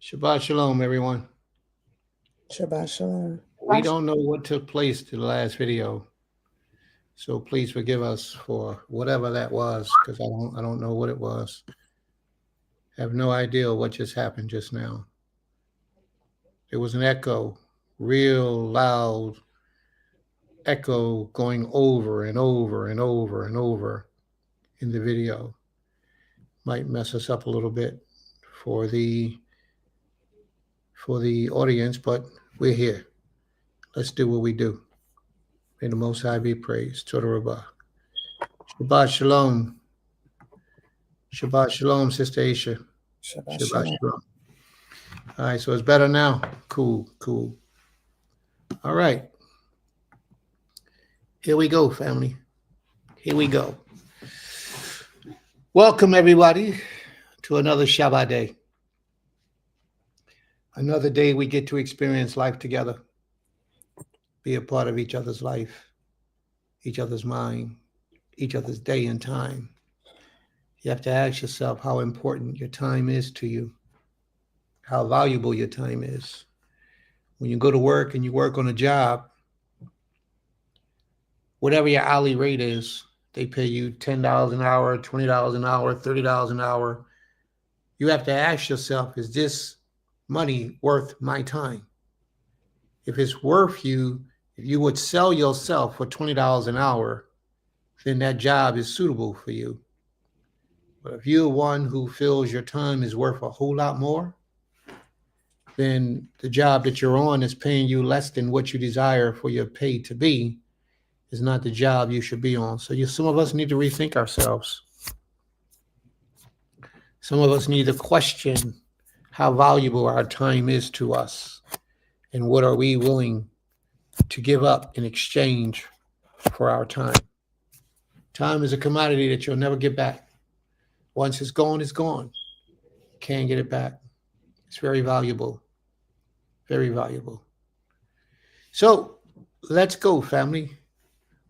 Shabbat Shalom, everyone. Shabbat shalom. We don't know what took place to the last video, so please forgive us for whatever that was, because I don't know what it was. I have no idea what just happened just now. There was an echo, real loud echo going over and over and over and over in the video. Might mess us up a little bit for the audience, but we're here. Let's do what we do. May the Most High be praised. Toda Rabbah. Shabbat Shalom. Shabbat Shalom, Sister Aisha. Shabbat Shabbat shalom. Shalom. All right, so it's better now. Cool. All right. Here we go, family. Here we go. Welcome, everybody, to another Shabbat day. Another day we get to experience life together, be a part of each other's life, each other's mind, each other's day and time. You have to ask yourself how important your time is to you, how valuable your time is. When you go to work and you work on a job, whatever your hourly rate is, they pay you $10 an hour, $20 an hour, $30 an hour. You have to ask yourself, is this money worth my time? If it's worth you, if you would sell yourself for $20 an hour, then that job is suitable for you. But if you're one who feels your time is worth a whole lot more, then the job that you're on is paying you less than what you desire for your pay to be, is not the job you should be on. So some of us need to rethink ourselves. Some of us need to question how valuable our time is to us and what are we willing to give up in exchange for our time. Time is a commodity that you'll never get back. Once it's gone, it's gone. Can't get it back. It's very valuable. Very valuable. So let's go, family.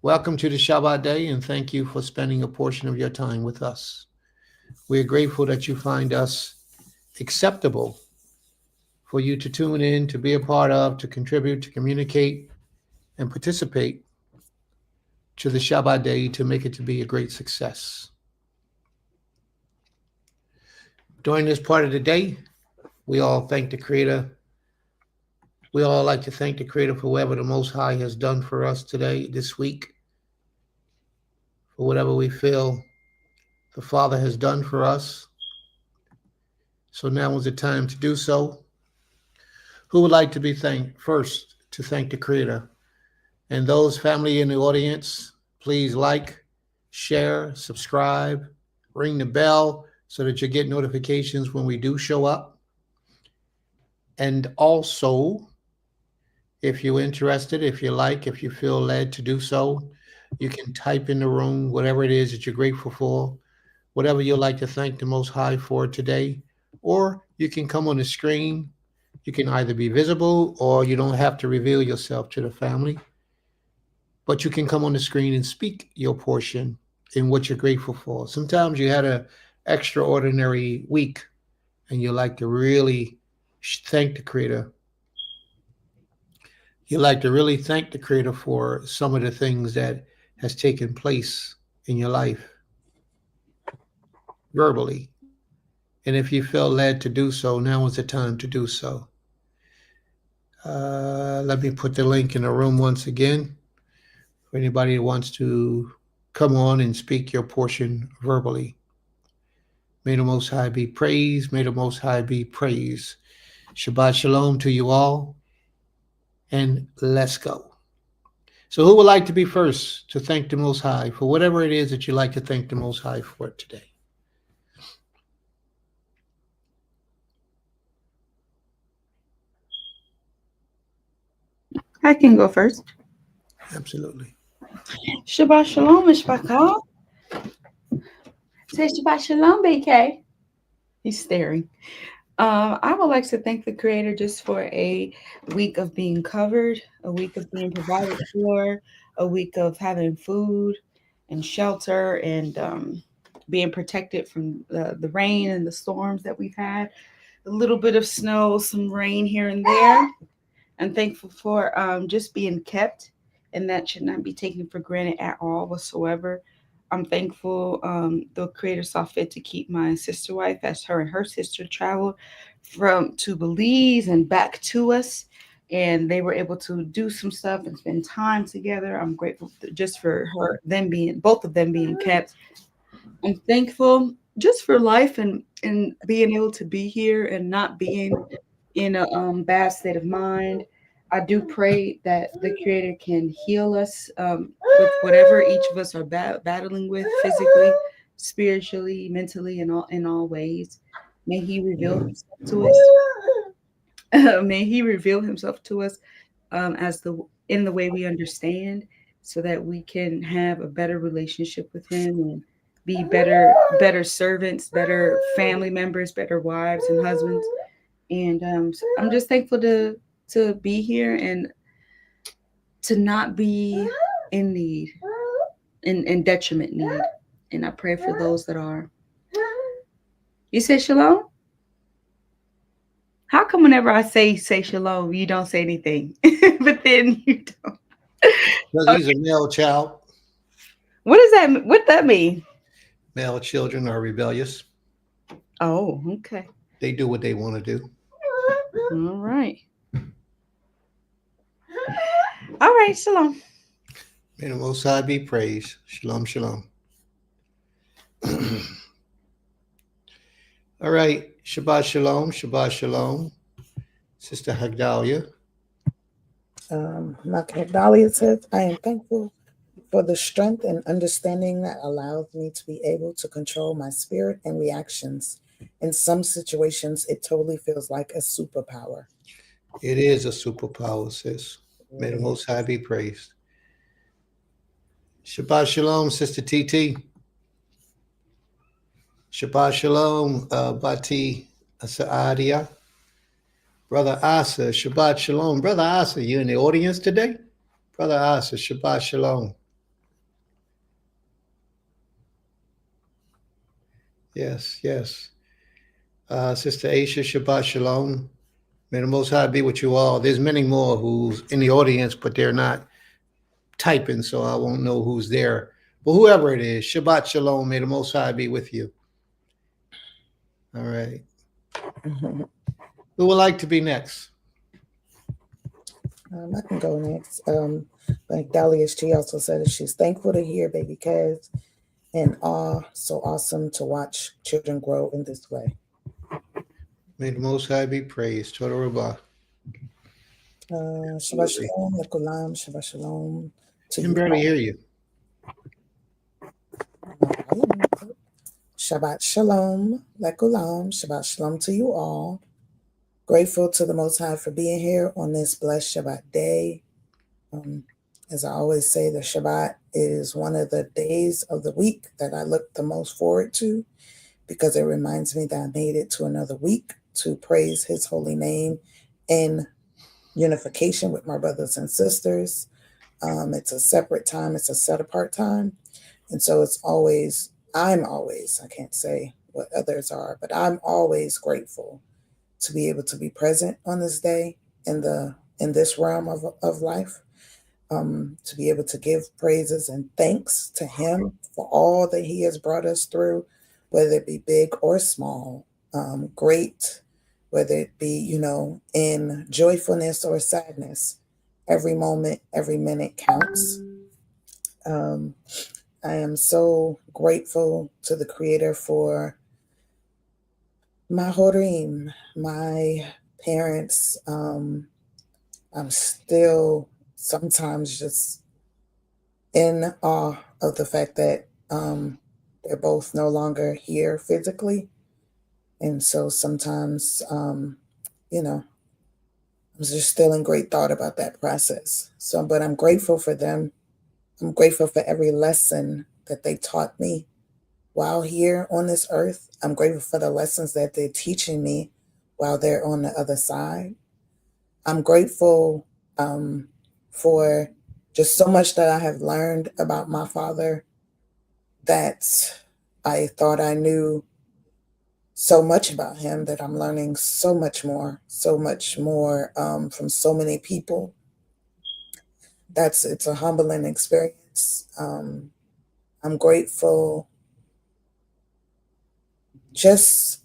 Welcome to the Shabbat day, and thank you for spending a portion of your time with us. We're grateful that you find us acceptable for you to tune in, to be a part of, to contribute, to communicate, and participate to the Shabbat day to make it to be a great success. During this part of the day, we all thank the Creator. We all like to thank the Creator for whatever the Most High has done for us today, this week, for whatever we feel the Father has done for us. So now is the time to do so. Who would like to be thanked first to thank the Creator? And those family in the audience, please like, share, subscribe, ring the bell so that you get notifications when we do show up. And also, if you're interested, if you like, if you feel led to do so, you can type in the room whatever it is that you're grateful for, whatever you'd like to thank the Most High for today, or you can come on the screen. You can either be visible or you don't have to reveal yourself to the family, but you can come on the screen and speak your portion in what you're grateful for. Sometimes you had an extraordinary week and you like to really thank the Creator. You like to really thank the Creator for some of the things that has taken place in your life verbally. And if you feel led to do so, now is the time to do so. Let me put the link in the room once again for anybody who wants to come on and speak your portion verbally. May the Most High be praised. May the Most High be praised. Shabbat Shalom to you all. And let's go. So who would like to be first to thank the Most High for whatever it is that you like to thank the Most High for today? I can go first. Absolutely. Shabbat Shalom, Mishpachah. Say Shabbat Shalom, BK. He's staring. I would like to thank the Creator just for a week of being covered, a week of being provided for, a week of having food and shelter and being protected from the rain and the storms that we've had. a little bit of snow, some rain here and there. I'm thankful for just being kept, and that should not be taken for granted at all whatsoever. I'm thankful the Creator saw fit to keep my sister wife as her and her sister traveled from to Belize and back to us, and they were able to do some stuff and spend time together. I'm grateful just for her, them being both of them being kept. I'm thankful just for life and being able to be here and not being in a bad state of mind. I do pray that the Creator can heal us with whatever each of us are battling with physically, spiritually, mentally, and in all ways. May He reveal Himself to us. May He reveal Himself to us as the in the way we understand, so that we can have a better relationship with Him and be better servants, better family members, better wives and husbands. And so I'm just thankful to be here and to not be in need, in detriment need. And I pray for those that are. You say shalom? How come whenever I say shalom, you don't say anything, but then you don't? Because he's a male child. What does that? What that mean? Male children are rebellious. Oh, okay. They do what they want to do. All right. All right. Shalom. May the Most High be praised. Shalom, shalom. All right. Shabbat shalom. Shabbat shalom. Sister Hagdalia. Dahlia says, I am thankful for the strength and understanding that allows me to be able to control my spirit and reactions. In some situations, it totally feels like a superpower. It is a superpower, sis. May the Most High be praised. Shabbat shalom, Sister TT. Shabbat shalom, Bati Saadia. Brother Asa, Shabbat shalom. Brother Asa, you in the audience today? Brother Asa, Shabbat shalom. Yes, yes. Sister Aisha, Shabbat shalom. May the Most High be with you all. There's many more who's in the audience, but they're not typing, so I won't know who's there. But whoever it is, Shabbat shalom. May the Most High be with you. All right. Who would like to be next? I can go next. Like Dahlia, she also said that she's thankful to hear baby Kez and so awesome to watch children grow in this way. May the Most High be praised. Total Rabah. Shabbat shalom, lekulam, Shabbat shalom. I can barely hear you. Shabbat shalom, lekulam, Shabbat shalom to you all. Grateful to the Most High for being here on this blessed Shabbat day. As I always say, the Shabbat is one of the days of the week that I look the most forward to, because it reminds me that I made it to another week to praise His holy name in unification with my brothers and sisters. It's a separate time. It's a set apart time. And so I'm always, I can't say what others are, but I'm always grateful to be able to be present on this day in this realm of life, to be able to give praises and thanks to Him for all that He has brought us through, whether it be big or small, great, whether it be, in joyfulness or sadness. Every moment, every minute counts. I am so grateful to the Creator for my horim, my parents. I'm still sometimes just in awe of the fact that they're both no longer here physically. And so sometimes, I'm just still in great thought about that process. So, but I'm grateful for them. I'm grateful for every lesson that they taught me while here on this earth. I'm grateful for the lessons that they're teaching me while they're on the other side. I'm grateful for just so much that I have learned about my father that I thought I knew so much about him that I'm learning so much more from so many people. It's a humbling experience. I'm grateful just,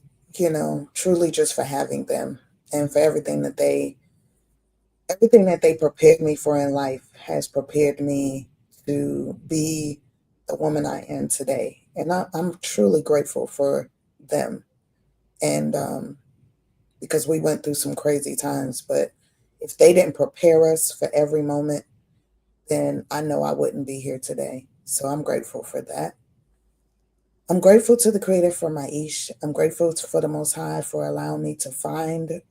truly just for having them and for everything that they prepared me for in life has prepared me to be the woman I am today. And I'm truly grateful for them. And because we went through some crazy times, but if they didn't prepare us for every moment, then I know I wouldn't be here today. So I'm grateful for that. I'm grateful to the Creator for my Ish. I'm grateful for the Most High for allowing me to find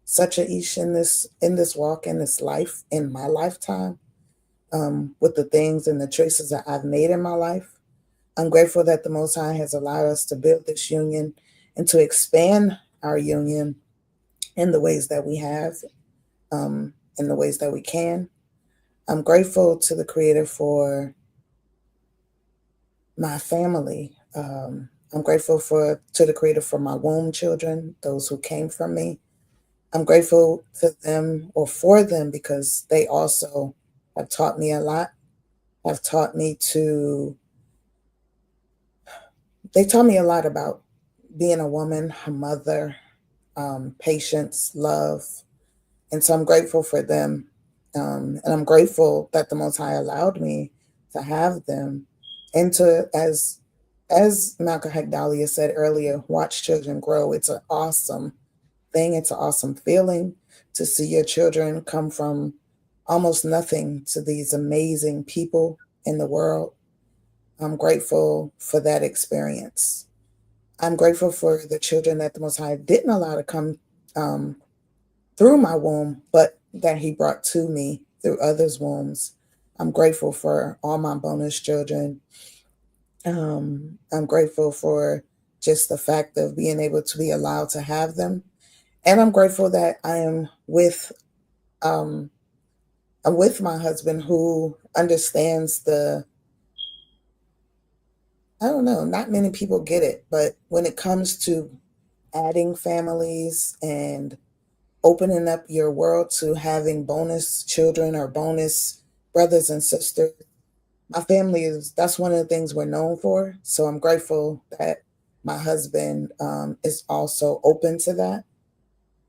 such a Ish in this walk in this life in my lifetime, with the things and the choices that I've made in my life. I'm grateful that the Most High has allowed us to build this union and to expand our union in the ways that we have, in the ways that we can. I'm grateful to the Creator for my family. I'm grateful to the Creator for my womb children, those who came from me. I'm grateful to them or for them because they also have taught me a lot. Have taught me to. They taught me a lot about being a woman, a mother, patience, love, and so I'm grateful for them, and I'm grateful that the Most High allowed me to have them, and to as Malcolm Hagdalia said earlier, watch children grow. It's an awesome thing. It's an awesome feeling to see your children come from almost nothing to these amazing people in the world. I'm grateful for that experience. I'm grateful for the children that the Most High didn't allow to come um, through my womb, but that He brought to me through others' wombs. I'm grateful for all my bonus children. I'm grateful for just the fact of being able to be allowed to have them, and I'm grateful that um, I'm with my husband who understands the. I don't know. Not many people get it, but when it comes to adding families and opening up your world to having bonus children or bonus brothers and sisters. My family that's one of the things we're known for. So I'm grateful that my husband is also open to that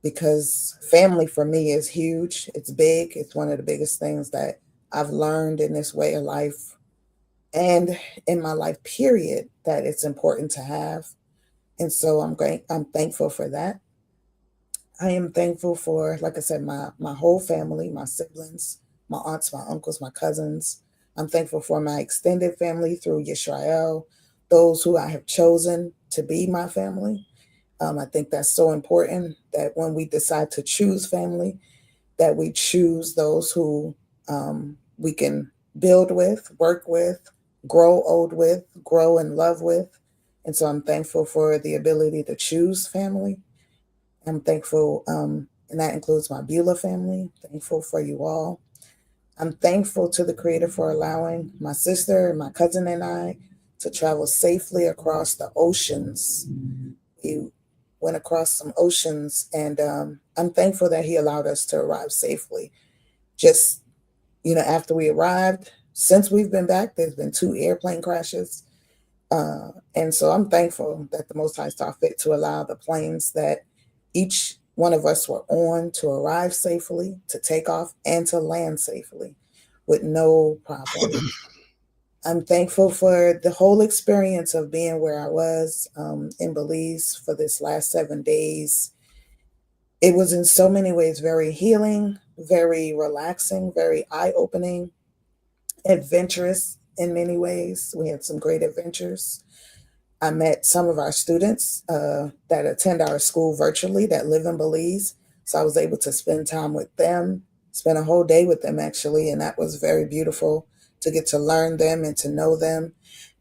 because family for me is huge. It's big. It's one of the biggest things that I've learned in this way of life and in my life, period, that it's important to have. And so I'm great. I'm thankful for that. I am thankful for, like I said, my whole family, my siblings, my aunts, my uncles, my cousins. I'm thankful for my extended family through Yisrael, those who I have chosen to be my family. I think that's so important that when we decide to choose family, that we choose those who we can build with, work with, grow old with, grow and love with. And so I'm thankful for the ability to choose family. I'm thankful, and that includes my Beulah family. Thankful for you all. I'm thankful to the Creator for allowing my sister, my cousin, and I to travel safely across the oceans. We went across some oceans, and I'm thankful that He allowed us to arrive safely. Just, after we arrived, since we've been back, there's been 2 airplane crashes. And so I'm thankful that the Most High saw fit to allow the planes that each one of us were on to arrive safely, to take off, and to land safely with no problem. I'm thankful for the whole experience of being where I was in Belize for this last 7 days. It was in so many ways very healing, very relaxing, very eye opening, adventurous in many ways. We had some great adventures. I met some of our students that attend our school virtually that live in Belize. So I was able to spend time with them, spend a whole day with them actually. And that was very beautiful to get to learn them and to know them.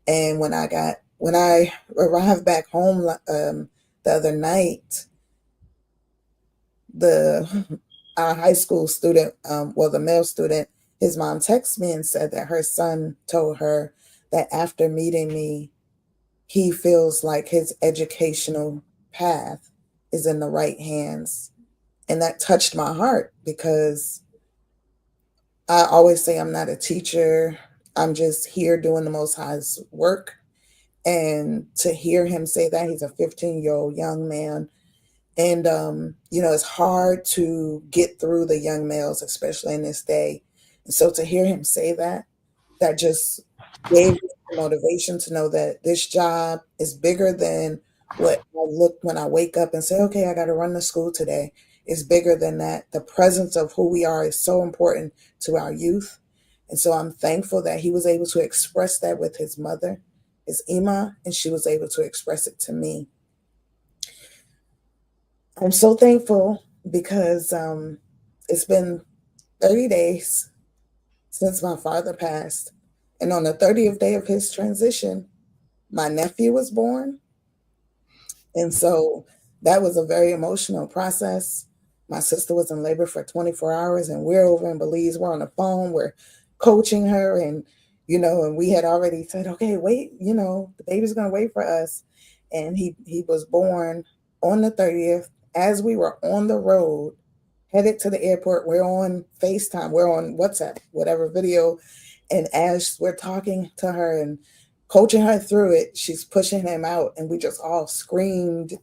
And when I arrived back home the other night, the our high school student, the male student, his mom texted me and said that her son told her that after meeting me, he feels like his educational path is in the right hands. And that touched my heart because I always say I'm not a teacher. I'm just here doing the Most High's work. And to hear him say that, he's a 15-year-old young man. And, it's hard to get through the young males, especially in this day. And so to hear him say that, that just gave me the motivation to know that this job is bigger than what I look when I wake up and say, okay, I got to run to school today. It's bigger than that. The presence of who we are is so important to our youth. And so I'm thankful that he was able to express that with his mother, his Ima, and she was able to express it to me. I'm so thankful because it's been 30 days since my father passed. And on the 30th day of his transition, my nephew was born. And so that was a very emotional process. My sister was in labor for 24 hours, and we're over in Belize. We're on the phone. We're coaching her. And we had already said, okay, wait, the baby's going to wait for us. And he was born on the 30th as we were on the road, headed to the airport. We're on FaceTime. We're on WhatsApp, whatever video. And as we're talking to her and coaching her through it, she's pushing him out, and we just all screamed.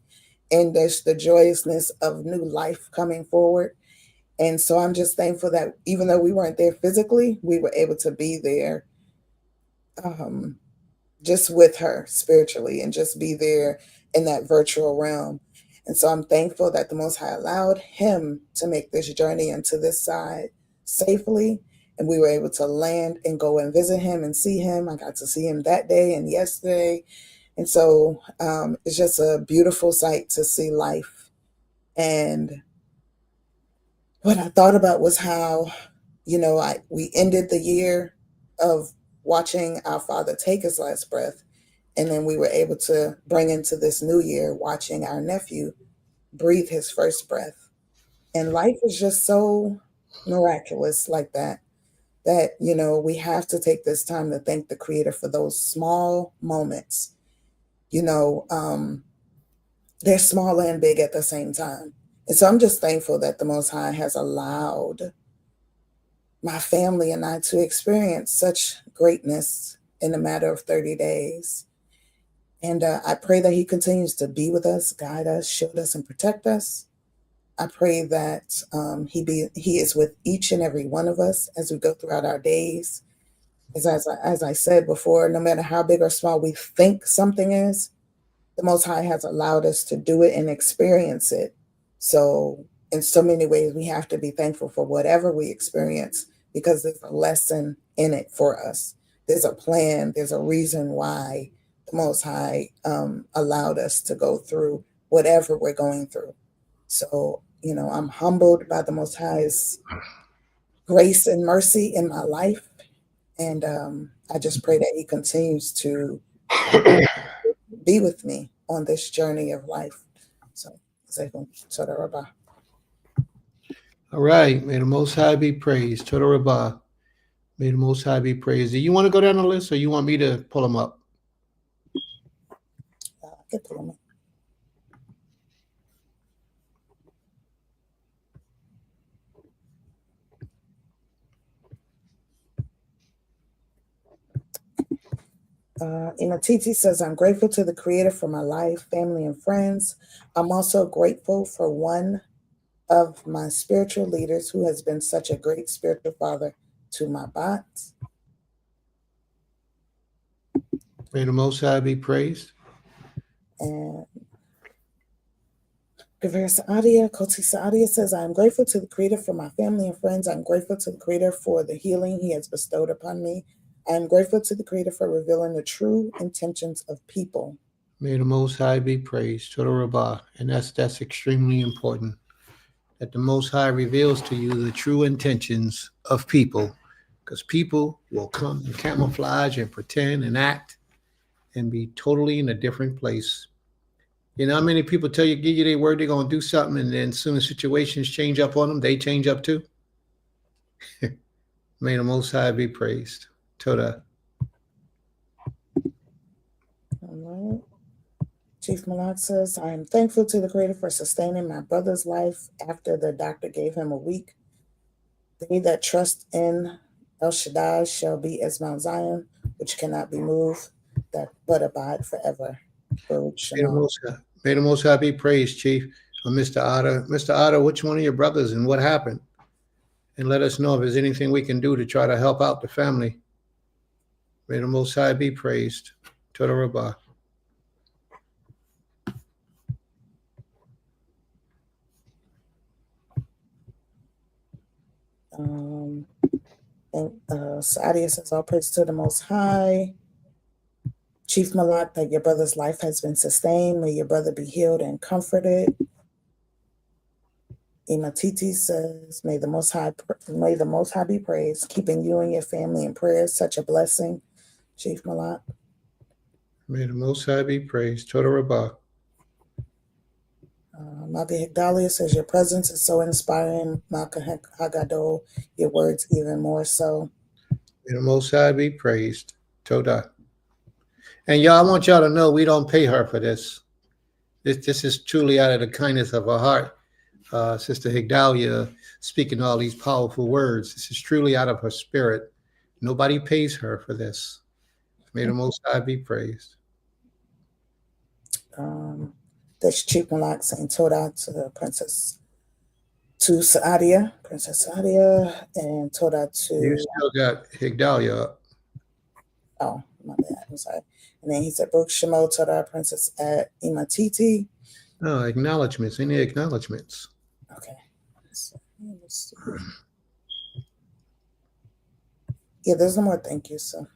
And there's the joyousness of new life coming forward. And so I'm just thankful that even though we weren't there physically, we were able to be there just with her spiritually and just be there in that virtual realm. And so I'm thankful that the Most High allowed him to make this journey into this side safely. And we were able to land and go and visit him and see him. I got to see him that day and yesterday. And so it's just a beautiful sight to see life. And what I thought about was how, we ended the year of watching our father take his last breath. And then we were able to bring into this new year watching our nephew breathe his first breath. And life is just so miraculous like that, we have to take this time to thank the Creator for those small moments. They're small and big at the same time. And so I'm just thankful that the Most High has allowed my family and I to experience such greatness in a matter of 30 days. And I pray that he continues to be with us, guide us, shield us, and protect us. I pray that he is with each and every one of us as we go throughout our days. As I said before, no matter how big or small we think something is, the Most High has allowed us to do it and experience it. So in so many ways, we have to be thankful for whatever we experience because there's a lesson in it for us. There's a plan. There's a reason why the Most High allowed us to go through whatever we're going through. So, I'm humbled by the Most High's grace and mercy in my life. And I just pray that he continues to be with me on this journey of life. So, All right. May the Most High be praised. Total Rabbah. May the Most High be praised. Do you want to go down the list or you want me to pull them up? get pull them up. Inatiti says, I'm grateful to the Creator for my life, family, and friends. I'm also grateful for one of my spiritual leaders who has been such a great spiritual father to my bots. May the Most High be praised. And Gavir Saadia, Koti Saadia says, I am grateful to the Creator for my family and friends. I'm grateful to the Creator for the healing he has bestowed upon me. I am grateful to the Creator for revealing the true intentions of people. May the Most High be praised. Total Rabbah. And that's extremely important. That the Most High reveals to you the true intentions of people. Because people will come and camouflage and pretend and act and be totally in a different place. You know how many people give you their word they're going to do something, and then as soon as situations change up on them, they change up too? May the Most High be praised. Toda. right. Chief Malak says, I am thankful to the Creator for sustaining my brother's life after the doctor gave him a week. They that trust in El Shaddai shall be as Mount Zion, which cannot be moved, that but abide forever. Baruch Shalom. May the Most High be praised, Chief. Mr. Otter. Mr. Otter, which one of your brothers and what happened? And let us know if there's anything we can do to try to help out the family. May the Most High be praised. Toda Rabbah. Saadia says, all praise to the Most High. Chief Malak, that your brother's life has been sustained. May your brother be healed and comforted. Imatiti says, may the Most High be praised, keeping you and your family in prayer. Such a blessing, Chief Malak. May the Most High be praised. Toda Rabbah. Malka Higdalia says, your presence is so inspiring. Malka Hagadol, your words even more so. May the Most High be praised. Toda. And y'all, I want y'all to know we don't pay her for this. This is truly out of the kindness of her heart. Sister Higdalia speaking all these powerful words. This is truly out of her spirit. Nobody pays her for this. May the Most High be praised. That's Chief Malak saying Toda to Princess Saadia, and Toda to. You still got Higdalia up. Oh, my bad. I'm sorry. And then he said, Baruch Shemo Toda, Princess at Imatiti. No, acknowledgments. Any acknowledgments? Okay. Let's see. Yeah, there's no more thank you. So,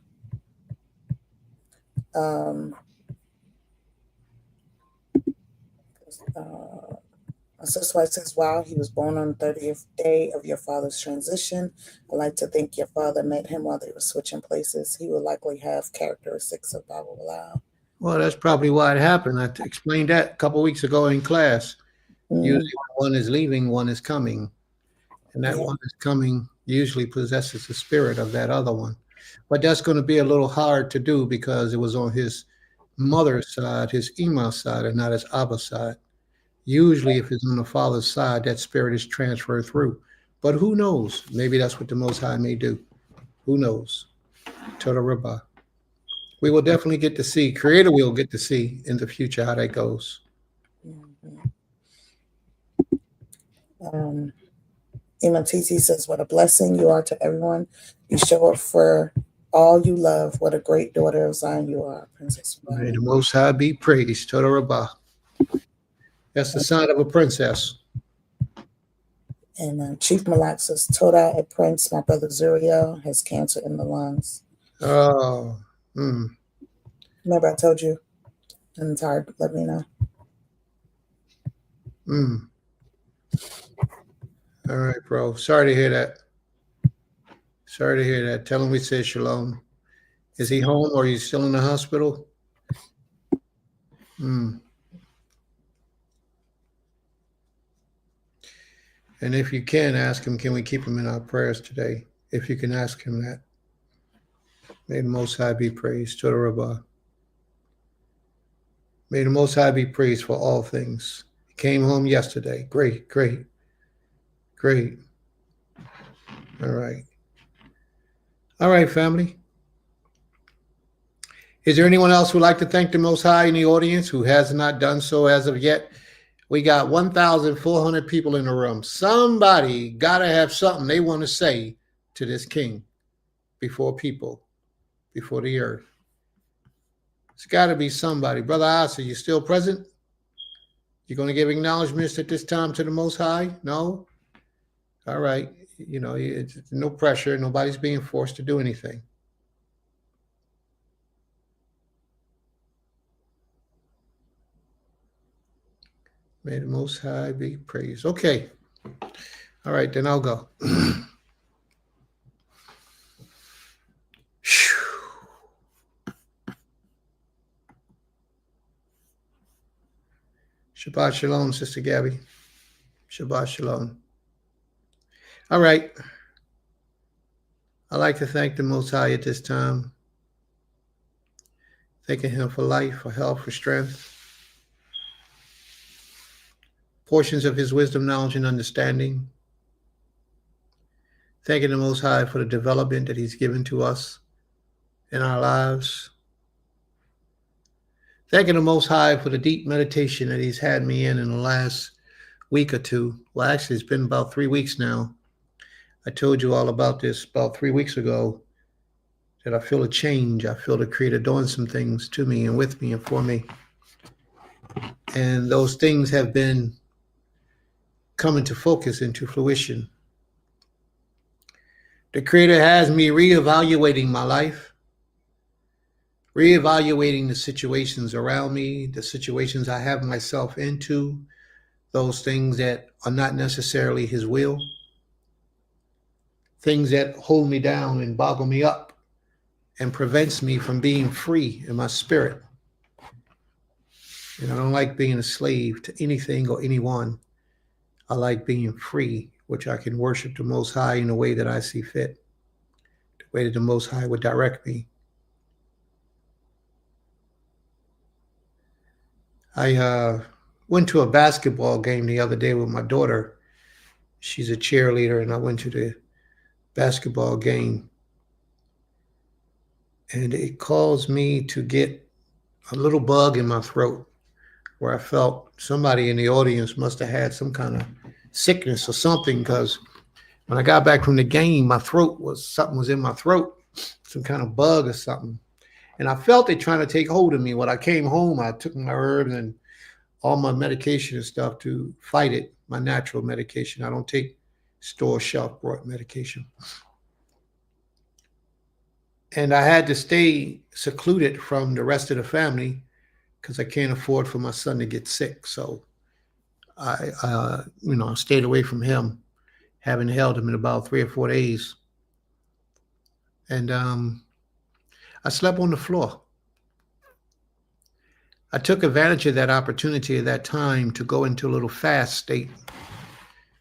my sister wife says, wow, he was born on the 30th day of your father's transition. I'd like to think your father met him while they were switching places. He would likely have characteristics of Baba Bilal. Well, that's probably why it happened. I explained that a couple of weeks ago in class. Usually when one is leaving, one is coming. And that one is coming usually possesses the spirit of that other one. But that's going to be a little hard to do because it was on his mother's side, his Ima side, and not his Abba side. Usually, if it's on the father's side, that spirit is transferred through. But who knows? Maybe that's what the Most High may do. Who knows? Toda Rabbah. We will definitely get to see, Creator will get to see in the future how that goes. Imam Titi says, what a blessing you are to everyone. You show up for all you love. What a great daughter of Zion you are, Princess. May the Most High be praised. Toda Rabbah. That's the sign of a princess. And Chief Malak says, Toda, a prince, my brother Zuriel has cancer in the lungs. Oh. Remember I told you? And it's hard. Let me know. All right, bro. Sorry to hear that. Sorry to hear that. Tell him we said shalom. Is he home or is he still in the hospital? And if you can, ask him, can we keep him in our prayers today? If you can ask him that. May the Most High be praised. Toda Rabbah. May the Most High be praised for all things. He came home yesterday. Great, great, great. All right. All right, family. Is there anyone else who would like to thank the Most High in the audience who has not done so as of yet? We got 1,400 people in the room. Somebody got to have something they want to say to this king before people, before the earth. It's got to be somebody. Brother Asa, you still present? You going to give acknowledgments at this time to the Most High? No? All right. You know, it's no pressure. Nobody's being forced to do anything. May the Most High be praised. Okay. All right, then I'll go. Shabbat shalom, Sister Gabby. Shabbat shalom. All right. I'd like to thank the Most High at this time. Thanking Him for life, for health, for strength, portions of His wisdom, knowledge, and understanding. Thanking the Most High for the development that He's given to us in our lives. Thanking the Most High for the deep meditation that He's had me in the last week or two. Well, actually, it's been about 3 weeks now. I told you all about this about 3 weeks ago, that I feel a change. I feel the Creator doing some things to me and with me and for me. And those things have been coming to focus, into fruition. The Creator has me reevaluating my life, reevaluating the situations around me, the situations I have myself into, those things that are not necessarily His will, things that hold me down and boggle me up and prevents me from being free in my spirit. And I don't like being a slave to anything or anyone. I like being free, which I can worship the Most High in the way that I see fit, the way that the Most High would direct me. I went to a basketball game the other day with my daughter. She's a cheerleader, and I went to the basketball game. And it caused me to get a little bug in my throat, where I felt somebody in the audience must have had some kind of sickness or something, because when I got back from the game, my throat was, something was in my throat, some kind of bug or something. And I felt it trying to take hold of me. When I came home, I took my herbs and all my medication and stuff to fight it, my natural medication. I don't take store shelf bought medication. And I had to stay secluded from the rest of the family because I can't afford for my son to get sick. So I stayed away from him, having held him in about 3 or 4 days. And I slept on the floor. I took advantage of that opportunity at that time to go into a little fast state,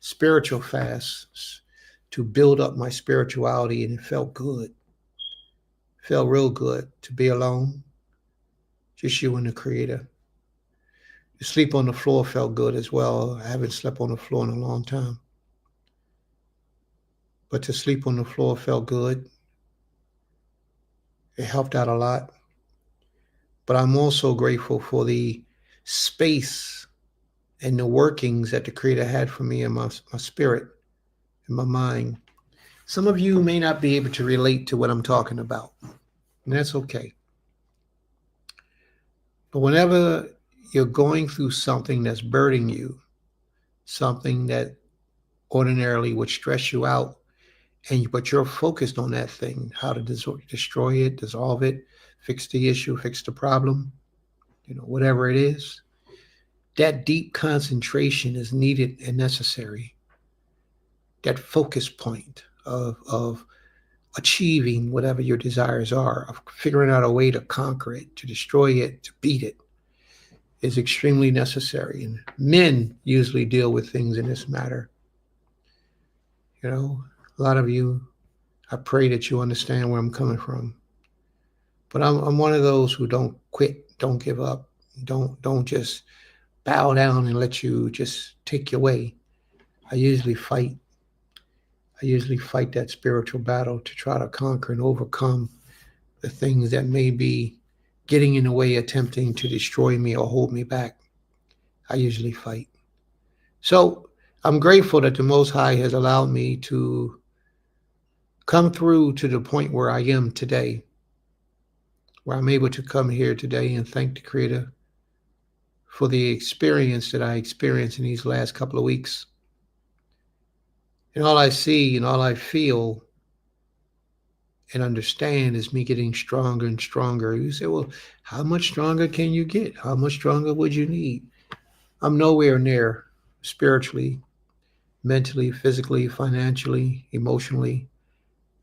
spiritual fast, to build up my spirituality, and it felt good. It felt real good to be alone, just you and the Creator. To sleep on the floor felt good as well. I haven't slept on the floor in a long time. But to sleep on the floor felt good. It helped out a lot. But I'm also grateful for the space and the workings that the Creator had for me in my spirit, in my mind. Some of you may not be able to relate to what I'm talking about, and that's okay. But whenever you're going through something that's burdening you, something that ordinarily would stress you out, but you're focused on that thing, how to destroy it, dissolve it, fix the issue, fix the problem, whatever it is, that deep concentration is needed and necessary. That focus point of achieving whatever your desires are, of figuring out a way to conquer it, to destroy it, to beat it, is extremely necessary. And men usually deal with things in this matter. A lot of you, I pray that you understand where I'm coming from. But I'm one of those who don't quit, don't give up, don't just bow down and let you just take your way. I usually fight that spiritual battle to try to conquer and overcome the things that may be getting in the way, attempting to destroy me or hold me back. I usually fight. So I'm grateful that the Most High has allowed me to come through to the point where I am today, where I'm able to come here today and thank the Creator for the experience that I experienced in these last couple of weeks. And all I see and all I feel and understand is me getting stronger and stronger. You say, well, how much stronger can you get? How much stronger would you need? I'm nowhere near spiritually, mentally, physically, financially, emotionally.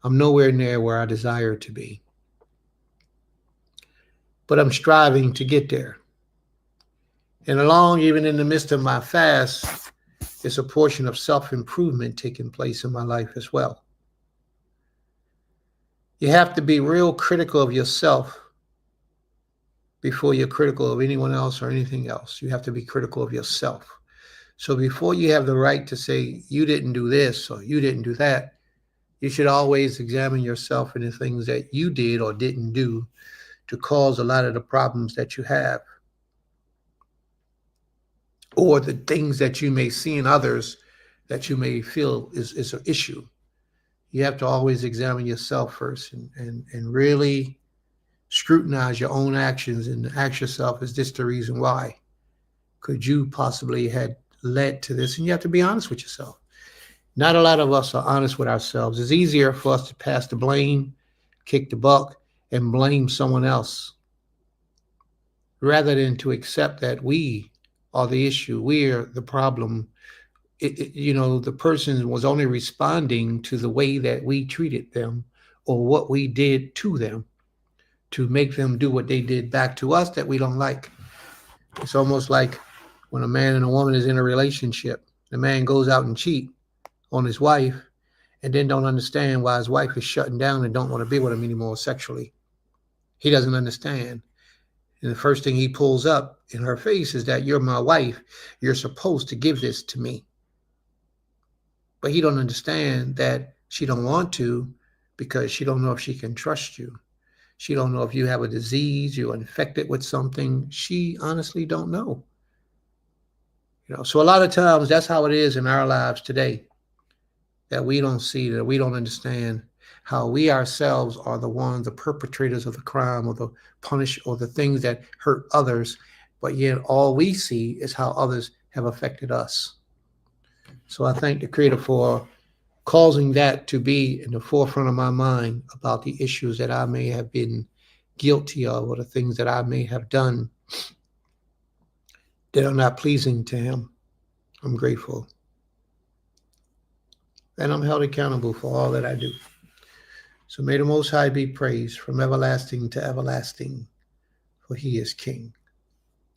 I'm nowhere near where I desire to be. But I'm striving to get there. And even in the midst of my fast, there's a portion of self-improvement taking place in my life as well. You have to be real critical of yourself before you're critical of anyone else or anything else. You have to be critical of yourself. So before you have the right to say you didn't do this or you didn't do that, you should always examine yourself and the things that you did or didn't do to cause a lot of the problems that you have, or the things that you may see in others that you may feel is an issue. You have to always examine yourself first and really scrutinize your own actions and ask yourself, is this the reason why? Could you possibly had led to this? And you have to be honest with yourself. Not a lot of us are honest with ourselves. It's easier for us to pass the blame, kick the buck, and blame someone else rather than to accept that we are the issue. We're the problem. The person was only responding to the way that we treated them or what we did to them to make them do what they did back to us that we don't like. It's almost like when a man and a woman is in a relationship, the man goes out and cheat on his wife and then don't understand why his wife is shutting down and don't want to be with him anymore sexually. He doesn't understand. And the first thing he pulls up in her face is that you're my wife. You're supposed to give this to me. But he don't understand that she don't want to because she don't know if she can trust you. She don't know if you have a disease, you're infected with something. She honestly don't know. So a lot of times that's how it is in our lives today, that we don't see, that we don't understand how we ourselves are the ones, the perpetrators of the crime or the punish or the things that hurt others, but yet all we see is how others have affected us. So I thank the Creator for causing that to be in the forefront of my mind about the issues that I may have been guilty of or the things that I may have done that are not pleasing to Him. I'm grateful. And I'm held accountable for all that I do. So may the Most High be praised from everlasting to everlasting, for He is King.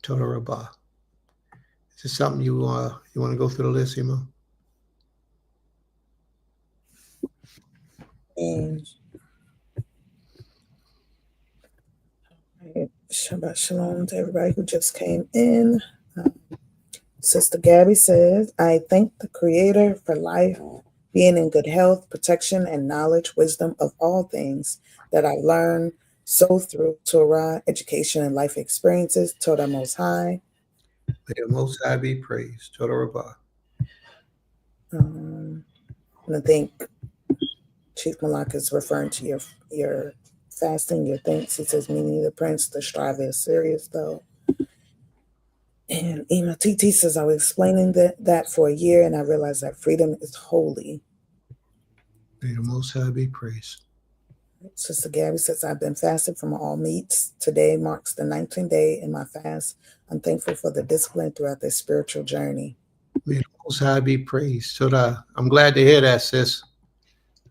Toda Rabbah. Is this something you want to go through the list, Emo? And Shabbat Shalom to everybody who just came in. Sister Gabby says, I thank the Creator for life, being in good health, protection, and knowledge, wisdom of all things that I learned so through Torah, education, and life experiences. Toda Most High. May the Most High be praised. Toda Rabbah. And I think Chief Malak is referring to your fasting, your thanks. He says, me neither, Prince. The strive is serious, though. And Ema TT says, I was explaining that for a year, and I realized that freedom is holy. May the Most High be praised. Sister Gabby says, I've been fasting from all meats. Today marks the 19th day in my fast. I'm thankful for the discipline throughout this spiritual journey. May the Most High be praised. Toda. I'm glad to hear that, sis.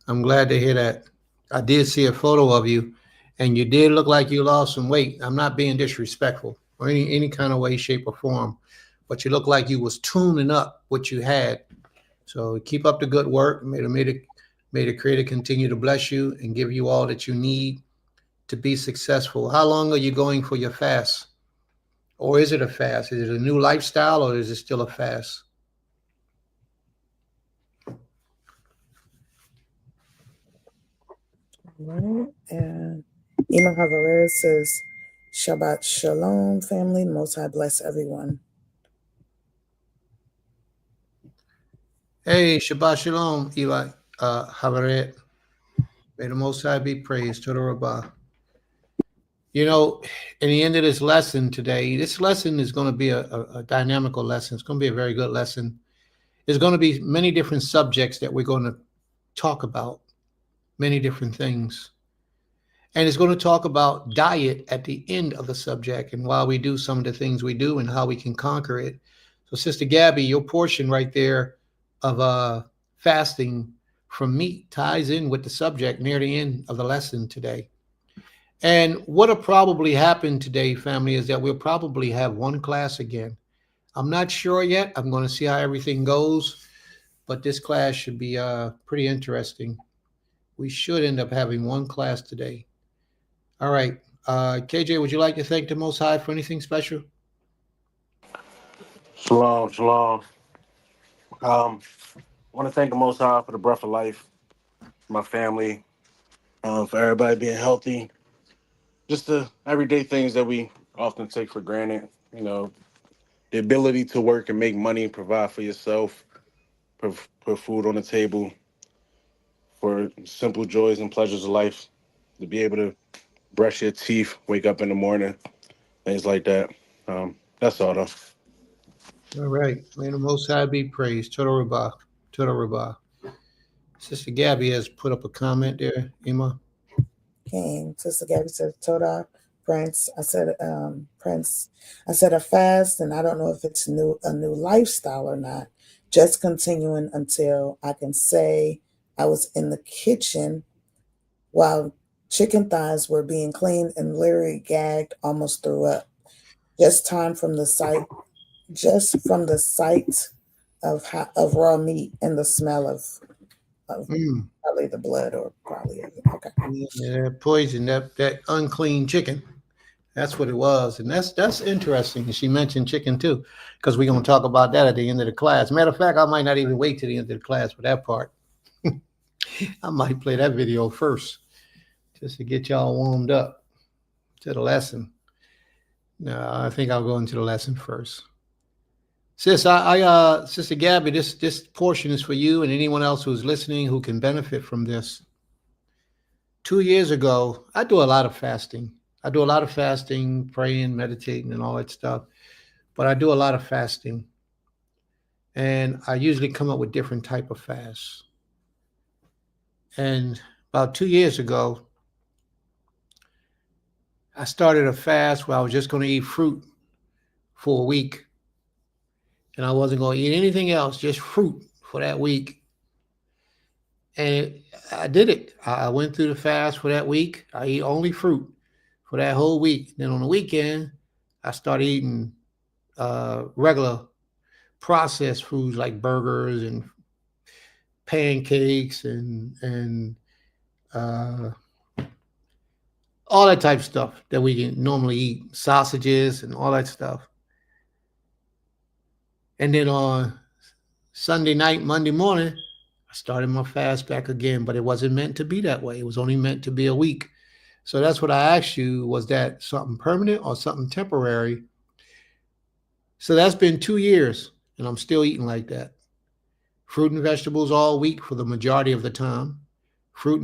I'm glad to hear that. I did see a photo of you, and you did look like you lost some weight. I'm not being disrespectful or any kind of way, shape, or form, but you look like you was tuning up what you had. So keep up the good work. May the Creator continue to bless you and give you all that you need to be successful. How long are you going for your fast? Or is it a fast? Is it a new lifestyle or is it still a fast? All right. And Ema Havarez says, Shabbat Shalom, family. The Most High bless everyone. Hey, Shabbat Shalom, Eli Havaret. May the Most High be praised. Toda Rabbah. In the end of this lesson today, this lesson is going to be a dynamical lesson. It's going to be a very good lesson. There's going to be many different subjects that we're going to talk about, many different things. And it's going to talk about diet at the end of the subject and why we do some of the things we do and how we can conquer it. So, Sister Gabby, your portion right there of fasting from meat ties in with the subject near the end of the lesson today. And what'll probably happen today, family, is that we'll probably have one class again. I'm not sure yet. I'm going to see how everything goes, but this class should be pretty interesting. We should end up having one class today. All right. KJ, would you like to thank the Most High for anything special? Shalom, shalom. I want to thank the Most High for the breath of life, my family, for everybody being healthy. Just the everyday things that we often take for granted. You know, the ability to work and make money and provide for yourself, put food on the table, for simple joys and pleasures of life, to be able to brush your teeth, wake up in the morning, things like that. That's all though. All right. May the Most High be praised. Total Rabah. Total Rabah. Sister Gabby has put up a comment there, Ima. King. Sister Gabby said, Toda, Prince. I said, Prince. I said a fast, and I don't know if it's a new lifestyle or not. Just continuing until I can say I was in the kitchen while chicken thighs were being cleaned and literally gagged, almost threw up. Just from the sight of raw meat and the smell of probably the blood or probably okay. Yeah, poison, that unclean chicken. That's what it was. And that's interesting. She mentioned chicken too, because we're gonna talk about that at the end of the class. Matter of fact, I might not even wait to the end of the class for that part. I might play that video first just to get y'all warmed up to the lesson. No, I think I'll go into the lesson first. Sis, Sister Gabby, this portion is for you and anyone else who's listening who can benefit from this. 2 years ago, I do a lot of fasting. I do a lot of fasting, praying, meditating, and all that stuff. But I do a lot of fasting, and I usually come up with different type of fasts. And about 2 years ago, I started a fast where I was just going to eat fruit for a week, and I wasn't going to eat anything else, just fruit for that week. And I did it. I went through the fast for that week. I eat only fruit for that whole week. Then on the weekend, I started eating regular processed foods like burgers and pancakes and all that type of stuff that we can normally eat, sausages and all that stuff. And then on Sunday night, Monday morning, I started my fast back again, but it wasn't meant to be that way. It was only meant to be a week. So that's what I asked you. Was that something permanent or something temporary? So that's been 2 years, and I'm still eating like that. Fruit and vegetables all week for the majority of the time. Fruit.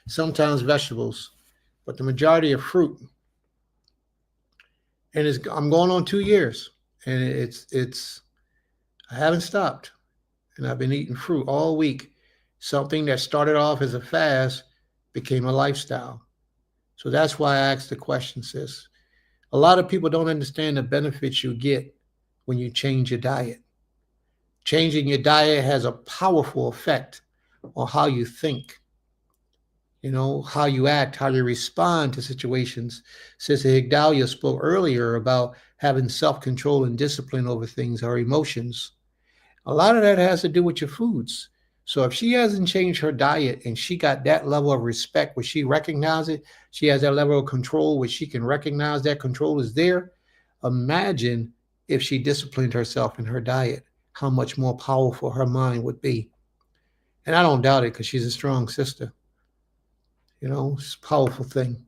Sometimes vegetables, but the majority of fruit. And I'm going on 2 years, and I haven't stopped, and I've been eating fruit all week. Something that started off as a fast became a lifestyle. So that's why I asked the question, sis. A lot of people don't understand the benefits you get when you change your diet. Changing your diet has a powerful effect on how you think, how you act, how you respond to situations. Sister Higdalia spoke earlier about having self-control and discipline over things, our emotions. A lot of that has to do with your foods. So if she hasn't changed her diet and she got that level of respect where she recognizes it, she has that level of control where she can recognize that control is there. Imagine if she disciplined herself in her diet, how much more powerful her mind would be. And I don't doubt it because she's a strong sister. It's a powerful thing.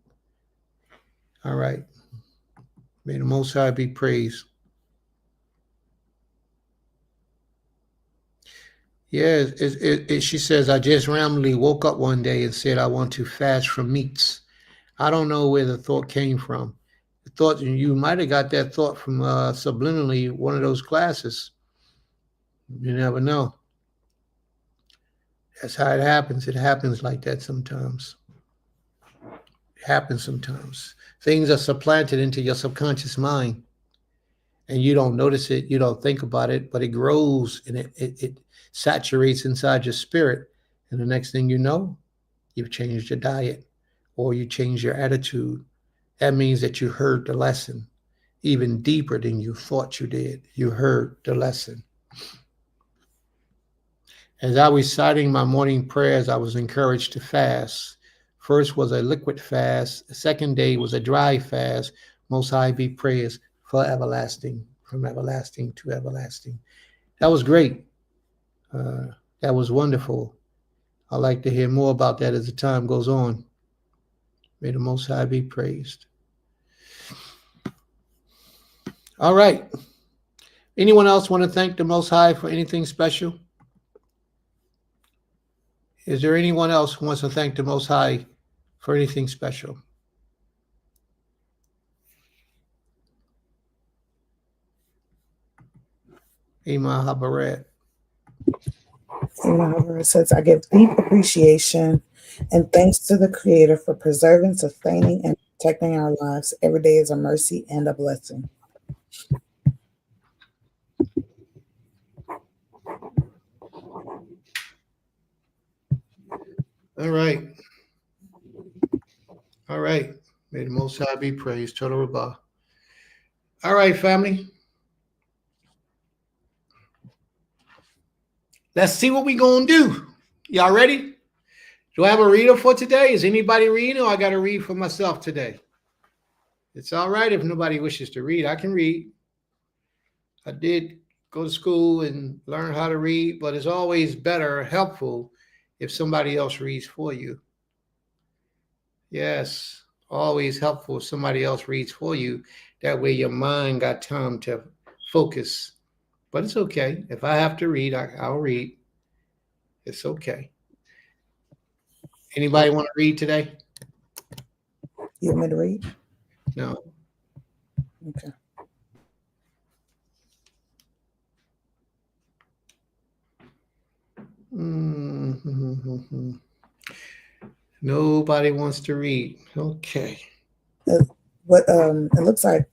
All right. May the Most High be praised. Yeah, she says, I just randomly woke up one day and said I want to fast from meats. I don't know where the thought came from. The thought, you might have got that thought from subliminally one of those classes. You never know. That's how it happens. It happens like that sometimes. It happens sometimes. Things are supplanted into your subconscious mind, and you don't notice it. You don't think about it, but it grows and it saturates inside your spirit. And the next thing you know, you've changed your diet or you changed your attitude. That means that you heard the lesson even deeper than you thought you did. You heard the lesson. As I was reciting my morning prayers, I was encouraged to fast First was a liquid fast. The second day was a dry fast. Most High be praised for everlasting, from everlasting to everlasting. That was great. Uh, that was wonderful. I'd like to hear more about that as the time goes on. May the Most High be praised. All right. Anyone else want to thank the Most High for anything special? Is there anyone else who wants to thank the Most High for anything special? Imam Habaret. It says, I give deep appreciation and thanks to the Creator for preserving, sustaining, and protecting our lives. Every day is a mercy and a blessing. All right. All right. May the Most High be praised. Total Rabbah. All right, family. Let's see what we gonna do. Y'all ready? Do I have a reader for today? Is anybody reading, or I got to read for myself today? It's all right if nobody wishes to read. I can read. I did go to school and learn how to read, but it's always better, helpful, if somebody else reads for you. Yes, always helpful if somebody else reads for you. That way your mind got time to focus. But it's okay. If I have to read, I'll read. It's okay. Anybody want to read today? You want me to read? No. Okay. Mm-hmm. Nobody wants to read. Okay. It looks like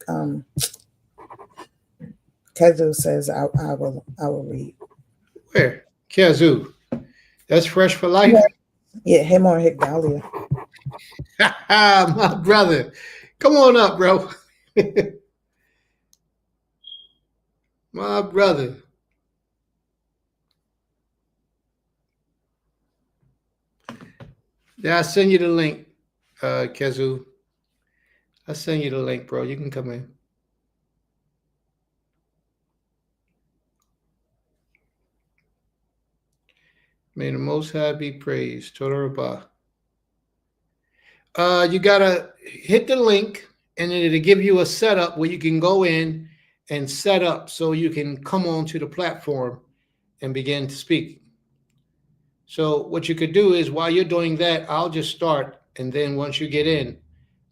Kezu says I will read. Where? Kazoo. That's Fresh for Life? Yeah, him or Higdalia. My brother. Come on up, bro. My brother. Yeah, I send you the link, Kezu. I send you the link, bro. You can come in. May the Most High be praised. Total Rabbah. You gotta hit the link, and it'll give you a setup where you can go in and set up so you can come onto the platform and begin to speak. So what you could do is while you're doing that, I'll just start, and then once you get in,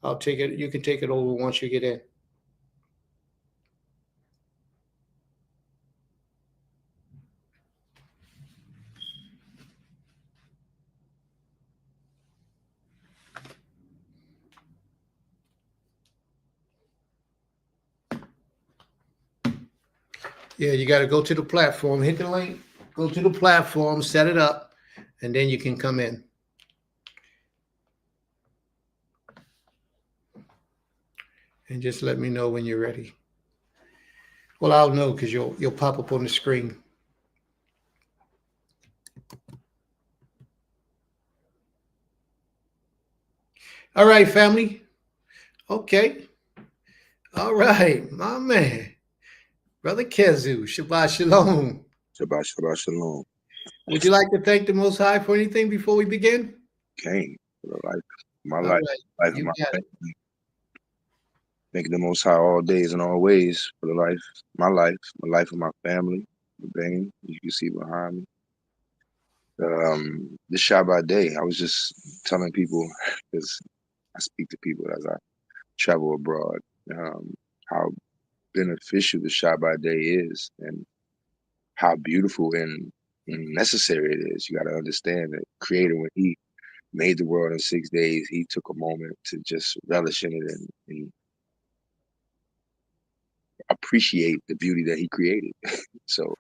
I'll take it. You can take it over once you get in. Yeah, you got to go to the platform, hit the link, go to the platform, set it up, and then you can come in. And just let me know when you're ready. Well, I'll know because you'll pop up on the screen. All right, family. Okay. All right, my man. Brother Kezu, Shabbat Shalom. Shabbat Shalom. Would you like to thank the Most High for anything before we begin? Came for the life, my All life, right, life of you my got it. family. Thank the Most High all days and all ways for the life, my life of my family, the Bane, you can see behind me. This Shabbat day, I was just telling people, because I speak to people as I travel abroad, how beneficial the Shabbat day is and how beautiful and necessary it is. You got to understand that Creator, when He made the world in 6 days, He took a moment to just relish in it and appreciate the beauty that He created. So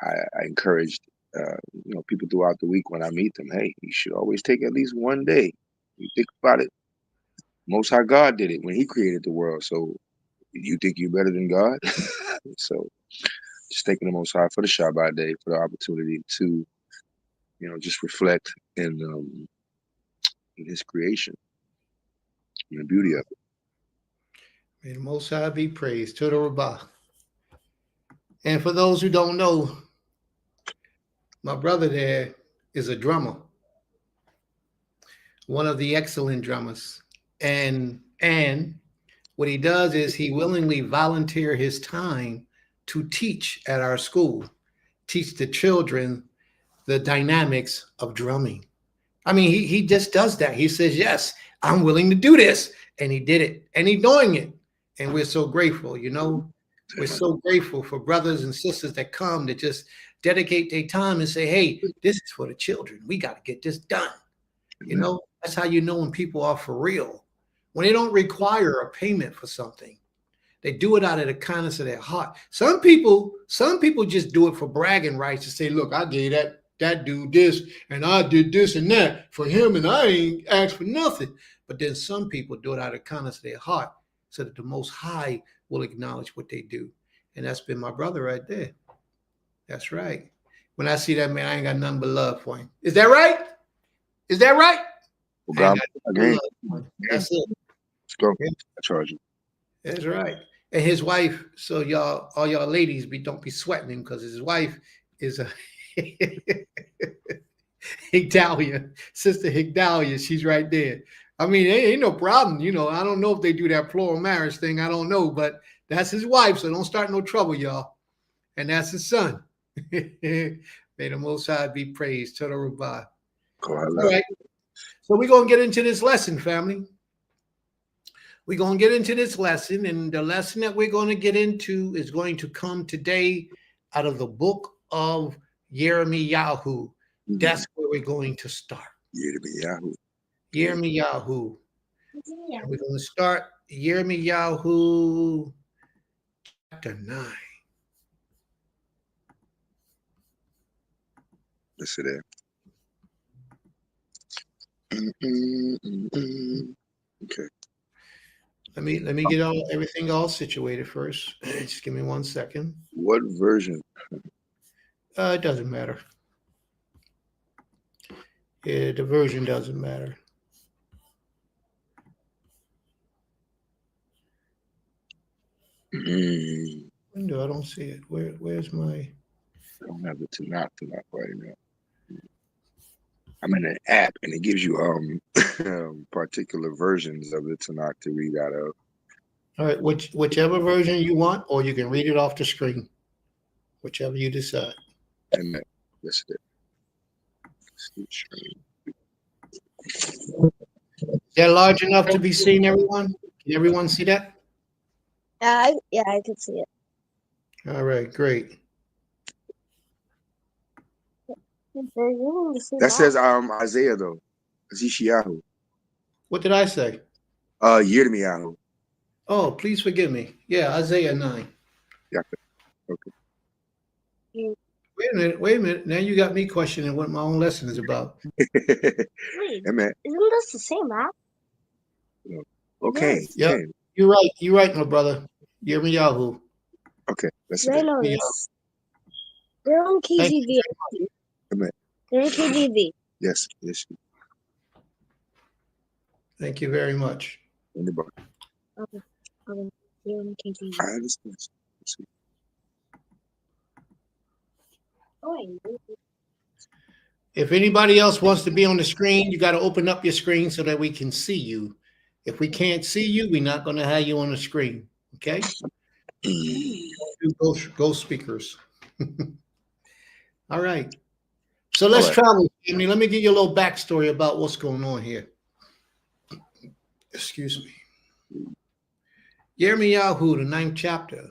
I encouraged people throughout the week when I meet them, hey, you should always take at least one day. You think about it, Most High God did it when He created the world. So you think you're better than God? So just thanking the Most High for the Shabbat day, for the opportunity to just reflect and in his creation and the beauty of it. May the Most High be praised. To the Rabbah. And for those who don't know, my brother there is a drummer, one of the excellent drummers. And what he does is he willingly volunteer his time to teach at our school, teach the children the dynamics of drumming. I mean, he just does that. He says, yes, I'm willing to do this. And he did it. And he's doing it. And we're so grateful, you know. We're so grateful for brothers and sisters that come to just dedicate their time and say, hey, this is for the children. We got to get this done. You know, that's how you know when people are for real. When they don't require a payment for something, they do it out of the kindness of their heart. Some people just do it for bragging rights to say, look, I gave that dude this and I did this and that for him and I ain't asked for nothing. But then some people do it out of the kindness of their heart so that the Most High will acknowledge what they do. And that's been my brother right there. That's right. When I see that man, I ain't got nothing but love for him. Is that right? Is that right? Well, God, again, that's it. Let's go. I charge you. That's right. And his wife, so y'all, all y'all ladies, don't be sweating him because his wife is a Higdalia, Sister Higdalia. She's right there. I mean, ain't no problem. You know, I don't know if they do that plural marriage thing. I don't know, but that's his wife. So don't start no trouble, y'all. And that's his son. May the Most High be praised. To the Rabbah. All right. So we're going to get into this lesson, family. We're going to get into this lesson. And the lesson that we're going to get into is going to come today out of the book of Yirmiyahu. That's where we're going to start. Yirmiyahu. Yirmiyahu. We're going to start Yirmiyahu chapter 9. Let's see there. Okay. Let me get everything all situated first. Just give me 1 second. What version? It doesn't matter. Yeah, the version doesn't matter. Window, I don't see it. Where's my? I don't have the Tanakh right now. I'm in an app and it gives you particular versions of the Tanakh to read out of. All right, whichever version you want, or you can read it off the screen. Whichever you decide. And that's it. Is that large enough to be seen, everyone? Can everyone see that? Yeah, I can see it. All right, great. That says Isaiah though. Yeshayahu. What did I say? Yirmiyahu. Oh, please forgive me. Yeah, Isaiah 9. Yeah. Okay. Wait a minute. Now you got me questioning what my own lesson is about. Wait, Amen. isn't this the same app? Okay. Yeah, okay. you're right, my brother. Yirmiyahu. Okay, that's I it. know this. They're on KJV. Amen. They're on KJV. Yes. Thank you very much. Anybody? Okay. They're on KJV. I understand. Let's see. If anybody else wants to be on the screen, you got to open up your screen so that we can see you. If we can't see you, we're not going to have you on the screen. Okay? Go speakers. All right. So let's travel. Family. Let me give you a little backstory about what's going on here. Excuse me. Yirmiyahu, the 9th chapter,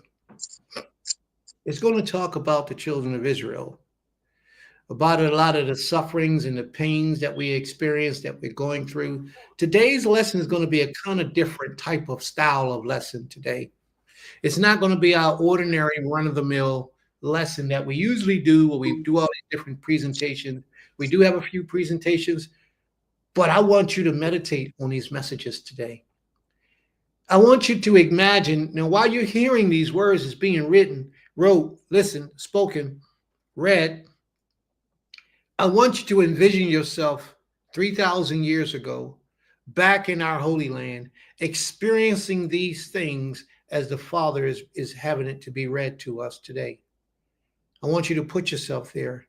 is going to talk about the children of Israel, about a lot of the sufferings and the pains that we experience, that we're going through. Today's lesson is going to be a kind of different type of style of lesson today. It's not going to be our ordinary run-of-the-mill lesson that we usually do, where we do all these different presentations. We do have a few presentations, but I want you to meditate on these messages today. I want you to imagine, now while you're hearing these words as being written, wrote, listened, spoken, read, I want you to envision yourself 3,000 years ago back in our Holy Land, experiencing these things as the Father is having it to be read to us today. I want you to put yourself there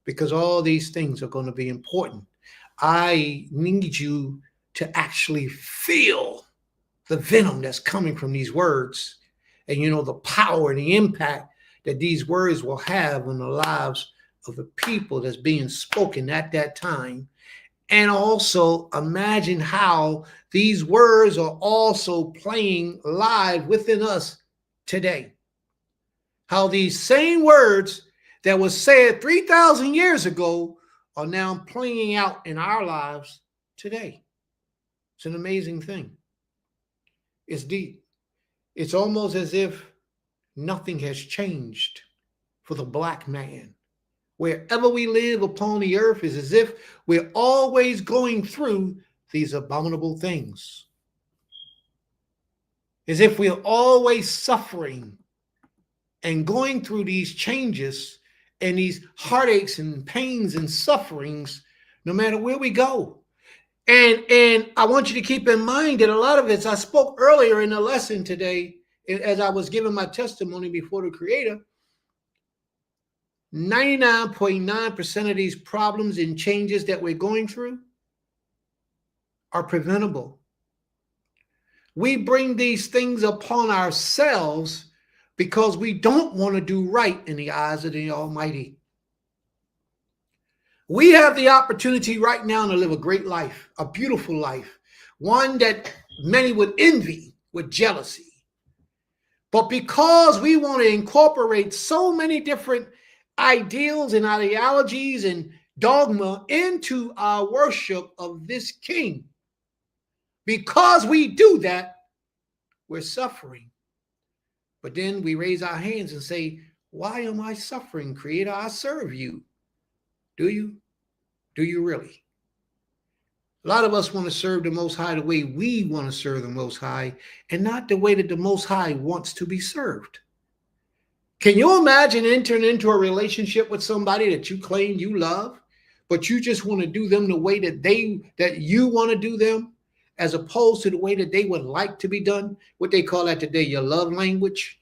because all these things are going to be important. I need you to actually feel the venom that's coming from these words and, the power and the impact that these words will have on the lives of the people that's being spoken at that time. And also imagine how these words are also playing live within us today. How these same words that was said 3,000 years ago are now playing out in our lives today. It's an amazing thing. It's deep. It's almost as if nothing has changed for the black man. Wherever we live upon the earth is as if we're always going through these abominable things. As if we're always suffering and going through these changes and these heartaches and pains and sufferings, no matter where we go. And I want you to keep in mind that a lot of it, I spoke earlier in the lesson today, as I was giving my testimony before the Creator, 99.9% of these problems and changes that we're going through are preventable. We bring these things upon ourselves because we don't want to do right in the eyes of the Almighty. We have the opportunity right now to live a great life, a beautiful life, one that many would envy with jealousy. But because we want to incorporate so many different ideals and ideologies and dogma into our worship of this King, because we do that, we're suffering. But then we raise our hands and say, why am I suffering, Creator? I serve you. Do you? Do you really? A lot of us want to serve the Most High the way we want to serve the Most High and not the way that the Most High wants to be served. Can you imagine entering into a relationship with somebody that you claim you love, but you just want to do them the way that you want to do them, as opposed to the way that they would like to be done? What they call that today, your love language.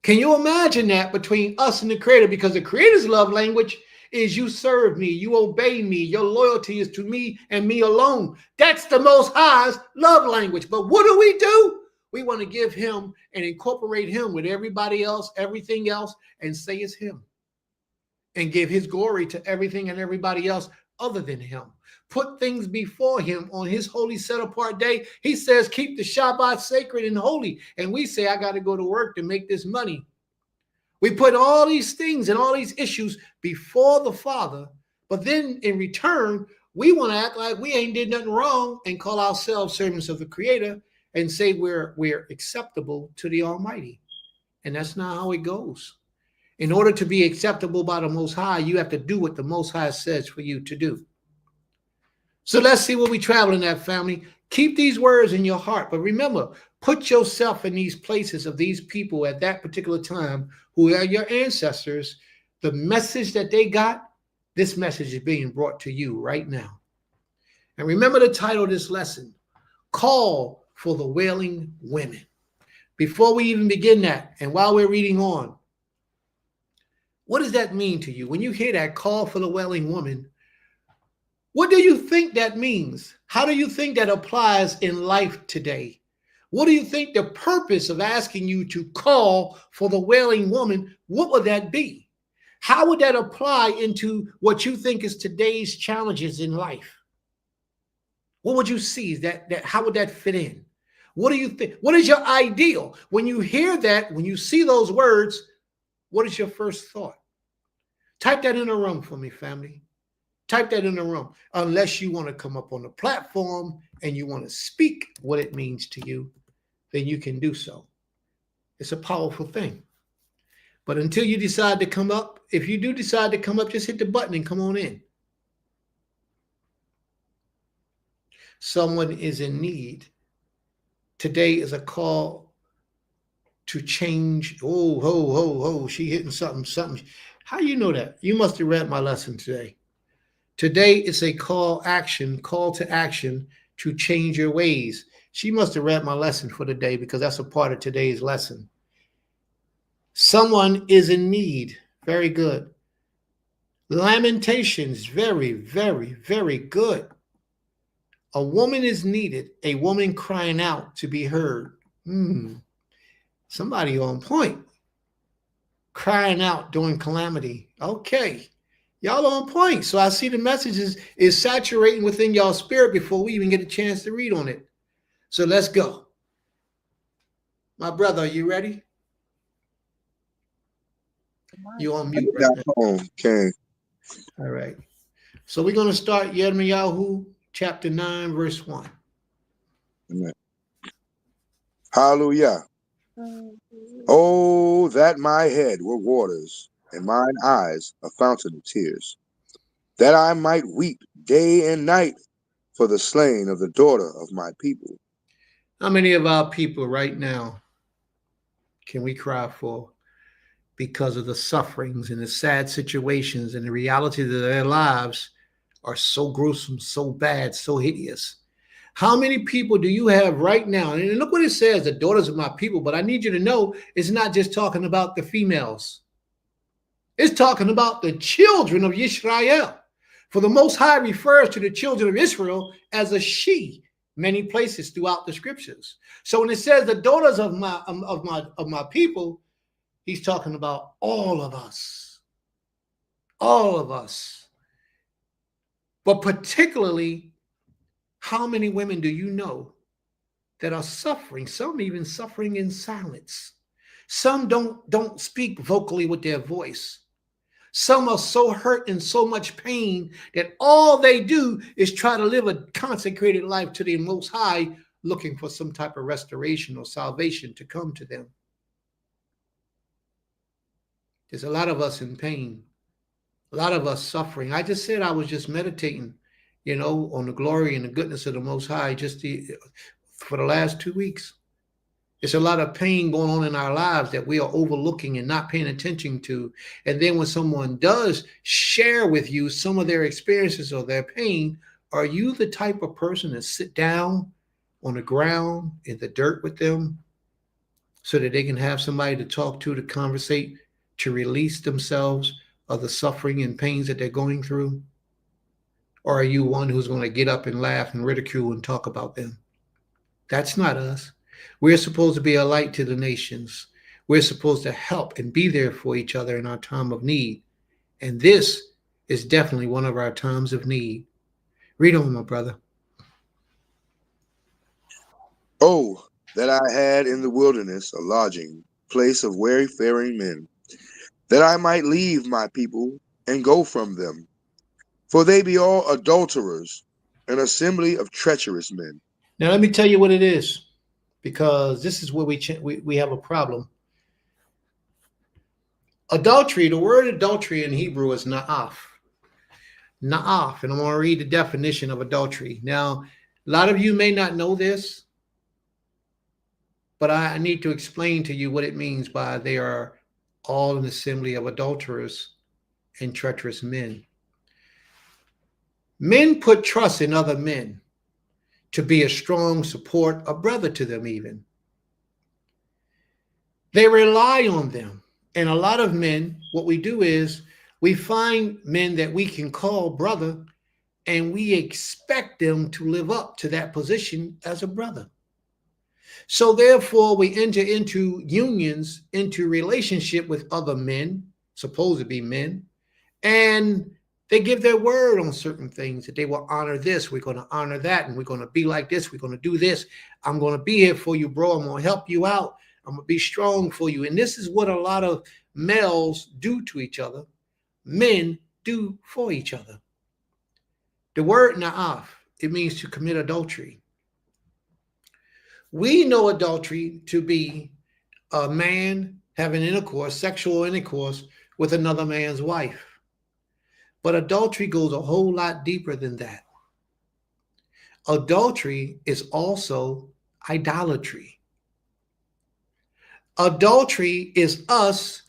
Can you imagine that between us and the Creator? Because the Creator's love language is you serve me, you obey me, your loyalty is to me and me alone. That's the Most High's love language. But what do? We want to give him and incorporate him with everybody else, everything else, and say it's him. And give his glory to everything and everybody else other than him. Put things before him on his holy set apart day. He says, keep the Shabbat sacred and holy. And we say, I got to go to work to make this money. We put all these things and all these issues before the Father, but then in return, we want to act like we ain't did nothing wrong and call ourselves servants of the Creator and say we're acceptable to the Almighty. And that's not how it goes. In order to be acceptable by the Most High, you have to do what the Most High says for you to do. So let's see where we travel in that, family. Keep these words in your heart, but remember, put yourself in these places of these people at that particular time who are your ancestors. The message that they got, this message is being brought to you right now. And remember the title of this lesson, Call for the Wailing Women. Before we even begin that, and while we're reading on, what does that mean to you? When you hear that call for the wailing woman, what do you think that means? How do you think that applies in life today? What do you think the purpose of asking you to call for the wailing woman, what would that be? How would that apply into what you think is today's challenges in life? What would you see? How would that fit in? What do you think? What is your ideal? When you hear that, when you see those words, what is your first thought? Type that in the room for me, family. Type that in the room. Unless you want to come up on the platform and you want to speak what it means to you, then you can do so. It's a powerful thing. But until you decide to come up, if you do decide to come up, just hit the button and come on in. Someone is in need. Today is a call to change. Oh, ho, ho, ho. She hitting something. How you know that? You must have read my lesson today. Today it's a call to action to change your ways. She must have read my lesson for the day because that's a part of today's lesson. Someone is in need. Very good. Lamentations, very, very, very good. A woman is needed, a woman crying out to be heard. Somebody on point. Crying out during calamity. Okay. Y'all on point. So I see the messages is saturating within y'all spirit before we even get a chance to read on it. So let's go. My brother, are you ready? You on mute right now. Okay. All right. So we're going to start Yirmiyahu chapter 9, verse 1. Amen. Hallelujah. Oh, that my head were waters, and mine eyes a fountain of tears, that I might weep day and night for the slain of the daughter of my people. How many of our people right now can we cry for because of the sufferings and the sad situations and the reality that their lives are so gruesome, so bad, so hideous? How many people do you have right now? And look what it says, the daughters of my people. But I need you to know it's not just talking about the females. It's talking about the children of Israel. For the Most High refers to the children of Israel as a she many places throughout the scriptures. So when it says the daughters of my people, he's talking about all of us. All of us. But particularly, how many women do you know that are suffering? Some even suffering in silence. Some don't speak vocally with their voice. Some are so hurt and so much pain that all they do is try to live a consecrated life to the Most High, looking for some type of restoration or salvation to come to them. There's a lot of us in pain, a lot of us suffering. I just said I was just meditating, on the glory and the goodness of the Most High for the last 2 weeks. It's a lot of pain going on in our lives that we are overlooking and not paying attention to. And then when someone does share with you some of their experiences or their pain, are you the type of person to sit down on the ground in the dirt with them so that they can have somebody to talk to conversate, to release themselves of the suffering and pains that they're going through? Or are you one who's going to get up and laugh and ridicule and talk about them? That's not us. We're supposed to be a light to the nations. We're supposed to help and be there for each other in our time of need. And this is definitely one of our times of need. Read on, my brother. Oh, that I had in the wilderness a lodging, place of wayfaring men, that I might leave my people and go from them. For they be all adulterers, an assembly of treacherous men. Now, let me tell you what it is, because this is where we have a problem. Adultery, the word adultery in Hebrew is na'af. Na'af, and I'm going to read the definition of adultery. Now, a lot of you may not know this, but I need to explain to you what it means by they are all an assembly of adulterers and treacherous men. Men put trust in other men to be a strong support, a brother to them even. They rely on them. And a lot of men, what we do is we find men that we can call brother, and we expect them to live up to that position as a brother. So therefore, we enter into unions, into relationship with other men, supposed to be men, and they give their word on certain things that they will honor this, we're going to honor that, and we're going to be like this, we're going to do this. I'm going to be here for you, bro. I'm going to help you out. I'm going to be strong for you. And this is what a lot of males do to each other. Men do for each other. The word na'af, it means to commit adultery. We know adultery to be a man having intercourse, sexual intercourse with another man's wife. But adultery goes a whole lot deeper than that. Adultery is also idolatry. Adultery is us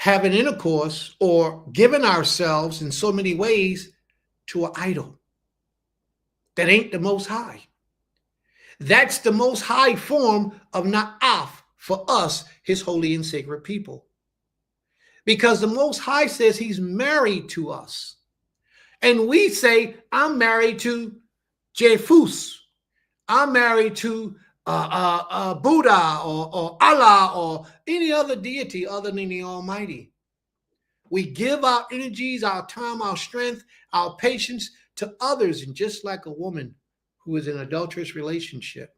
having intercourse or giving ourselves in so many ways to an idol that ain't the Most High. That's the Most High form of Na'af for us, his holy and sacred people. Because the Most High says he's married to us. And we say, I'm married to Jefus. I'm married to Buddha or Allah or any other deity other than the Almighty. We give our energies, our time, our strength, our patience to others. And just like a woman who is in an adulterous relationship,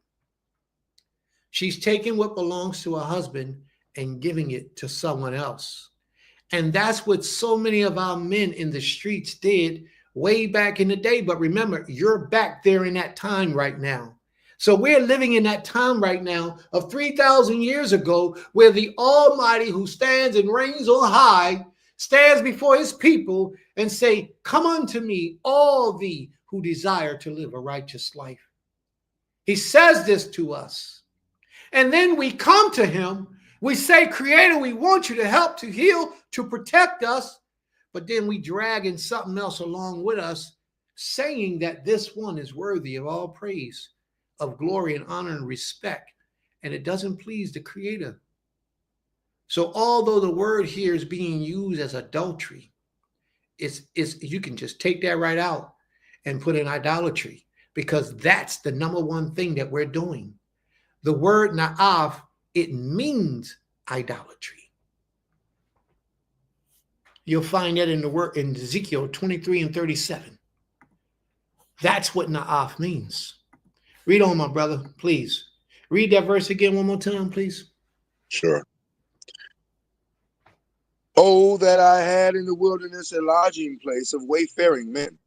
she's taking what belongs to her husband and giving it to someone else. And that's what so many of our men in the streets did way back in the day. But remember, you're back there in that time right now. So we're living in that time right now of 3,000 years ago, where the Almighty, who stands and reigns on high, stands before his people and say, come unto me, all thee who desire to live a righteous life. He says this to us. And then we come to him. We say, Creator, we want you to help, to heal, to protect us. But then we drag in something else along with us, saying that this one is worthy of all praise, of glory and honor and respect. And it doesn't please the Creator. So although the word here is being used as adultery, it's you can just take that right out and put in idolatry, because that's the number one thing that we're doing. The word na'af, it means idolatry. You'll find that in the word in Ezekiel 23 and 37. That's what na'af means. Read on, my brother, please. Read that verse again one more time, please. Sure. Oh, that I had in the wilderness a lodging place of wayfaring men.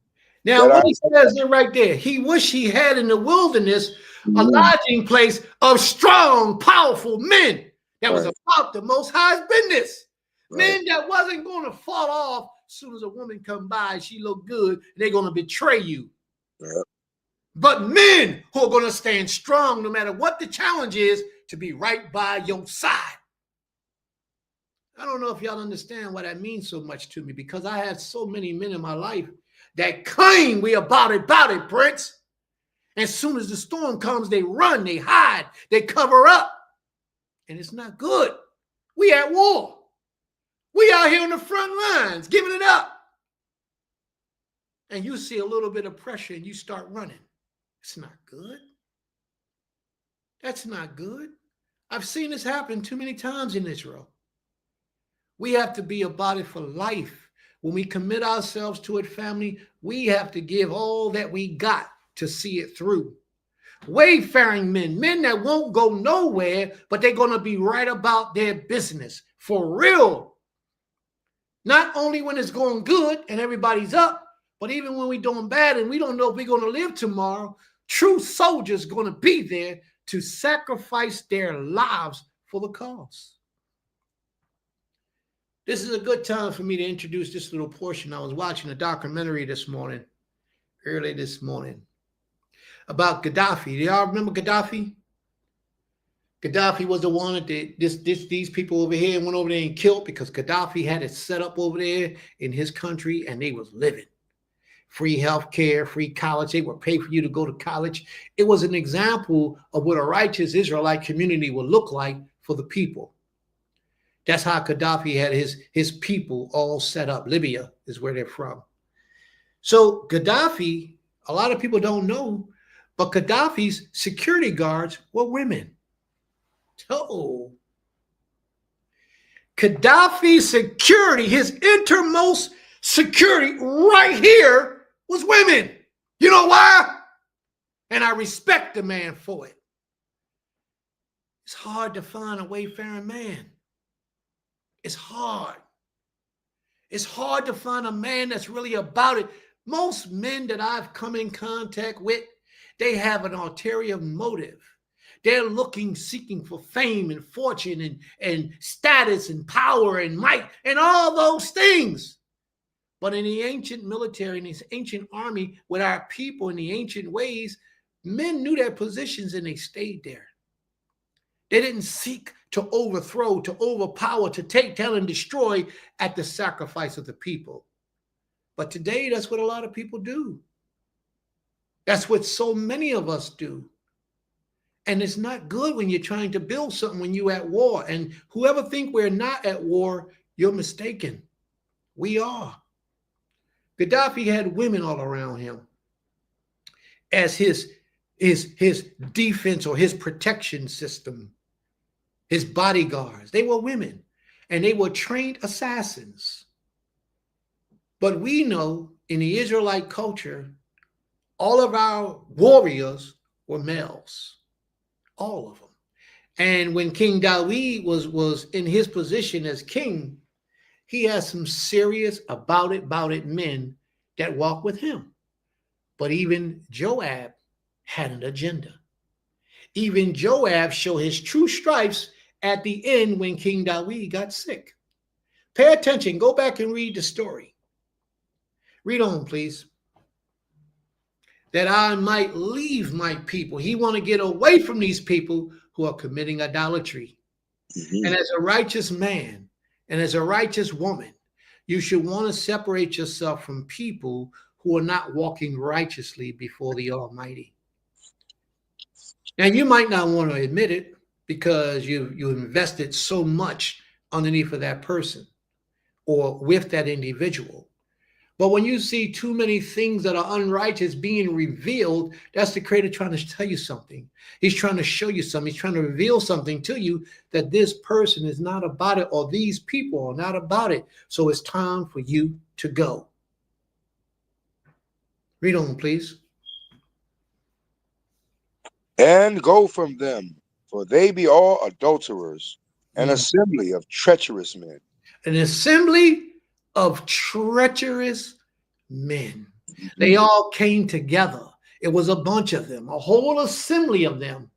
Now, what he says there right there, he wished he had in the wilderness a lodging place of strong, powerful men that was about the Most High's business. Men that wasn't going to fall off as soon as a woman come by, she look good, and they're going to betray you. But men who are going to stand strong no matter what the challenge is, to be right by your side. I don't know if y'all understand why that means so much to me, because I had so many men in my life that claim we about it, Prince. As soon as the storm comes, they run, they hide, they cover up. And it's not good. We at war. We out here on the front lines, giving it up. And you see a little bit of pressure and you start running. It's not good. That's not good. I've seen this happen too many times in Israel. We have to be about it for life. When we commit ourselves to it, family, we have to give all that we got to see it through. Wayfaring men, men that won't go nowhere, but they're going to be right about their business for real. Not only when it's going good and everybody's up, but even when we're doing bad and we don't know if we're going to live tomorrow, true soldiers going to be there to sacrifice their lives for the cause. This is a good time for me to introduce this little portion. I was watching a documentary early this morning, about Gaddafi. Do y'all remember Gaddafi? Gaddafi was the one that these people over here went over there and killed, because Gaddafi had it set up over there in his country and they was living. Free health care, free college. They would pay for you to go to college. It was an example of what a righteous Israelite community would look like for the people. That's how Gaddafi had his people all set up. Libya is where they're from. So Gaddafi, a lot of people don't know, but Gaddafi's security guards were women. Oh. Gaddafi's security, his innermost security right here was women. You know why? And I respect the man for it. It's hard to find a wayfaring man. It's hard. It's hard to find a man that's really about it. Most men that I've come in contact with, they have an ulterior motive. They're seeking for fame and fortune and status and power and might and all those things. But in the ancient military, in this ancient army, with our people in the ancient ways, men knew their positions and they stayed there. They didn't seek to overthrow, to overpower, to take down and destroy at the sacrifice of the people. But today, that's what a lot of people do. That's what so many of us do. And it's not good when you're trying to build something when you're at war. And whoever think we're not at war, you're mistaken. We are. Gaddafi had women all around him as his defense or his protection system, his bodyguards. They were women, and they were trained assassins. But we know in the Israelite culture, all of our warriors were males, all of them. And when King David was in his position as king, he had some serious about it men that walked with him. But even Joab had an agenda. Even Joab showed his true stripes at the end when King David got sick. Pay attention. Go back and read the story. Read on, please. That I might leave my people. He want to get away from these people who are committing idolatry. And as a righteous man and as a righteous woman, you should want to separate yourself from people who are not walking righteously before the Almighty. Now, you might not want to admit it because you invested so much underneath of that person or with that individual. But when you see too many things that are unrighteous being revealed, that's the Creator trying to tell you something. He's trying to show you something. He's trying to reveal something to you that this person is not about it, or these people are not about it. So it's time for you to go. Read on, please. And go from them, for they be all adulterers, an assembly of treacherous men. An assembly of treacherous men. They all came together. It was a bunch of them, a whole assembly of them.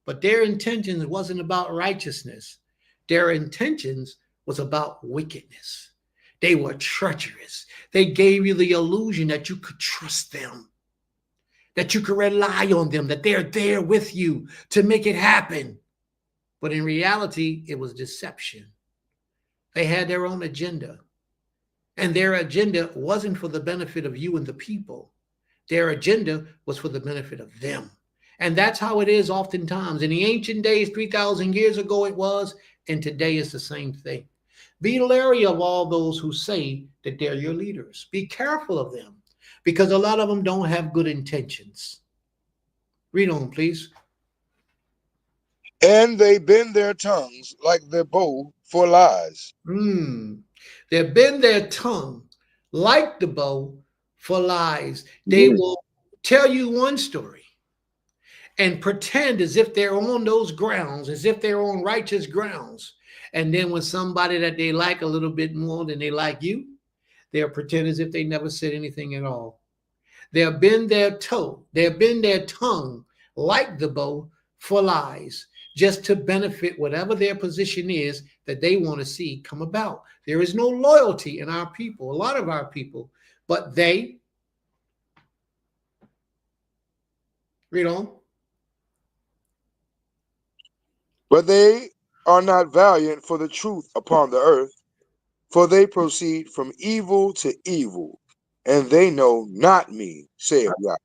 But their intentions wasn't about righteousness. Their intentions was about wickedness. They were treacherous. They gave you the illusion that you could trust them, that you could rely on them, that they're there with you to make it happen. But in reality, it was deception. They had their own agenda. And their agenda wasn't for the benefit of you and the people. Their agenda was for the benefit of them. And that's how it is oftentimes. In the ancient days, 3,000 years ago it was, and today it's the same thing. Be leery of all those who say that they're your leaders. Be careful of them, because a lot of them don't have good intentions. Read on, please. And they bend their tongues like their bow for lies. They bend their tongue like the bow for lies. They will tell you one story and pretend as if they're on those grounds, as if they're on righteous grounds. And then when somebody that they like a little bit more than they like you, they'll pretend as if they never said anything at all. They'll bend their tongue like the bow for lies, just to benefit whatever their position is that they want to see come about. There is no loyalty in our people, a lot of our people, but they, read on. But they are not valiant for the truth upon the earth, for they proceed from evil to evil, and they know not me, saith God.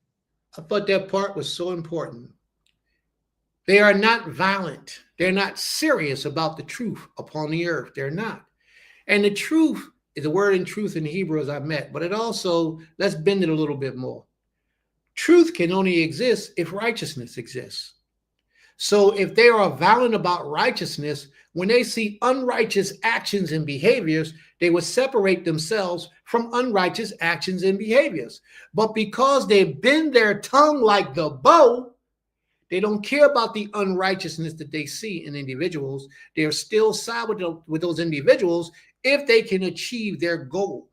I thought that part was so important. They are not violent. They're not serious about the truth upon the earth. They're not. And the truth is, the word in truth in Hebrew as I met, but it also, let's bend it a little bit more. Truth can only exist if righteousness exists. So if they are violent about righteousness, when they see unrighteous actions and behaviors, they will separate themselves from unrighteous actions and behaviors. But because they bend their tongue like the bow, they don't care about the unrighteousness that they see in individuals. They're still side with those individuals if they can achieve their goal,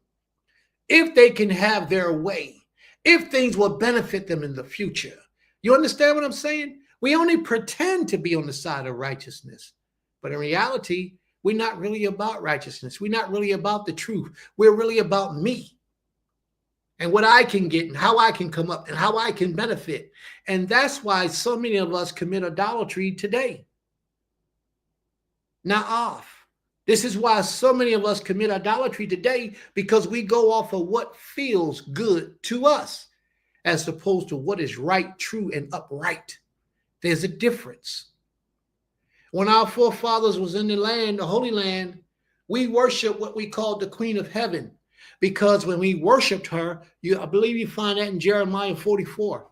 if they can have their way, if things will benefit them in the future. You understand what I'm saying? We only pretend to be on the side of righteousness, but in reality, we're not really about righteousness. We're not really about the truth. We're really about me and what I can get and how I can come up and how I can benefit. And that's why so many of us commit idolatry today. not off. This is why so many of us commit idolatry today, because we go off of what feels good to us as opposed to what is right, true, and upright. There's a difference. When our forefathers was in the land, the Holy Land, we worship what we called the Queen of Heaven, because when we worshiped her, I believe you find that in Jeremiah 44.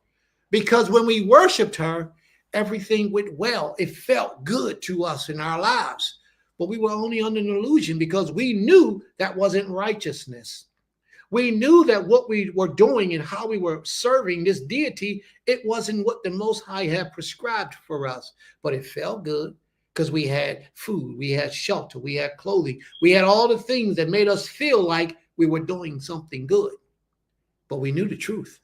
Because when we worshiped her, everything went well. It felt good to us in our lives. But we were only under an illusion, because we knew that wasn't righteousness. We knew that what we were doing and how we were serving this deity, it wasn't what the Most High had prescribed for us. But it felt good because we had food, we had shelter, we had clothing, we had all the things that made us feel like we were doing something good. But we knew the truth.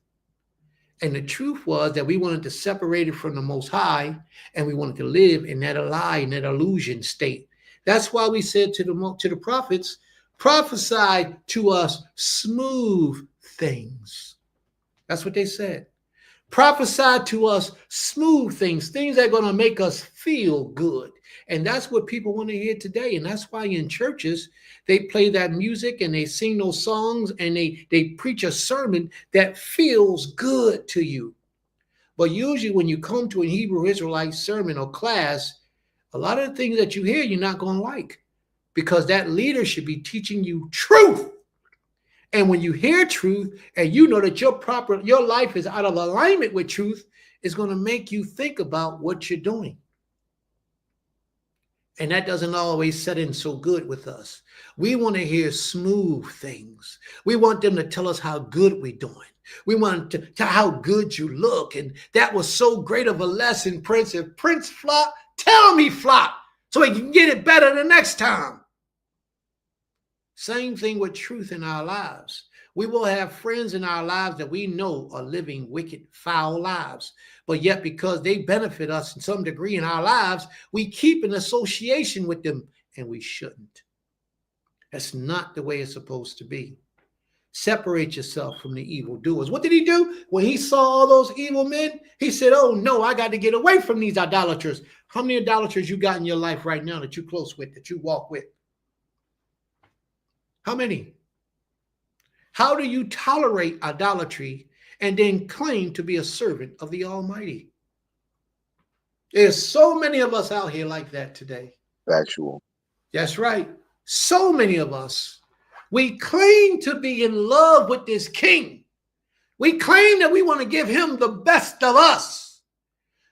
And the truth was that we wanted to separate it from the Most High, and we wanted to live in that lie, in that illusion state. That's why we said to the prophets, prophesy to us smooth things. That's what they said. Prophesy to us smooth things, things that are going to make us feel good. And that's what people want to hear today. And that's why in churches, they play that music and they sing those songs and they preach a sermon that feels good to you. But usually when you come to a Hebrew Israelite sermon or class, a lot of the things that you hear, you're not going to like, because that leader should be teaching you truth. And when you hear truth and you know that your life is out of alignment with truth, it's going to make you think about what you're doing. And that doesn't always set in so good with us. We want to hear smooth things. We want them to tell us how good we're doing. We want to tell how good you look. And that was so great of a lesson, Prince. If Prince flop, tell me flop so he can get it better the next time. Same thing with truth in our lives. We will have friends in our lives that we know are living wicked, foul lives. But yet, because they benefit us in some degree in our lives, we keep an association with them, and we shouldn't. That's not the way it's supposed to be. Separate yourself from the evildoers. What did he do? When he saw all those evil men, he said, oh no, I got to get away from these idolaters. How many idolaters you got in your life right now that you're close with, that you walk with? How many? How do you tolerate idolatry and then claim to be a servant of the Almighty? There's so many of us out here like that today. Factual. That's right. So many of us. We claim to be in love with this king. We claim that we want to give him the best of us.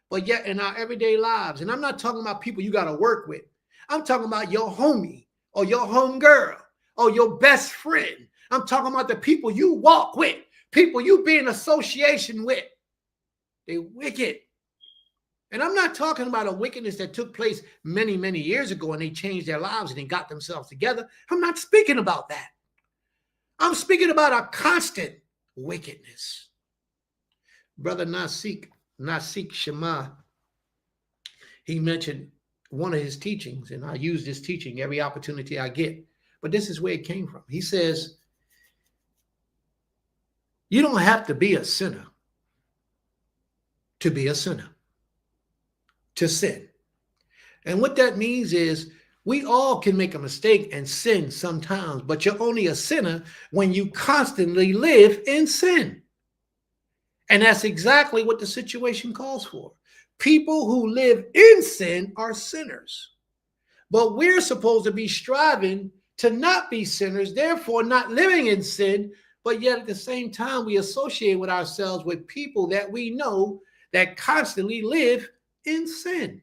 But yet in our everyday lives, and I'm not talking about people you got to work with. I'm talking about your homie or your homegirl or your best friend. I'm talking about the people you walk with, people you be in association with. They're wicked. And I'm not talking about a wickedness that took place many, many years ago and they changed their lives and they got themselves together. I'm not speaking about that. I'm speaking about a constant wickedness. Brother Nasik Shema, he mentioned one of his teachings, and I use this teaching every opportunity I get, but this is where it came from. He says, you don't have to be a sinner to be a sinner, to sin. And what that means is we all can make a mistake and sin sometimes, but you're only a sinner when you constantly live in sin. And that's exactly what the situation calls for. People who live in sin are sinners. But we're supposed to be striving to not be sinners, therefore not living in sin, but yet at the same time, we associate with ourselves with people that we know that constantly live in sin.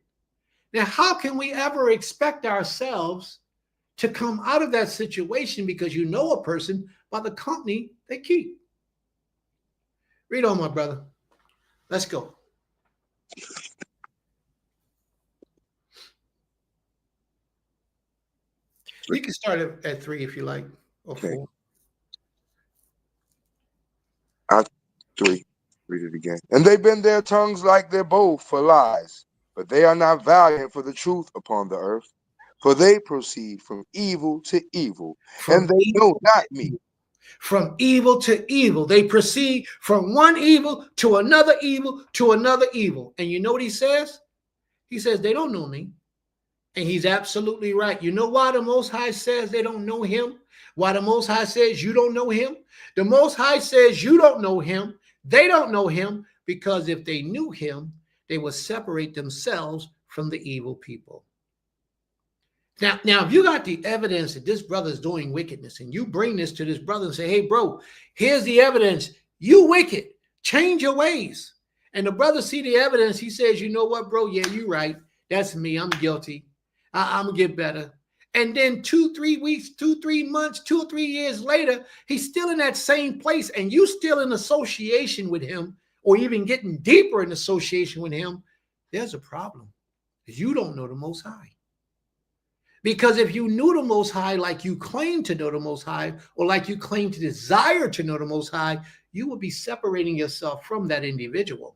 Now, how can we ever expect ourselves to come out of that situation because you know a person by the company they keep? Read on, my brother. Let's go. You can start at 3 if you like, or Okay. 4. 3. Read it again. And they bend their tongues like their bow for lies, but they are not valiant for the truth upon the earth. For they proceed from evil to evil, and they know not me. From evil to evil. They proceed from one evil to another evil to another evil. And you know what he says? He says, they don't know me. And he's absolutely right. You know why the Most High says they don't know him? Why the Most High says you don't know him? The Most High says you don't know him. They don't know him because if they knew him, they would separate themselves from the evil people. Now, if you got the evidence that this brother is doing wickedness and you bring this to this brother and say, hey, bro, here's the evidence. You wicked. Change your ways. And the brother see the evidence. He says, you know what, bro? Yeah, you're right. That's me. I'm guilty. I'm going to get better. And then 2-3 weeks, 2-3 months, 2 or 3 years later, he's still in that same place and you still in association with him or even getting deeper in association with him. There's a problem because you don't know the Most High. Because if you knew the Most High like you claim to know the Most High or like you claim to desire to know the Most High, you would be separating yourself from that individual,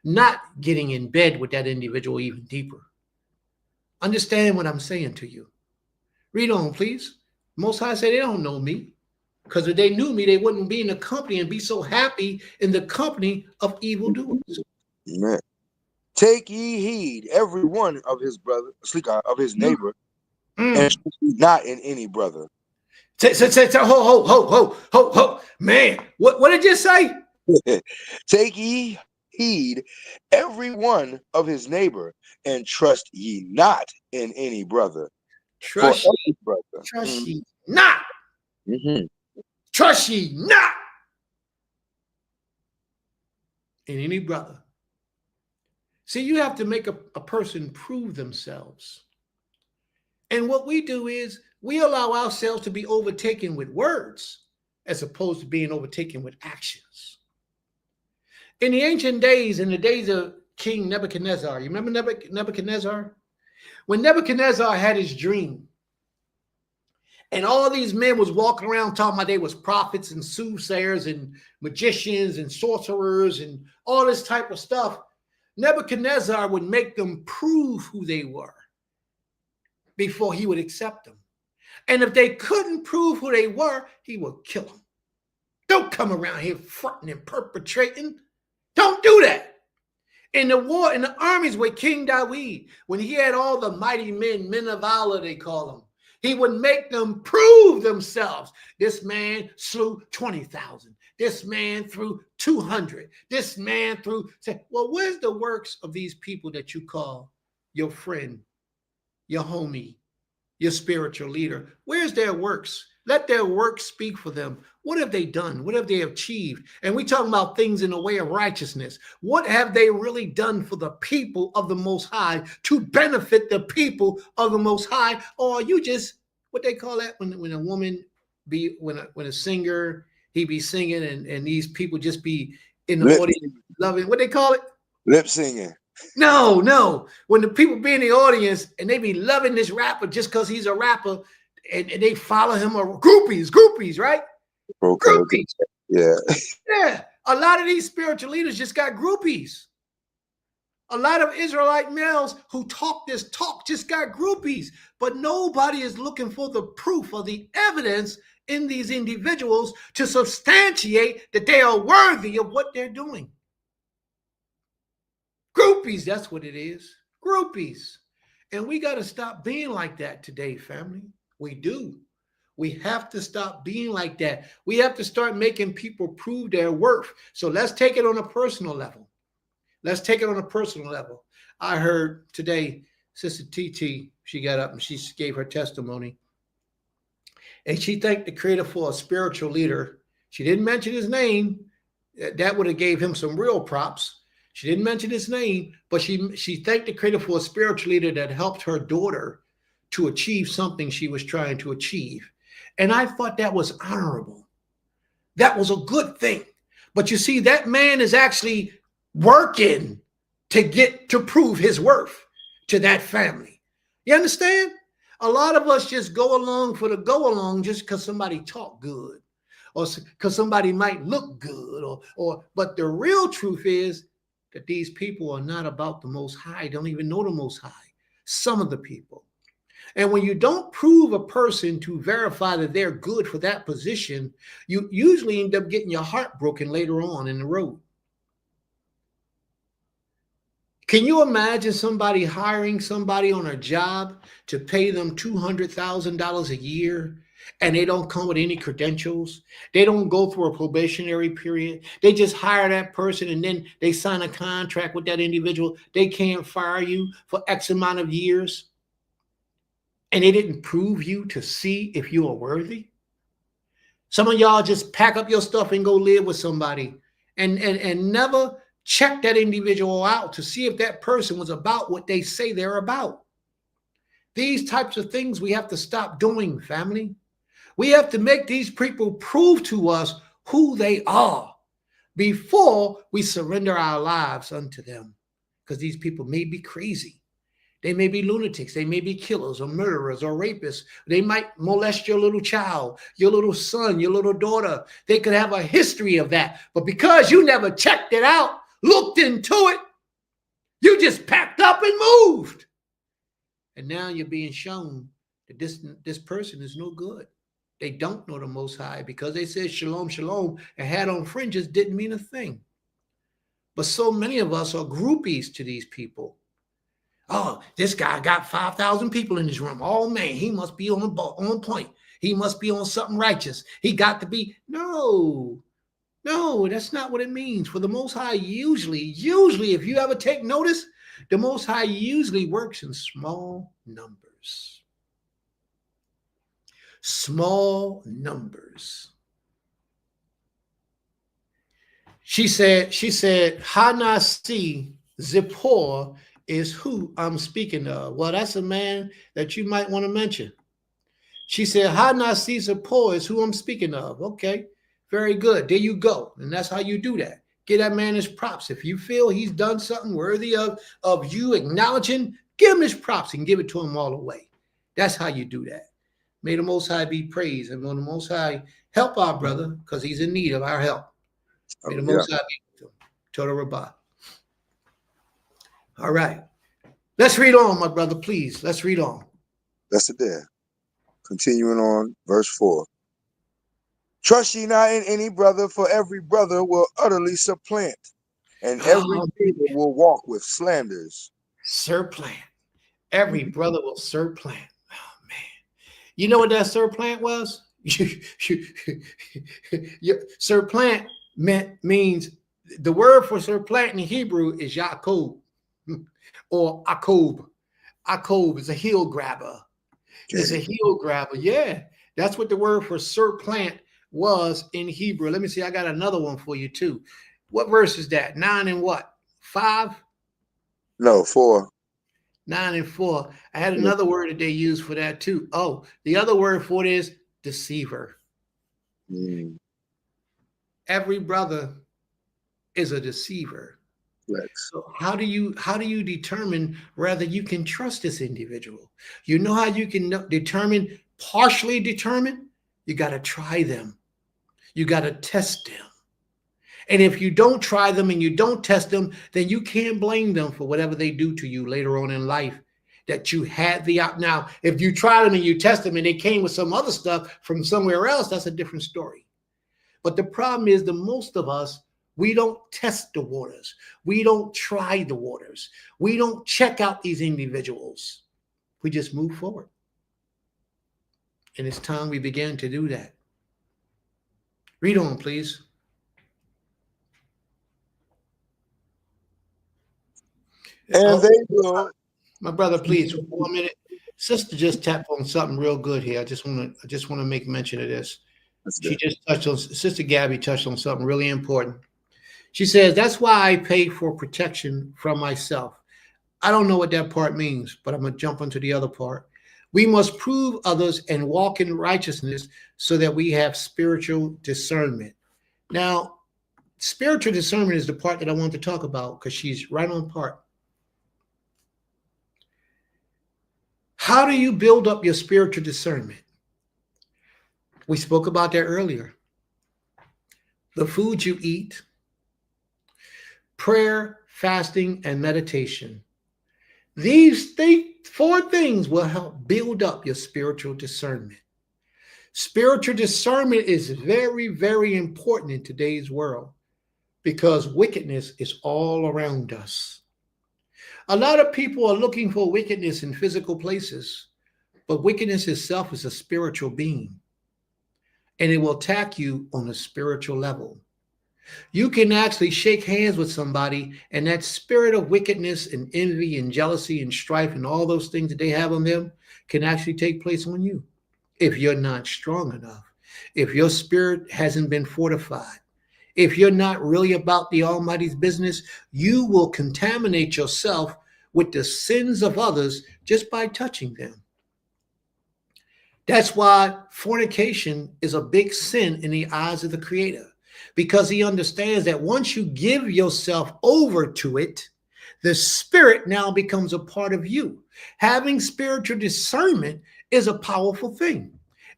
not getting in bed with that individual even deeper. Understand what I'm saying to you. Read on, please. Most High said they don't know me because if they knew me, they wouldn't be in the company and be so happy in the company of evildoers. Amen. Take ye heed, every one of his brother, of his neighbor, and not in any brother. Ho, man. What did you say? Take ye heed, every one of his neighbor, and trust ye not in any brother. Trust ye, brother. Trust ye not. Mm-hmm. Trust ye not in any brother. See, you have to make a person prove themselves. And what we do is we allow ourselves to be overtaken with words as opposed to being overtaken with actions. In the ancient days, in the days of King Nebuchadnezzar, you remember Nebuchadnezzar? When Nebuchadnezzar had his dream, and all these men was walking around talking about they was prophets and soothsayers and magicians and sorcerers and all this type of stuff, Nebuchadnezzar would make them prove who they were before he would accept them. And if they couldn't prove who they were, he would kill them. Don't come around here fronting and perpetrating. Don't do that. In the war, in the armies with King David, when he had all the mighty men of valor, they call them, he would make them prove themselves. This man slew 20,000. This man threw 200. This man threw. Well, where's the works of these people that you call your friend, your homie, your spiritual leader? Where's their works? Let their works speak for them. What have they done? What have they achieved? And we talking about things in the way of righteousness. What have they really done for the people of the Most High to benefit the people of the Most High? Or are you just, what they call that when a woman be, when a singer, he be singing and these people just be in the audience loving, what they call it? Lip singing. No. When the people be in the audience and they be loving this rapper just because he's a rapper and they follow him, or groupies, right? Okay. Groupies. Yeah. Yeah. A lot of these spiritual leaders just got groupies. A lot of Israelite males who talk this talk just got groupies, but nobody is looking for the proof or the evidence in these individuals to substantiate that they are worthy of what they're doing. Groupies, that's what it is. Groupies. And we got to stop being like that today, family. We do. We have to stop being like that. We have to start making people prove their worth. So let's take it on a personal level. I heard today, Sister TT, she got up and she gave her testimony. And she thanked the Creator for a spiritual leader. She didn't mention his name. That would have gave him some real props. She didn't mention his name, but she thanked the Creator for a spiritual leader that helped her daughter to achieve something she was trying to achieve. And I thought that was honorable. That was a good thing. But you see, that man is actually working to prove his worth to that family. You understand? A lot of us just go along for the go along just because somebody talk good or because somebody might look good but the real truth is that these people are not about the Most High, don't even know the Most High. Some of the people. And when you don't prove a person to verify that they're good for that position, you usually end up getting your heart broken later on in the road. Can you imagine somebody hiring somebody on a job to pay them $200,000 a year and they don't come with any credentials? They don't go through a probationary period. They just hire that person and then they sign a contract with that individual. They can't fire you for X amount of years and they didn't prove you to see if you are worthy. Some of y'all just pack up your stuff and go live with somebody and never check that individual out to see if that person was about what they say they're about. These types of things we have to stop doing, family. We have to make these people prove to us who they are before we surrender our lives unto them. Because these people may be crazy. They may be lunatics. They may be killers or murderers or rapists. They might molest your little child, your little son, your little daughter. They could have a history of that. But because you never checked it out, looked into it, you just packed up and moved. And now you're being shown that this person is no good. They don't know the Most High because they said shalom, shalom, and had on fringes didn't mean a thing. But so many of us are groupies to these people. Oh, this guy got 5,000 people in his room. Oh, man, he must be on point. He must be on something righteous. He got to be. No, that's not what it means. For the Most High, usually, if you ever take notice, the Most High usually works in small numbers. Small numbers. She said, Hanasi Zippor is who I'm speaking of. Well, that's a man that you might want to mention. She said, Hanasi Zippor is who I'm speaking of. Okay, very good. There you go. And that's how you do that. Give that man his props. If you feel he's done something worthy of you acknowledging, give him his props and give it to him all the way. That's how you do that. May the Most High be praised, and may the Most High help our brother because he's in need of our help. May the Most High be with him. Total Rabbah. All right. Let's read on, my brother, please. Let's read on. That's it there. Continuing on, verse 4. Trust ye not in any brother, for every brother will utterly supplant, and every neighbor will walk with slanders. Supplant. Every brother will supplant. Oh, man. You know what that supplant was? Supplant means the word for supplant in Hebrew is Yaakov or Akob. Akob is a heel grabber. Okay. It's a heel grabber. Yeah, that's what the word for supplant was in Hebrew. Let me see. I got another one for you too. What verse is that? 9 and what? 5? No, 4. 9 and 4. I had another word that they use for that too. Oh, the other word for it is deceiver. Every brother is a deceiver. Right. So how do you determine whether you can trust this individual? You know how you can partially determine? You got to try them. You got to test them. And if you don't try them and you don't test them, then you can't blame them for whatever they do to you later on in life that you had the out. Now, if you try them and you test them and they came with some other stuff from somewhere else, that's a different story. But the problem is most of us, we don't test the waters. We don't try the waters. We don't check out these individuals. We just move forward. And it's time we begin to do that. Read on, please. And they will. My brother, please, for 1 minute. Sister just tapped on something real good here. I just want to make mention of this. Sister Gabby touched on something really important. She says, that's why I pay for protection from myself. I don't know what that part means, but I'm going to jump into the other part. We must prove others and walk in righteousness so that we have spiritual discernment. Now, spiritual discernment is the part that I want to talk about because she's right on part. How do you build up your spiritual discernment? We spoke about that earlier. The food you eat, prayer, fasting, and meditation. These 4 things will help build up your spiritual discernment. Spiritual discernment is very, very important in today's world because wickedness is all around us. A lot of people are looking for wickedness in physical places, but wickedness itself is a spiritual being, and it will attack you on a spiritual level. You can actually shake hands with somebody, and that spirit of wickedness and envy and jealousy and strife and all those things that they have on them can actually take place on you if you're not strong enough, if your spirit hasn't been fortified. If you're not really about the Almighty's business, you will contaminate yourself with the sins of others just by touching them. That's why fornication is a big sin in the eyes of the Creator, because He understands that once you give yourself over to it, the spirit now becomes a part of you. Having spiritual discernment is a powerful thing.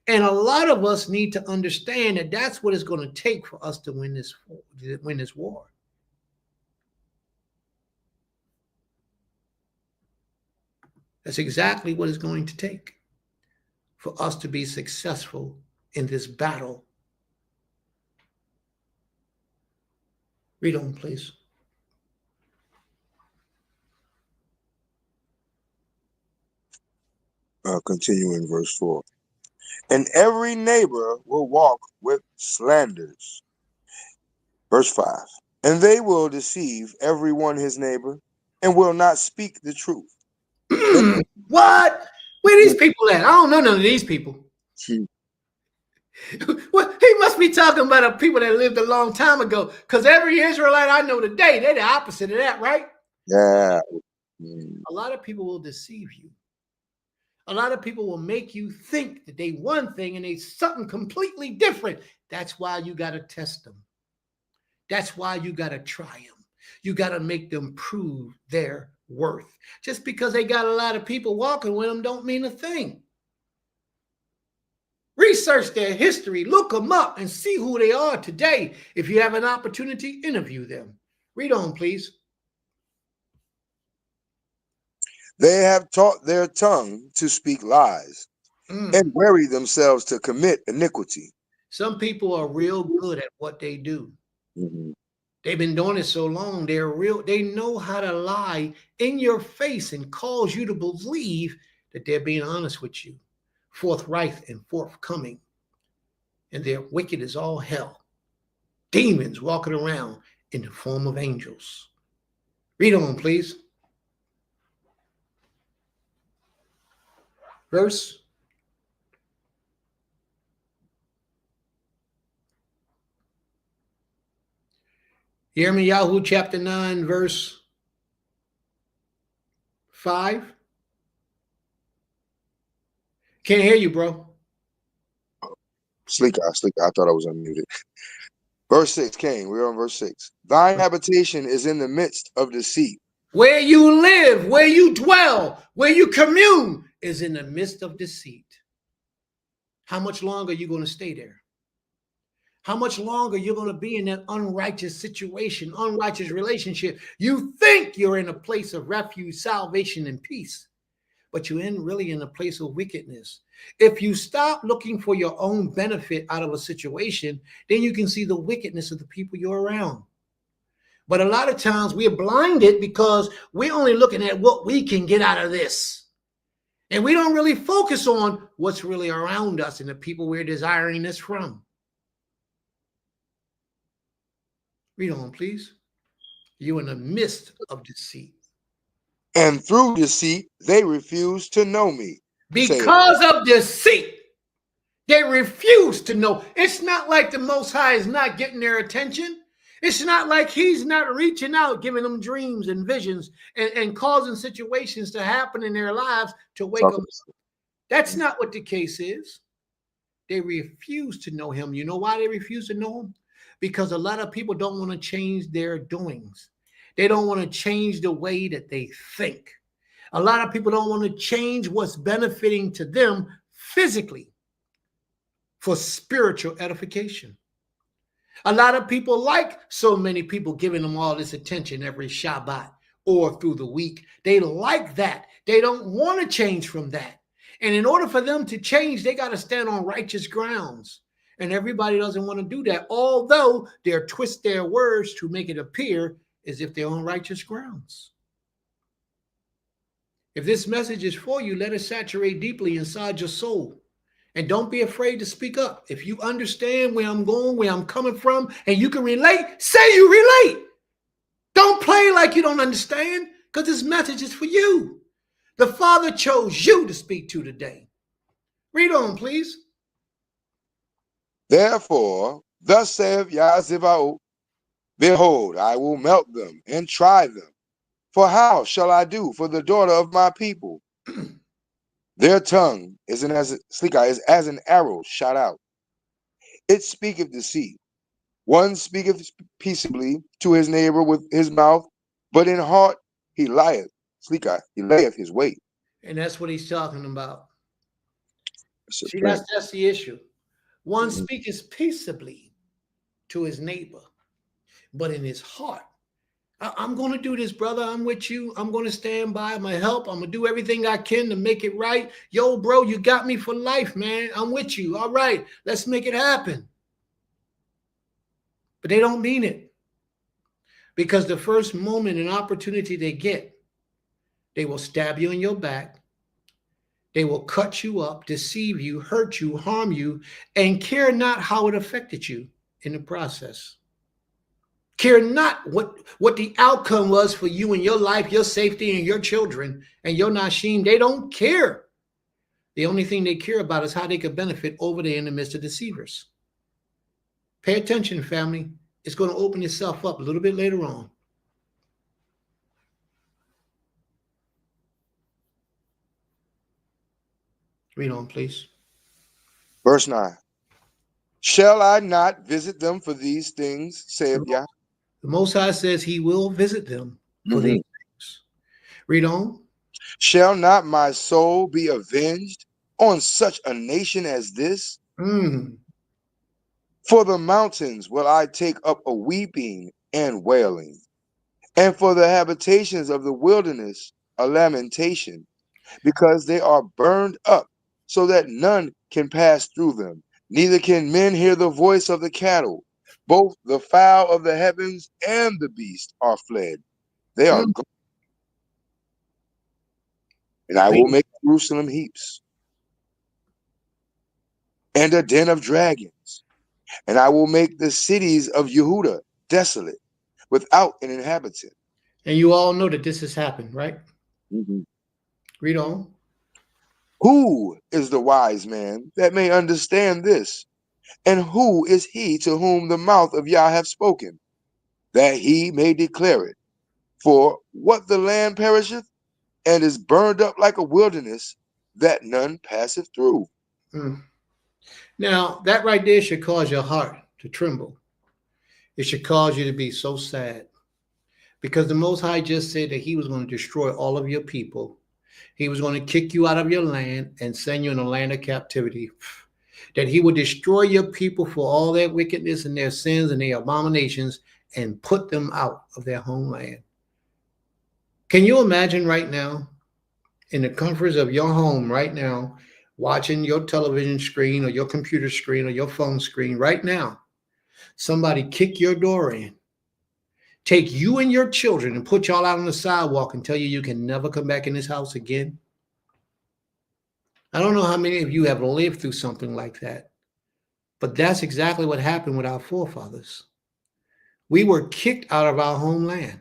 And a lot of us need to understand that that's what it's going to take for us to win this war. That's exactly what it's going to take for us to be successful in this battle. Read on, please. Continuing verse 4. And every neighbor will walk with slanders. Verse 5. And they will deceive every one his neighbor and will not speak the truth. What? Where these people at? I don't know none of these people. Well, he must be talking about the people that lived a long time ago, because every Israelite I know today, they're the opposite of that, right? Yeah. A lot of people will deceive you. A lot of people will make you think that they one thing and they something completely different. That's why you got to test them. That's why you got to try them. You got to make them prove their worth. Just because they got a lot of people walking with them don't mean a thing. Research their history, look them up, and see who they are today. If you have an opportunity, interview them. Read on, please. They have taught their tongue to speak lies and weary themselves to commit iniquity. Some people are real good at what they do. Mm-hmm. They've been doing it so long, they know how to lie in your face and cause you to believe that they're being honest with you, forthright and forthcoming. And they're wicked as all hell. Demons walking around in the form of angels. Read on, please. Verse. Yirmiyahu chapter 9, verse 5. Can't hear you, bro. Sleek, I thought I was unmuted. Verse 6 came. We're on verse 6. Thine habitation is in the midst of deceit. Where you live, where you dwell, where you commune is in the midst of deceit. How much longer are you going to stay there? How much longer you're going to be in that unrighteous situation, unrighteous relationship? You think you're in a place of refuge, salvation, and peace, but you're really in a place of wickedness. If you stop looking for your own benefit out of a situation, then you can see the wickedness of the people you're around. But a lot of times we're blinded because we're only looking at what we can get out of this. And we don't really focus on what's really around us and the people we're desiring this from. Read on, please. You're in the midst of deceit. And through deceit, they refuse to know me. Because of deceit, they refuse to know. It's not like the Most High is not getting their attention. It's not like He's not reaching out, giving them dreams and visions and causing situations to happen in their lives to wake them up. That's not what the case is. They refuse to know Him. You know why they refuse to know Him? Because a lot of people don't want to change their doings. They don't want to change the way that they think. A lot of people don't want to change what's benefiting to them physically for spiritual edification. A lot of people like so many people giving them all this attention every Shabbat or through the week. They like that. They don't want to change from that. And in order for them to change, they got to stand on righteous grounds. And everybody doesn't want to do that, although they twist their words to make it appear as if they're on righteous grounds. If this message is for you, let it saturate deeply inside your soul. And don't be afraid to speak up. If you understand where I'm going, where I'm coming from, and you can relate, say you relate. Don't play like you don't understand, because this message is for you. The Father chose you to speak to today. Read on, please. Therefore, thus saith Yah Zebaoth, behold, I will melt them and try them. For how shall I do for the daughter of my people? Their tongue is as an arrow shot out. It speaketh deceit. One speaketh peaceably to his neighbor with his mouth, but in heart he lieth. He layeth his weight. And that's what he's talking about. See, Supreme. that's the issue. One Mhm. speaketh peaceably to his neighbor, but in his heart, I'm going to do this, brother. I'm with you. I'm going to stand by. I'm going to help. I'm going to do everything I can to make it right. Yo, bro, you got me for life, man. I'm with you. All right, let's make it happen. But they don't mean it. Because the first moment and opportunity they get, they will stab you in your back. They will cut you up, deceive you, hurt you, harm you, and care not how it affected you in the process. Care not what the outcome was for you and your life, your safety, and your children, and your nashim. They don't care. The only thing they care about is how they could benefit over there in the midst of deceivers. Pay attention, family. It's going to open itself up a little bit later on. Read on, please. Verse 9. Shall I not visit them for these things, saith Yah? The Most High says he will visit them for these things. Read on. Shall not my soul be avenged on such a nation as this? For the mountains will I take up a weeping and wailing, and for the habitations of the wilderness a lamentation, because they are burned up, so that none can pass through them, neither can men hear the voice of the cattle. Both the fowl of the heavens and the beast are fled. They are gone. And I will make Jerusalem heaps, and a den of dragons, and I will make the cities of Yehuda desolate, without an inhabitant. And you all know that this has happened, right? Mm-hmm. Read on. Who is the wise man that may understand this? And who is he to whom the mouth of Yah hath spoken, that he may declare it? For what the land perisheth, and is burned up like a wilderness, that none passeth through. Now, that right there should cause your heart to tremble. It should cause you to be so sad. Because the Most High just said that he was going to destroy all of your people. He was going to kick you out of your land and send you in a land of captivity. That he would destroy your people for all their wickedness and their sins and their abominations and put them out of their homeland. Can you imagine right now, in the comforts of your home right now, watching your television screen or your computer screen or your phone screen right now, somebody kick your door in, take you and your children and put y'all out on the sidewalk and tell you you can never come back in this house again? I don't know how many of you have lived through something like that, but that's exactly what happened with our forefathers. We were kicked out of our homeland,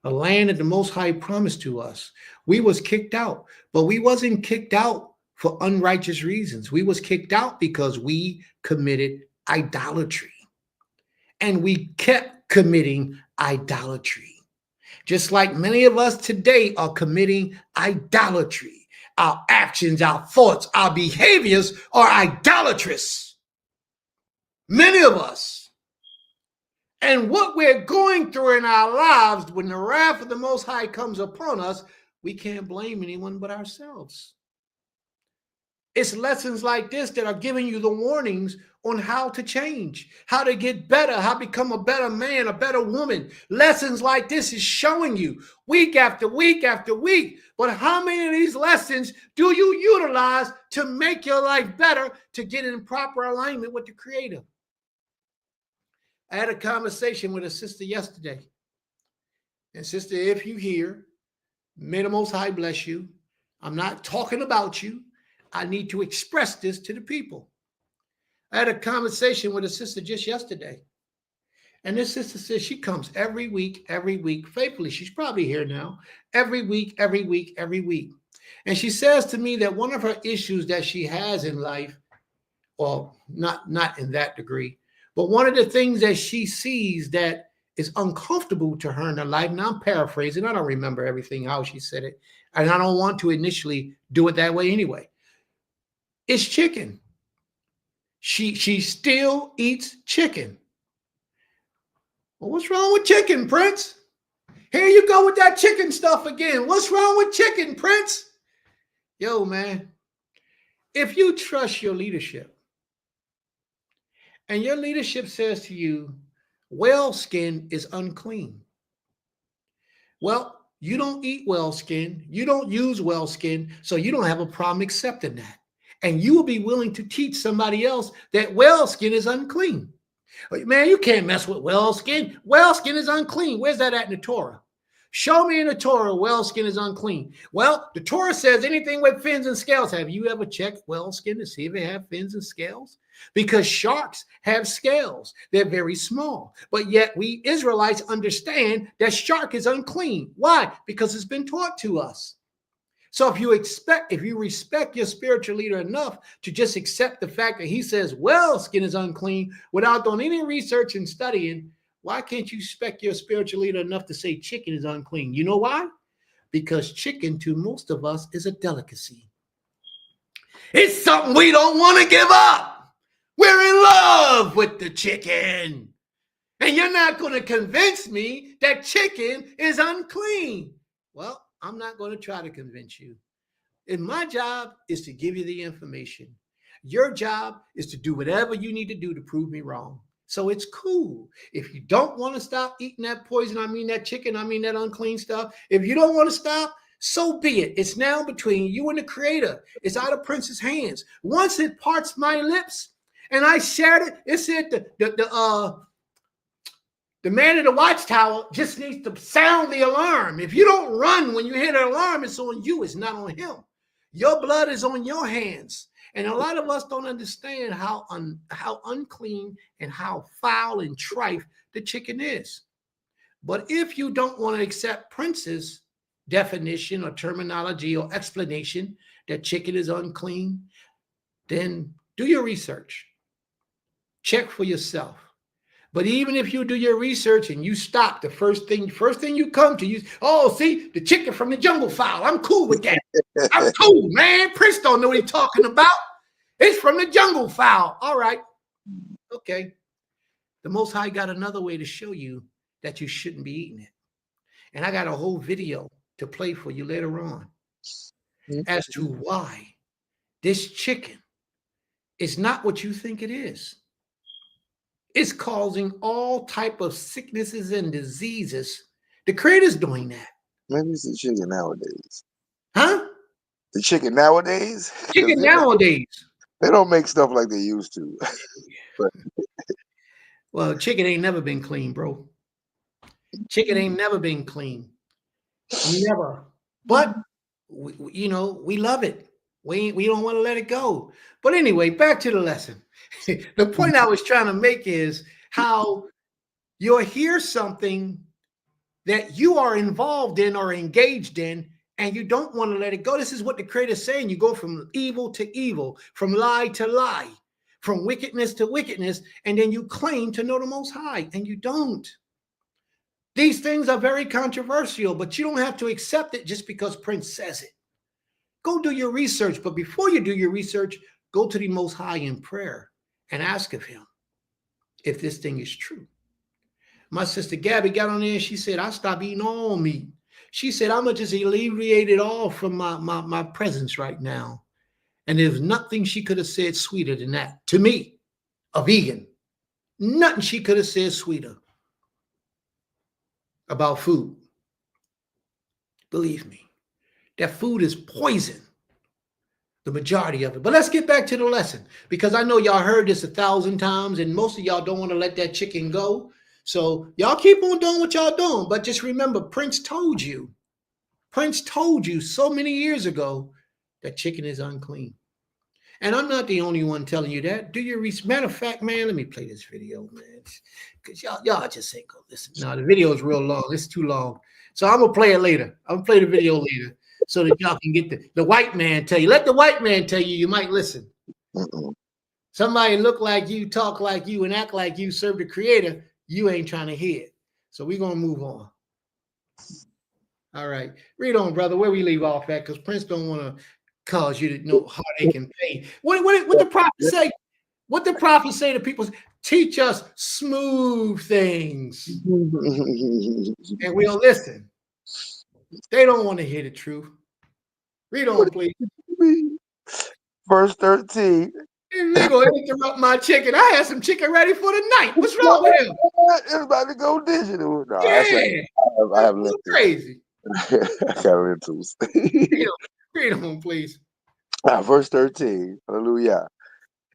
a land that the Most High promised to us. We was kicked out, but we wasn't kicked out for unrighteous reasons. We was kicked out because we committed idolatry, and we kept committing idolatry. Just like many of us today are committing idolatry. Our actions, our thoughts, our behaviors are idolatrous. Many of us. And what we're going through in our lives when the wrath of the Most High comes upon us, we can't blame anyone but ourselves. It's lessons like this that are giving you the warnings on how to change, how to get better, how to become a better man, a better woman. Lessons like this is showing you week after week after week. But how many of these lessons do you utilize to make your life better, to get in proper alignment with the Creator? I had a conversation with a sister yesterday. And sister, if you hear, May the Most High bless you. I'm not talking about you. I need to express this to the people. I had a conversation with a sister just yesterday. And this sister says she comes every week, faithfully. She's probably here now. Every week. And she says to me that one of her issues that she has in life, well, not in that degree, but one of the things that she sees that is uncomfortable to her in her life, now I'm paraphrasing, I don't remember everything how she said it, and I don't want to initially do it that way anyway. It's chicken. She still eats chicken. Well, what's wrong with chicken, Prince? Here you go with that chicken stuff again. What's wrong with chicken, Prince? Yo, man, if you trust your leadership and your leadership says to you, whale skin is unclean. Well, you don't eat whale skin. You don't use whale skin, so you don't have a problem accepting that. And you will be willing to teach somebody else that whale skin is unclean. Man, you can't mess with whale skin. Whale skin is unclean. Where's that at in the Torah? Show me in the Torah whale skin is unclean. Well, the Torah says anything with fins and scales. Have you ever checked whale skin to see if they have fins and scales? Because sharks have scales. They're very small. But yet we Israelites understand that shark is unclean. Why? Because it's been taught to us. So if you respect your spiritual leader enough to just accept the fact that he says, well, skin is unclean without doing any research and studying, why can't you respect your spiritual leader enough to say chicken is unclean? You know why? Because chicken to most of us is a delicacy. It's something we don't want to give up. We're in love with the chicken. And you're not going to convince me that chicken is unclean. Well, I'm not going to try to convince you. And my job is to give you the information. Your job is to do whatever you need to do to prove me wrong. So it's cool. If you don't want to stop eating that poison, I mean that chicken, I mean that unclean stuff. If you don't want to stop, so be it. It's now between you and the Creator. It's out of Prince's hands. Once it parts my lips and I shared it, it said the man in the watchtower just needs to sound the alarm. If you don't run when you hear the alarm, it's on you. It's not on him. Your blood is on your hands. And a lot of us don't understand how unclean and how foul and trite the chicken is. But if you don't want to accept Prince's definition or terminology or explanation that chicken is unclean, then do your research. Check for yourself. But even if you do your research and you stop, the first thing you come to, see, the chicken from the jungle fowl. I'm cool with that. I'm cool, man. Prince don't know what he's talking about. It's from the jungle fowl. All right. Okay. The Most High got another way to show you that you shouldn't be eating it. And I got a whole video to play for you later on as to why this chicken is not what you think it is. It's causing all type of sicknesses and diseases. The Creator's doing that. Maybe it's the chicken nowadays. Huh? The chicken nowadays? Chicken nowadays. They don't make stuff like they used to. But well, chicken ain't never been clean, bro. Chicken ain't never been clean. Never. But, we love it. We don't want to let it go. But anyway, back to the lesson. The point I was trying to make is how you'll hear something that you are involved in or engaged in, and you don't want to let it go. This is what the Creator is saying. You go from evil to evil, from lie to lie, from wickedness to wickedness, and then you claim to know the Most High, and you don't. These things are very controversial, but you don't have to accept it just because Prince says it. Go do your research, but before you do your research, go to the Most High in prayer and ask of him if this thing is true. My sister Gabby got on there and she said, I stopped eating all meat. She said, I'm going to just alleviate it all from my presence right now. And there's nothing she could have said sweeter than that. To me, a vegan, nothing she could have said sweeter about food. Believe me, that food is poison. The majority of it. But let's get back to the lesson, because I know y'all heard this 1,000 times and most of y'all don't want to let that chicken go. So y'all keep on doing what y'all doing. But just remember, Prince told you Prince told you so many years ago that chicken is unclean. And I'm not the only one telling you that. Do your research. Matter of fact, man, let me play this video, man. Because y'all just ain't gonna listen. No, the video is real long. It's too long. So I'm gonna play it later. I'm gonna play the video later so that y'all can get the white man tell you. Let the white man tell you, you might listen. Somebody look like you, talk like you, and act like you, serve the creator, you ain't trying to hear it. So we're gonna move on. All right. Read on, brother. Where we leave off at, because Prince don't want to cause you to know heartache and pain. What the prophet say? What the prophet say to people? Teach us smooth things. And we'll listen. They don't want to hear the truth. Read on, please. Verse 13. They gonna interrupt my chicken. I had some chicken ready for the night. What's wrong with him? It's about to go digital. No, Yeah. I have lentils. Crazy. I got lentils. Read on, please. Verse 13. Hallelujah.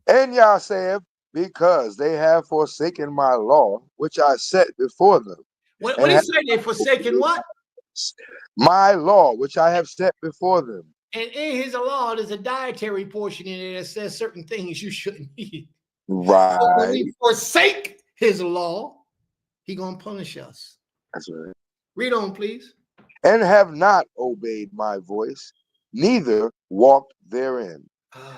And Yah saith, because they have forsaken my law, which I set before them. What did he say? They forsaken what? My law, which I have set before them. And in his law, there's a dietary portion in it that says certain things you shouldn't eat. Right. So when we forsake his law, he gonna punish us. That's right. Read on, please. And have not obeyed my voice, neither walked therein,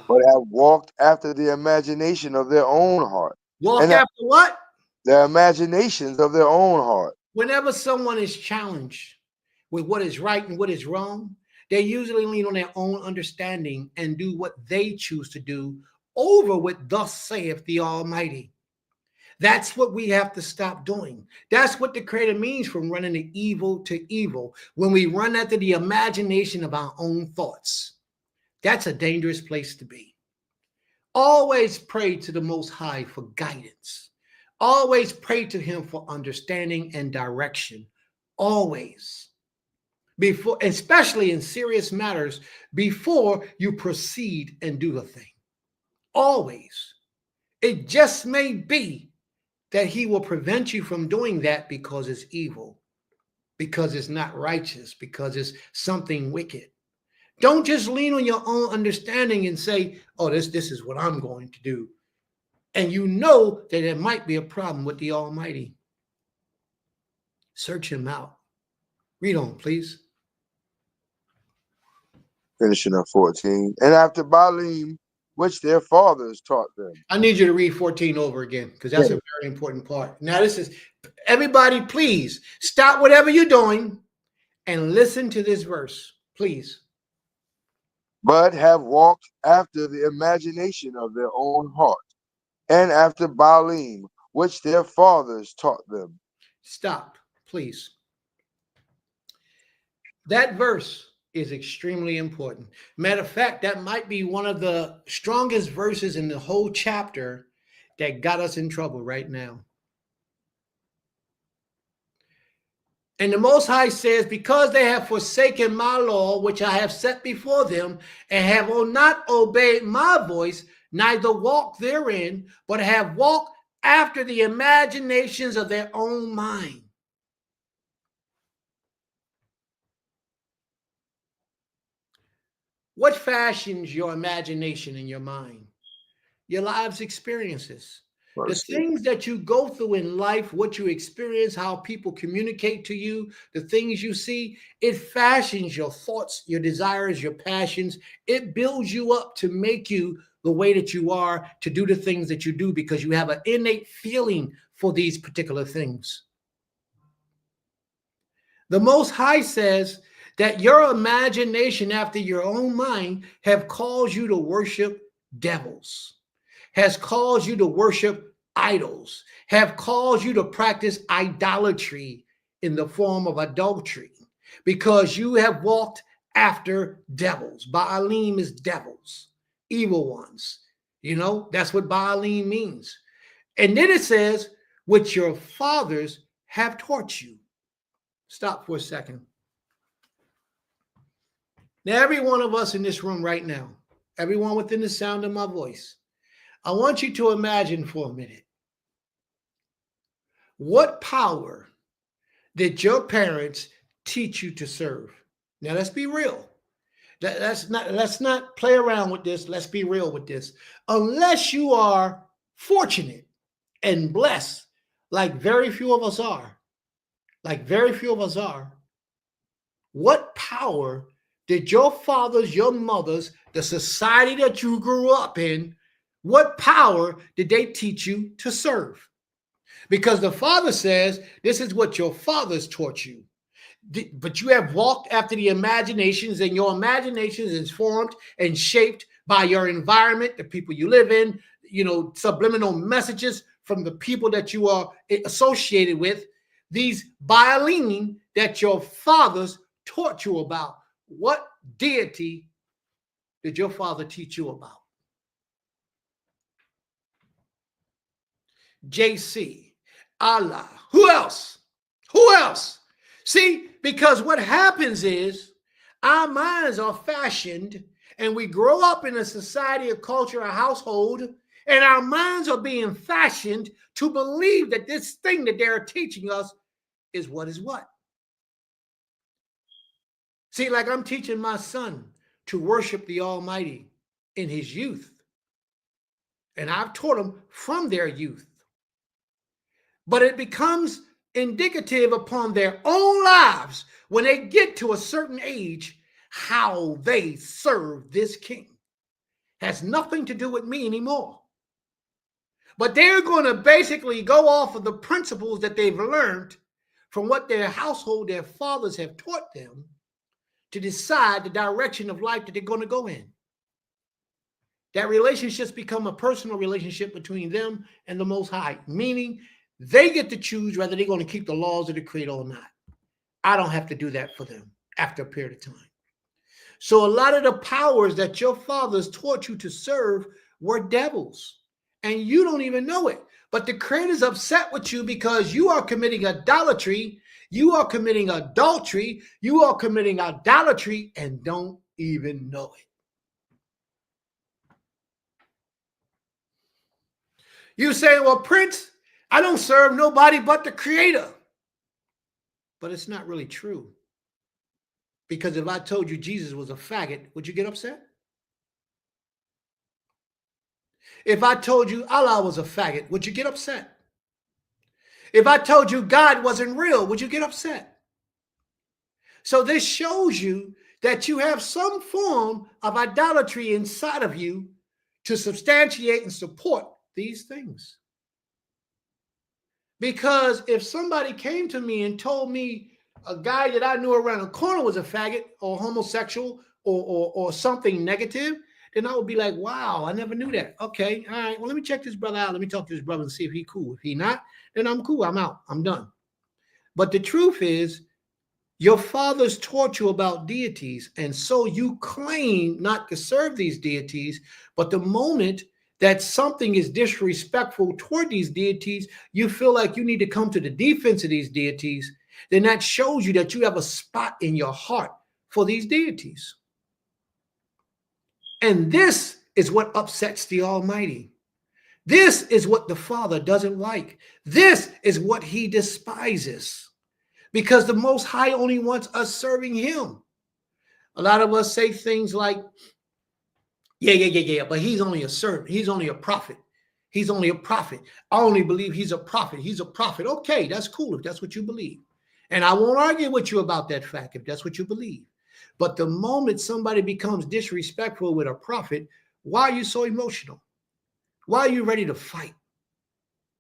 but have walked after the imagination of their own heart. Walk after what? The imaginations of their own heart. Whenever someone is challenged with what is right and what is wrong, they usually lean on their own understanding and do what they choose to do over what thus saith the Almighty. That's what we have to stop doing. That's what the Creator means from running the evil to evil. When we run after the imagination of our own thoughts, that's a dangerous place to be. Always pray to the Most High for guidance. Always pray to him for understanding and direction. Always. Before, especially in serious matters, before you proceed and do a thing. Always. It just may be that he will prevent you from doing that because it's evil, because it's not righteous, because it's something wicked. Don't just lean on your own understanding and say, oh, this is what I'm going to do. And you know that there might be a problem with the Almighty. Search him out. Read on, please. Finishing up 14. And after Baalim, which their fathers taught them. I need you to read 14 over again, because that's a very important part. Now, this is, everybody, please stop whatever you're doing and listen to this verse, please. But have walked after the imagination of their own heart, and after Baalim, which their fathers taught them. Stop, please. That verse is extremely important. Matter of fact, that might be one of the strongest verses in the whole chapter that got us in trouble right now. And the Most High says, because they have forsaken my law, which I have set before them, and have not obeyed my voice, neither walked therein, but have walked after the imaginations of their own mind. What fashions your imagination and your mind? Your life's experiences. The things that you go through in life, what you experience, how people communicate to you, the things you see, it fashions your thoughts, your desires, your passions. It builds you up to make you the way that you are, to do the things that you do, because you have an innate feeling for these particular things. The Most High says that your imagination after your own mind have caused you to worship devils, has caused you to worship idols, have caused you to practice idolatry in the form of adultery, because you have walked after devils. Baalim is devils, evil ones. You know, that's what Baalim means. And then it says, which your fathers have taught you. Stop for a second. Now, every one of us in this room right now, everyone within the sound of my voice, I want you to imagine for a minute, what power did your parents teach you to serve? Now let's be real. Let's not play around with this. Let's be real with this. Unless you are fortunate and blessed, like very few of us are, what power did your fathers, your mothers, the society that you grew up in, what power did they teach you to serve? Because the Father says this is what your fathers taught you. But you have walked after the imaginations, and your imaginations is formed and shaped by your environment, the people you live in, subliminal messages from the people that you are associated with, these Wailing that your fathers taught you about. What deity did your father teach you about? JC, Allah. Who else? Who else? See, because what happens is our minds are fashioned, and we grow up in a society, a culture, a household, and our minds are being fashioned to believe that this thing that they're teaching us is what. See, like I'm teaching my son to worship the Almighty in his youth, and I've taught them from their youth. But it becomes indicative upon their own lives when they get to a certain age, how they serve this king. Has nothing to do with me anymore. But they're going to basically go off of the principles that they've learned from what their household, their fathers have taught them, to decide the direction of life that they're going to go in. That relationships become a personal relationship between them and the Most High, meaning they get to choose whether they're going to keep the laws of the Creator or not. I don't have to do that for them after a period of time. So a lot of the powers that your fathers taught you to serve were devils, and you don't even know it. But the Creator's upset with you because you are committing idolatry, you are committing adultery, you are committing idolatry, and don't even know it. You say, well, Prince, I don't serve nobody but the Creator. But it's not really true. Because if I told you Jesus was a faggot, would you get upset? If I told you Allah was a faggot, would you get upset? If I told you God wasn't real, would you get upset? So this shows you that you have some form of idolatry inside of you to substantiate and support these things. Because if somebody came to me and told me a guy that I knew around the corner was a faggot or homosexual or something negative, then I would be like, wow, I never knew that. Okay, all right, well, let me check this brother out. Let me talk to this brother and see if he's cool. If he's not, then I'm cool. I'm out. I'm done. But the truth is, your fathers taught you about deities, and so you claim not to serve these deities, but the moment that something is disrespectful toward these deities, you feel like you need to come to the defense of these deities, then that shows you that you have a spot in your heart for these deities. And this is what upsets the Almighty. This is what the Father doesn't like. This is what he despises. Because the Most High only wants us serving him. A lot of us say things like, yeah, but he's only a servant. He's only a prophet. He's only a prophet. I only believe he's a prophet. He's a prophet. Okay, that's cool if that's what you believe. And I won't argue with you about that fact if that's what you believe. But the moment somebody becomes disrespectful with a prophet, why are you so emotional? Why are you ready to fight?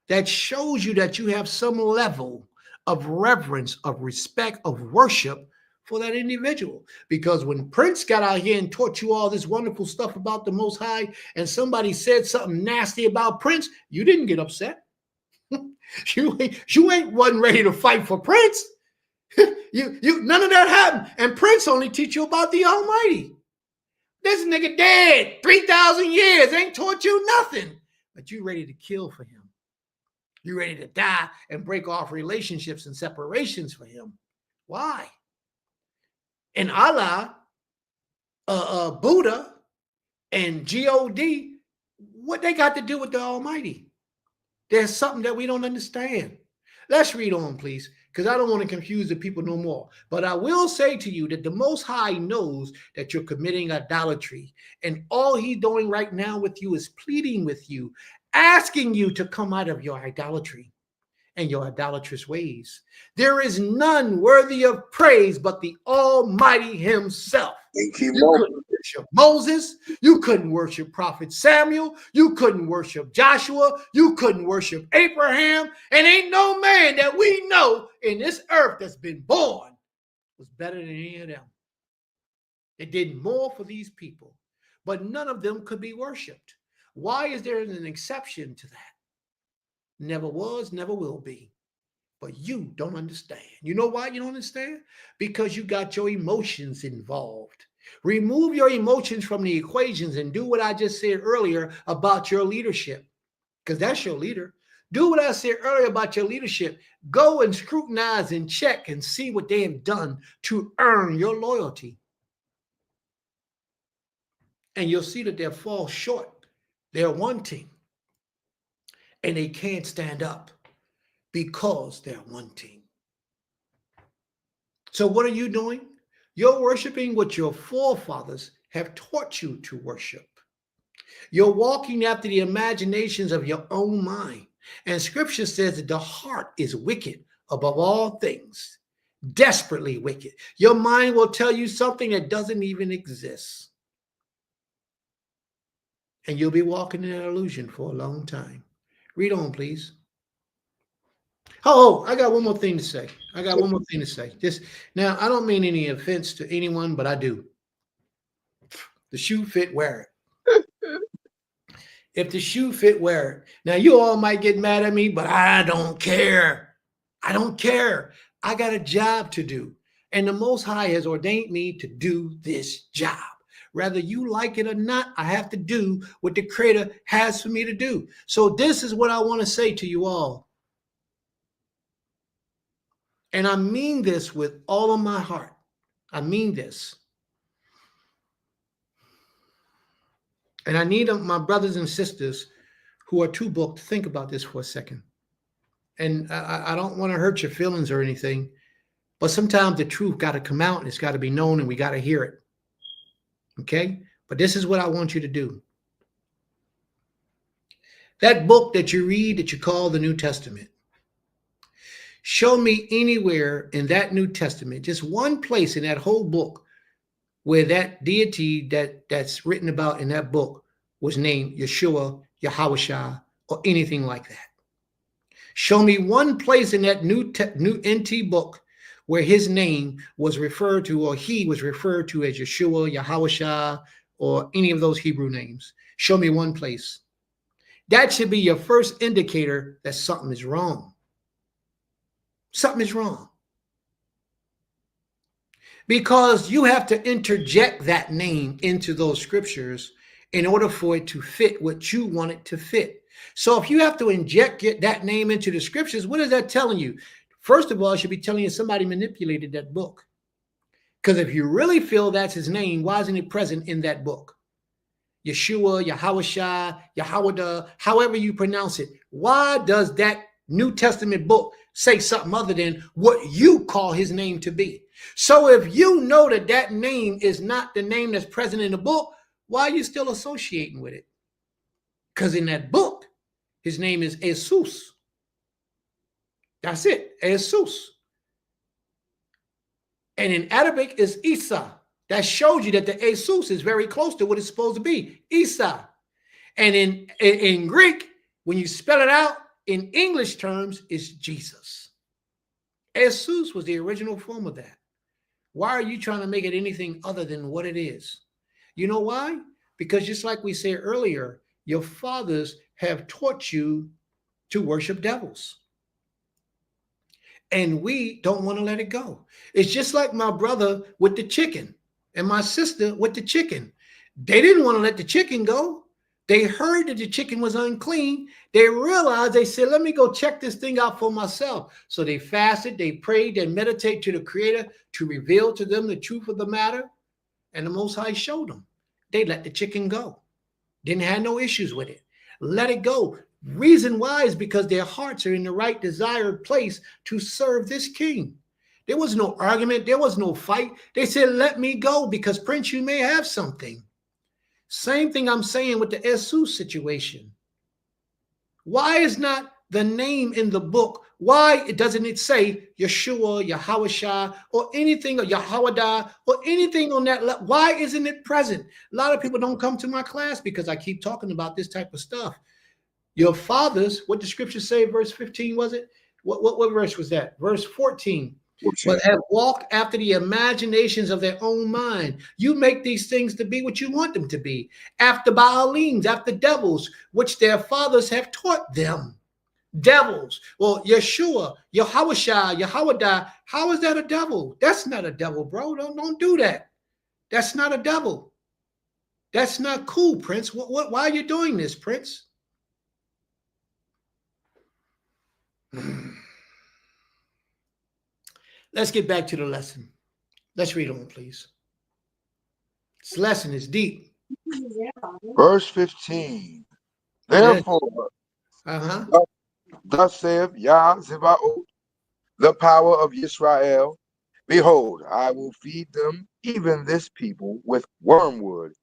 That shows you that you have some level of reverence, of respect, of worship for that individual. Because when Prince got out here and taught you all this wonderful stuff about the Most High, and somebody said something nasty about Prince, you didn't get upset. you wasn't ready to fight for Prince. you none of that happened. And Prince only teach you about the Almighty. This nigga dead 3,000 years, ain't taught you nothing. But you ready to kill for him. You're ready to die and break off relationships and separations for him. Why? And Allah, Buddha, and God, what they got to do with the Almighty? There's something that we don't understand. Let's read on, please, because I don't want to confuse the people no more. But I will say to you that the Most High knows that you're committing idolatry. And all he's doing right now with you is pleading with you, asking you to come out of your idolatry and your idolatrous ways. There is none worthy of praise but the Almighty himself. And keep You on. couldn't worship Moses. You couldn't worship Prophet Samuel. You couldn't worship Joshua. You couldn't worship Abraham. And ain't no man that we know in this earth that's been born was better than any of them. They did more for these people, but none of them could be worshiped. Why is there an exception to that? Never was, never will be. But you don't understand. You know why you don't understand? Because you got your emotions involved. Remove your emotions from the equations and do what I just said earlier about your leadership, because that's your leader. Do what I said earlier about your leadership. Go and scrutinize and check and see what they have done to earn your loyalty. And you'll see that they'll fall short. They're wanting. And they can't stand up because they're wanting. So what are you doing? You're worshiping what your forefathers have taught you to worship. You're walking after the imaginations of your own mind. And scripture says that the heart is wicked above all things, desperately wicked. Your mind will tell you something that doesn't even exist. And you'll be walking in an illusion for a long time. Read on, please. Oh, I got one more thing to say. Just now, I don't mean any offense to anyone, but I do. The shoe fit, wear it. If the shoe fit, wear it. Now, you all might get mad at me, but I don't care. I don't care. I got a job to do. And the Most High has ordained me to do this job. Whether you like it or not, I have to do what the Creator has for me to do. So this is what I want to say to you all. And I mean this with all of my heart. I mean this. And I need my brothers and sisters who are too booked to think about this for a second. And I don't want to hurt your feelings or anything, but sometimes the truth got to come out and it's got to be known and we got to hear it. Okay? But this is what I want you to do. That book that you read that you call the New Testament, show me anywhere in that New Testament, just one place in that whole book where that deity that's written about in that book was named Yeshua, Yahushua, or anything like that. Show me one place in that new NT book where his name was referred to, or he was referred to as Yeshua, Yahushua, or any of those Hebrew names. Show me one place. That should be your first indicator that something is wrong. Something is wrong. Because you have to interject that name into those scriptures in order for it to fit what you want it to fit. So if you have to get that name into the scriptures, what is that telling you? First of all, it should be telling you somebody manipulated that book. Because if you really feel that's his name, why isn't it present in that book? Yeshua, Yahushua, Yahweh, however you pronounce it. Why does that New Testament book say something other than what you call his name to be? So if you know that that name is not the name that's present in the book, why are you still associating with it? Because in that book, his name is Jesus. That's it, Jesus. And in Arabic is Isa. That shows you that the Jesus is very close to what it's supposed to be, Isa. And in Greek, when you spell it out in English terms, it's Jesus. Jesus was the original form of that. Why are you trying to make it anything other than what it is? You know why? Because just like we said earlier, your fathers have taught you to worship devils. And we don't want to let it go. It's just like my brother with the chicken and my sister with the chicken. They didn't want to let the chicken go. They heard that the chicken was unclean. They realized, they said, let me go check this thing out for myself. So they fasted, they prayed, they meditated to the Creator to reveal to them the truth of the matter. And the Most High showed them. They let the chicken go. Didn't have no issues with it. Let it go. Reason why is because their hearts are in the right desired place to serve this king. There was no argument. There was no fight. They said, let me go because, Prince, you may have something. Same thing I'm saying with the Jesus situation. Why is not the name in the book? Why doesn't it say Yeshua, Yahawashah, or anything, or Yahwadah, or anything on that? Why isn't it present? A lot of people don't come to my class because I keep talking about this type of stuff. Your fathers, what the scripture say, verse 15, was it? What verse was that? Verse 14. But have walked after the imaginations of their own mind. You make these things to be what you want them to be. After Baalims, after devils, which their fathers have taught them. Devils. Well, Yeshua, Yahawashah, Yahwadah, how is that a devil? That's not a devil, bro. Don't do that. That's not a devil. That's not cool, Prince. Why are you doing this, Prince? Let's get back to the lesson. Let's read on, please. This lesson is deep. Verse 15. Therefore, thus saith Yah Zebaoth, the power of Israel, behold, I will feed them, even this people, with wormwood,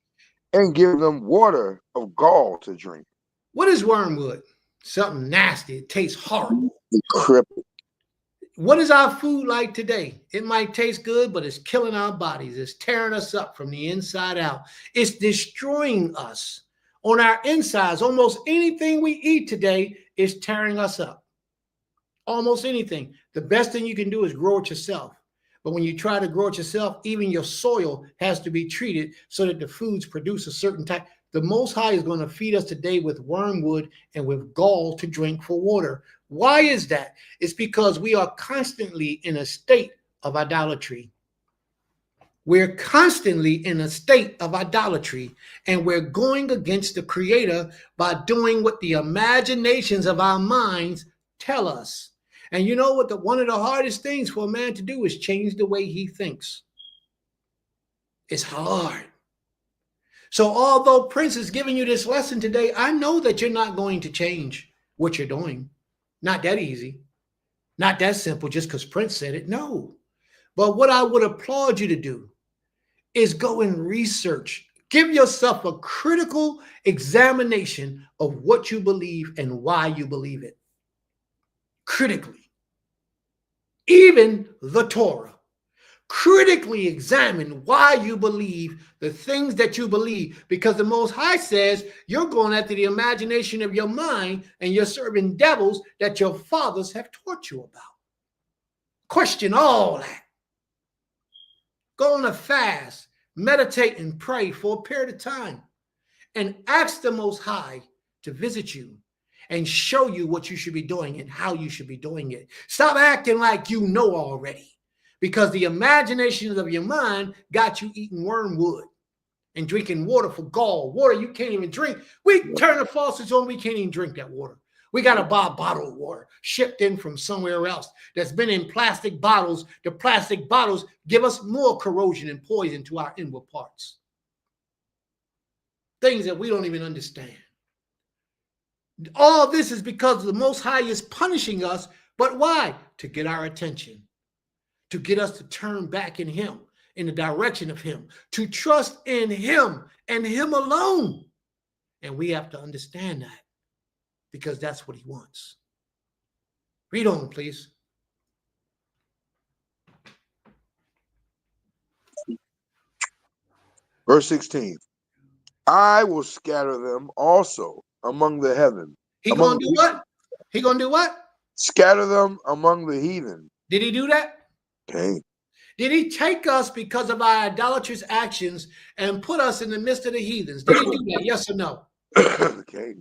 and give them water of gall to drink. What is wormwood? Something nasty. It tastes horrible. Crippled. What is our food like today? It might taste good, but it's killing our bodies. It's tearing us up from the inside out. It's destroying us on our insides. Almost anything we eat today is tearing us up. Almost anything. The best thing you can do is grow it yourself. But when you try to grow it yourself, even your soil has to be treated so that the foods produce a certain type. The Most High is going to feed us today with wormwood and with gall to drink for water. Why is that? It's because we are constantly in a state of idolatry. We're constantly in a state of idolatry, and we're going against the Creator by doing what the imaginations of our minds tell us. And you know what? One of the hardest things for a man to do is change the way he thinks. It's hard. So although Prince is giving you this lesson today, I know that you're not going to change what you're doing. Not that easy. Not that simple just because Prince said it. No. But what I would applaud you to do is go and research. Give yourself a critical examination of what you believe and why you believe it. Critically. Even the Torah. Critically examine why you believe the things that you believe, because the Most High says you're going after the imagination of your mind and you're serving devils that your fathers have taught you about. Question all that. Go on a fast, meditate and pray for a period of time, and ask the Most High to visit you and show you what you should be doing and how you should be doing it. Stop acting like you know already. Because the imaginations of your mind got you eating wormwood and drinking water for gall. Water you can't even drink. We turn the faucets on, we can't even drink that water. We got to buy bottled water shipped in from somewhere else that's been in plastic bottles. The plastic bottles give us more corrosion and poison to our inward parts. Things that we don't even understand. All this is because the Most High is punishing us. But why? To get our attention. To get us to turn back in him, in the direction of him, to trust in him and him alone. And we have to understand that because that's what he wants. Read on, please. Verse 16. I will scatter them also among the heathen. He going to do what? He going to do what? Scatter them among the heathen. Did he do that? Okay. Did he take us because of our idolatrous actions and put us in the midst of the heathens? Did he do that? Yes or no? Okay.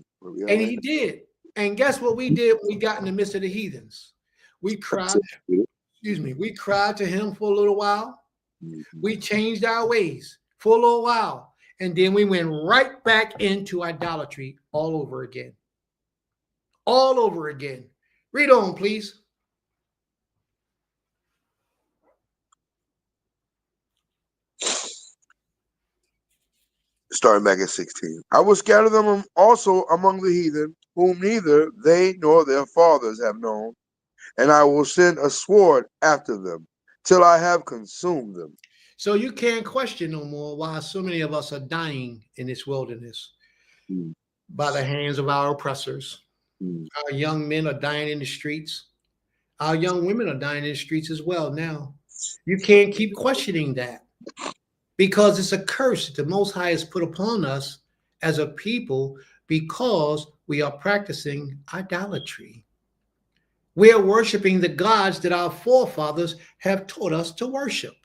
And he did. And guess what we did when we got in the midst of the heathens? We cried, we cried to him for a little while. We changed our ways for a little while. And then we went right back into idolatry all over again. All over again. Read on, please. Starting back at 16. I will scatter them also among the heathen, whom neither they nor their fathers have known, and I will send a sword after them, till I have consumed them. So you can't question no more why so many of us are dying in this wilderness Mm, by the hands of our oppressors. mm, Our young men are dying in the streets. Our young women are dying in the streets as well now. You can't keep questioning that because it's a curse that the Most High has put upon us as a people because we are practicing idolatry. We are worshiping the gods that our forefathers have taught us to worship.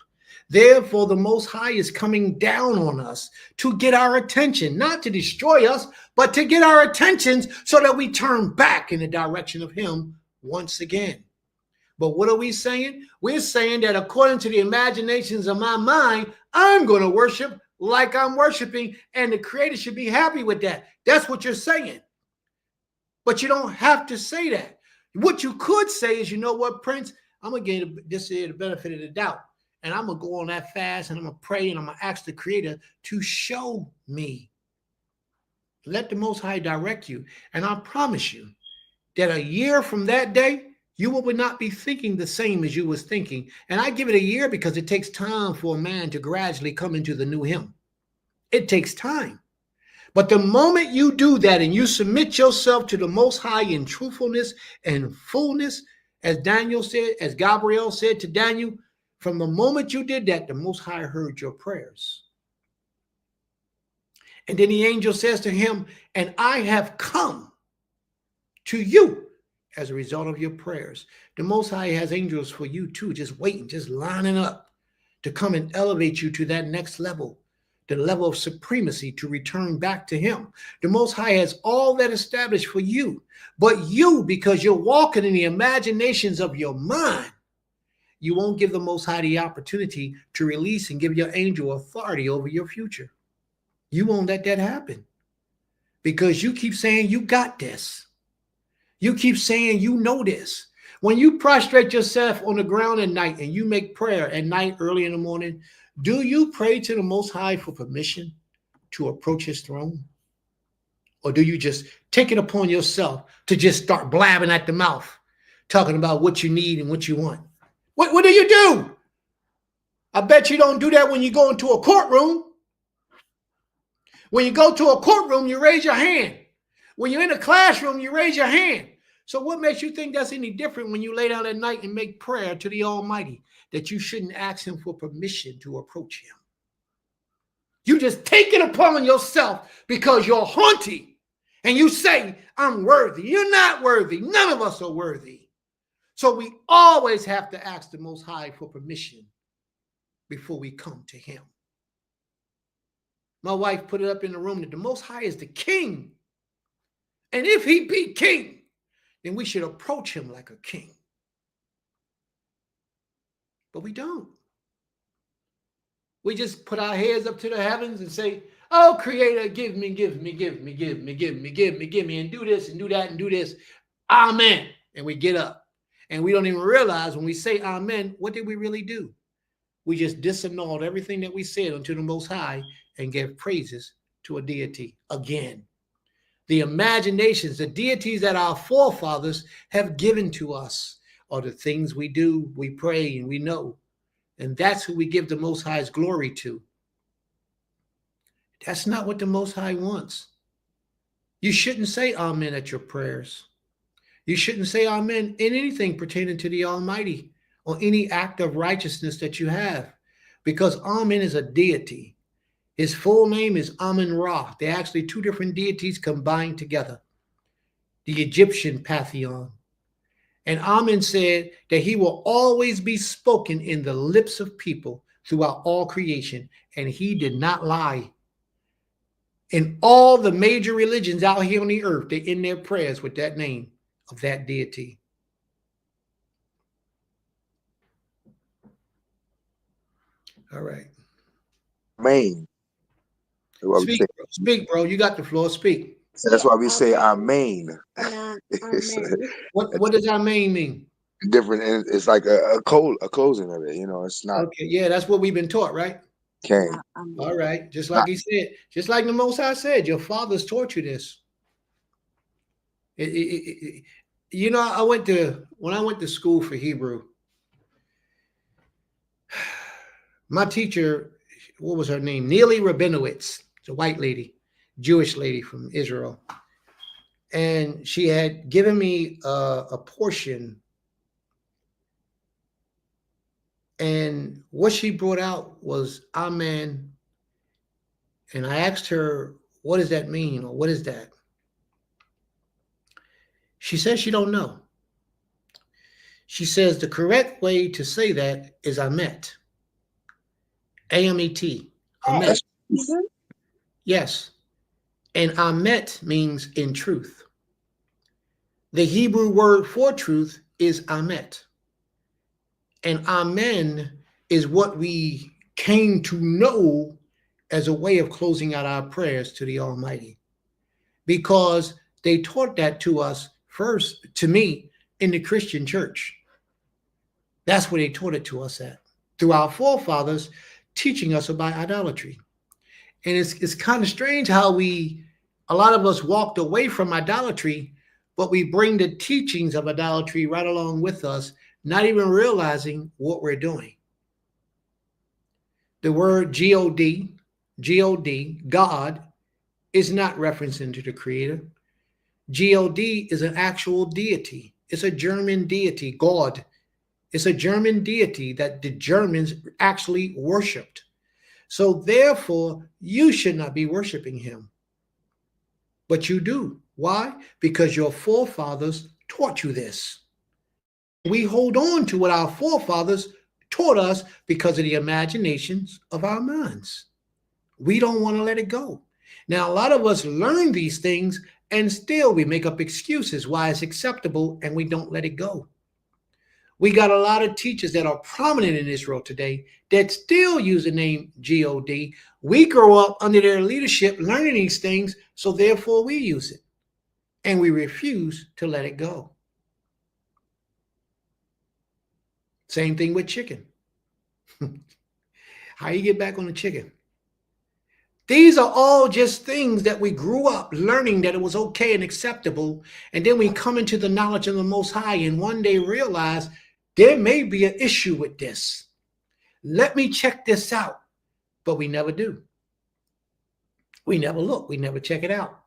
Therefore, the Most High is coming down on us to get our attention, not to destroy us, but to get our attentions so that we turn back in the direction of Him once again. But what are we saying? We're saying that according to the imaginations of my mind, I'm going to worship like I'm worshiping, and the Creator should be happy with that. That's what you're saying. But you don't have to say that. What you could say is, you know what, Prince, I'm going to give this here the benefit of the doubt. And I'm going to go on that fast and I'm going to pray and I'm going to ask the Creator to show me. Let the Most High direct you. And I promise you that a year from that day, you will not be thinking the same as you was thinking. And I give it a year because it takes time for a man to gradually come into the new him. It takes time. But the moment you do that and you submit yourself to the Most High in truthfulness and fullness, as Daniel said, as Gabriel said to Daniel, from the moment you did that, the Most High heard your prayers. And then the angel says to him, and I have come to you as a result of your prayers. The Most High has angels for you too, just waiting, just lining up to come and elevate you to that next level, the level of supremacy to return back to Him. The Most High has all that established for you, but you, because you're walking in the imaginations of your mind, you won't give the Most High the opportunity to release and give your angel authority over your future. You won't let that happen because you keep saying you got this. You keep saying you know this. When you prostrate yourself on the ground at night and you make prayer at night, early in the morning, do you pray to the Most High for permission to approach His throne? Or do you just take it upon yourself to just start blabbing at the mouth, talking about what you need and what you want? What do you do? I bet you don't do that when you go into a courtroom. When you go to a courtroom, you raise your hand. When you're in a classroom, you raise your hand. So what makes you think that's any different when you lay down at night and make prayer to the Almighty, that you shouldn't ask Him for permission to approach Him? You just take it upon yourself because you're haughty and you say, I'm worthy. You're not worthy. None of us are worthy. So we always have to ask the Most High for permission before we come to Him. My wife put it up in the room that the Most High is the King. And if He be King, then we should approach Him like a king. But we don't. We just put our heads up to the heavens and say, oh, Creator, give me, give me, give me, give me, give me, give me, give me, and do this and do that and do this. Amen. And we get up. And we don't even realize when we say amen, what did we really do? We just disannulled everything that we said unto the Most High and gave praises to a deity again. The imaginations, the deities that our forefathers have given to us are the things we do, we pray, and we know. And that's who we give the Most High's glory to. That's not what the Most High wants. You shouldn't say amen at your prayers. You shouldn't say amen in anything pertaining to the Almighty or any act of righteousness that you have, because amen is a deity. His full name is Amun-Ra. They're actually two different deities combined together. The Egyptian pantheon. And Amun said that he will always be spoken in the lips of people throughout all creation. And he did not lie. In all the major religions out here on the earth, they end their prayers with that name of that deity. All right. Main. Speak, bro. You got the floor. Speak. That's why we say Amen. Amen. What does Amen mean? Different. It's like a closing of it. You know, it's not. Okay, yeah, that's what we've been taught, right? King. All right. Just like he said, just like the Most High said, your fathers taught you this. You know, when I went to school for Hebrew, my teacher, what was her name? Neely Rabinowitz, a white lady, Jewish lady from Israel, and she had given me a portion, and what she brought out was Amen, and I asked her, "What does that mean, or what is that?" She says she don't know. She says the correct way to say that is Amet, A-M-E-T, Amet. That's Hebrew? Yes, and Amet means in truth. The Hebrew word for truth is Amet. And Amen is what we came to know as a way of closing out our prayers to the Almighty. Because they taught that to us first, to me, in the Christian church. That's where they taught it to us at, through our forefathers teaching us about idolatry. And it's kind of strange how a lot of us walked away from idolatry, but we bring the teachings of idolatry right along with us, not even realizing what we're doing. The word God, God, is not referencing to the Creator. God is an actual deity. It's a German deity, God. It's a German deity that the Germans actually worshipped. So therefore, you should not be worshiping him. But you do. Why? Because your forefathers taught you this. We hold on to what our forefathers taught us because of the imaginations of our minds. We don't want to let it go. Now, a lot of us learn these things and still we make up excuses why it's acceptable and we don't let it go. We got a lot of teachers that are prominent in Israel today that still use the name God. We grow up under their leadership learning these things, so therefore we use it. And we refuse to let it go. Same thing with chicken. How you get back on the chicken? These are all just things that we grew up learning that it was okay and acceptable. And then we come into the knowledge of the Most High and one day realize there may be an issue with this. Let me check this out. But we never do. We never look. We never check it out.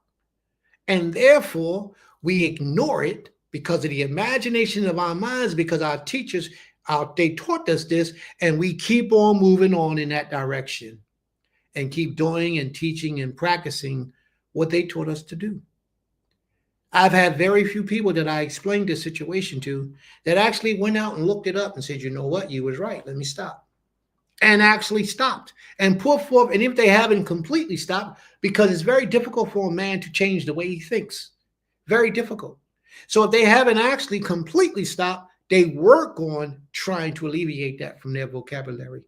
And therefore, we ignore it because of the imagination of our minds, because our teachers, they taught us this, and we keep on moving on in that direction and keep doing and teaching and practicing what they taught us to do. I've had very few people that I explained this situation to that actually went out and looked it up and said, you know what, you was right, let me stop. And actually stopped and put forth, and if they haven't completely stopped, because it's very difficult for a man to change the way he thinks. Very difficult. So if they haven't actually completely stopped, they work on trying to alleviate that from their vocabulary.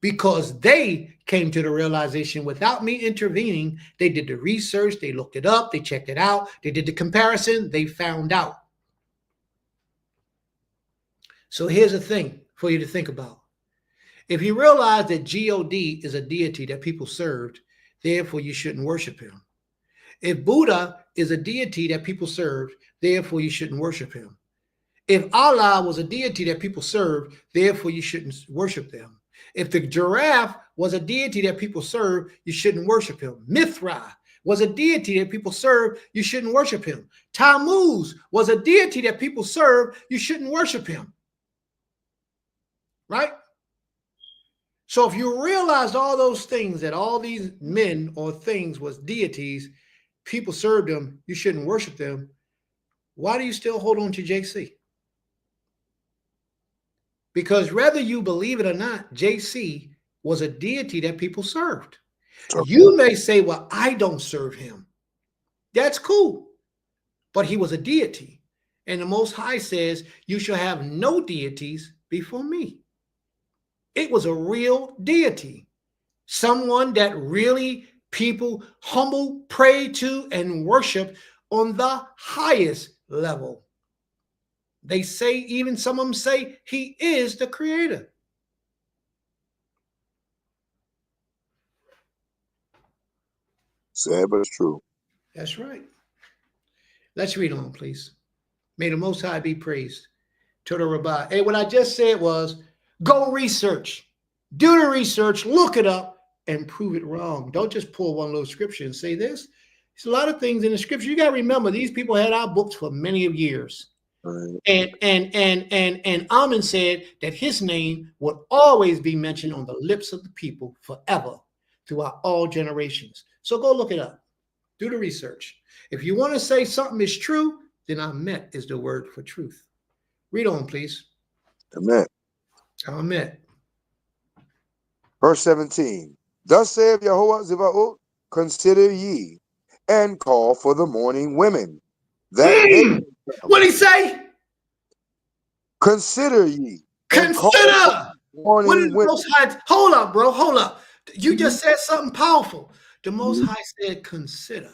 Because they came to the realization without me intervening, they did the research, they looked it up, they checked it out, they did the comparison, they found out. So here's the thing for you to think about. If you realize that God is a deity that people served, therefore you shouldn't worship him. If Buddha is a deity that people served, therefore you shouldn't worship him. If Allah was a deity that people served, therefore you shouldn't worship them. If the giraffe was a deity that people served, you shouldn't worship him. Mithra was a deity that people served, you shouldn't worship him. Tammuz was a deity that people served, you shouldn't worship him. Right? So if you realized all those things, that all these men or things was deities, people served them, you shouldn't worship them, why do you still hold on to JC? Because whether you believe it or not, JC was a deity that people served. You may say, well, I don't serve him. That's cool. But he was a deity. And the Most High says, you shall have no deities before me. It was a real deity. Someone that really people humble, pray to, and worship on the highest level. They say, even some of them say, he is the creator. Sad but it's true. That's right. Let's read on, please. May the Most High be praised. To the Rabbi. Hey, what I just said was go research. Do the research, look it up, and prove it wrong. Don't just pull one little scripture and say this. There's a lot of things in the scripture. You got to remember, these people had our books for many of years. Right. And Amen said that his name would always be mentioned on the lips of the people forever throughout all generations. So go look it up. Do the research. If you want to say something is true, then Amen is the word for truth. Read on, please. Amen. Amen. Verse 17. Thus saith Yahuwah Zebaoth, consider ye, and call for the mourning women, that they What'd he say? consider ye, and call for Consider. What is mourning the women. Most High? Hold up, bro. Hold up. You just said something powerful. The Most High said, consider.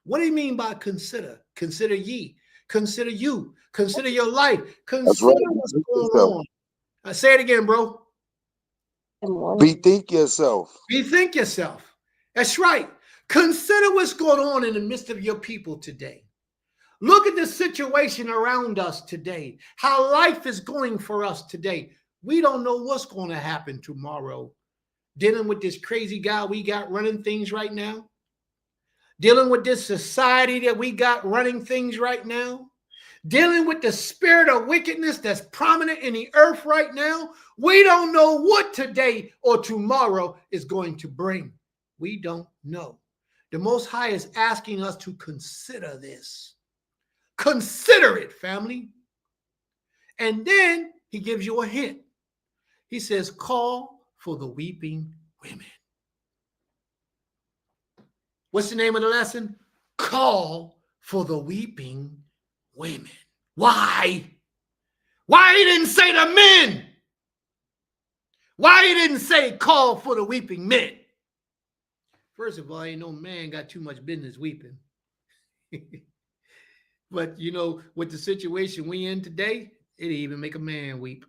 What do you mean by consider? Consider ye. Consider you. Consider your life. That's Consider right. what's Bethink going yourself. on. I say it again, bro. Bethink yourself. Bethink yourself. That's right. Consider what's going on in the midst of your people today. Look at the situation around us today, how life is going for us today. We don't know what's going to happen tomorrow. Dealing with this crazy guy we got running things right now. Dealing with this society that we got running things right now. Dealing with the spirit of wickedness that's prominent in the earth right now. We don't know what today or tomorrow is going to bring. We don't know. The Most High is asking us to consider this. Consider it, family. And then he gives you a hint. He says, call for the weeping women. What's the name of the lesson? Call for the weeping women. Why? Why he didn't say the men? Why he didn't say call for the weeping men? First of all, ain't no man got too much business weeping. But you know, with the situation we in today, it even make a man weep.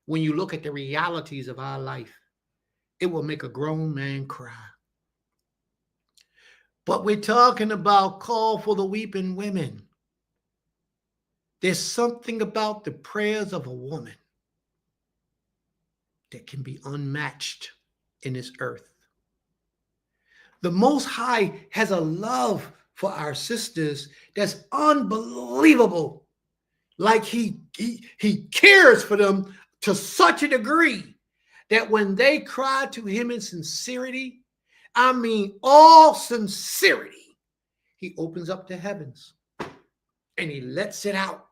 When you look at the realities of our life, it will make a grown man cry. But we're talking about call for the weeping women. There's something about the prayers of a woman that can be unmatched in this earth. The Most High has a love for our sisters that's unbelievable. Like he cares for them to such a degree that when they cry to him in sincerity, I mean all sincerity, he opens up the heavens and he lets it out.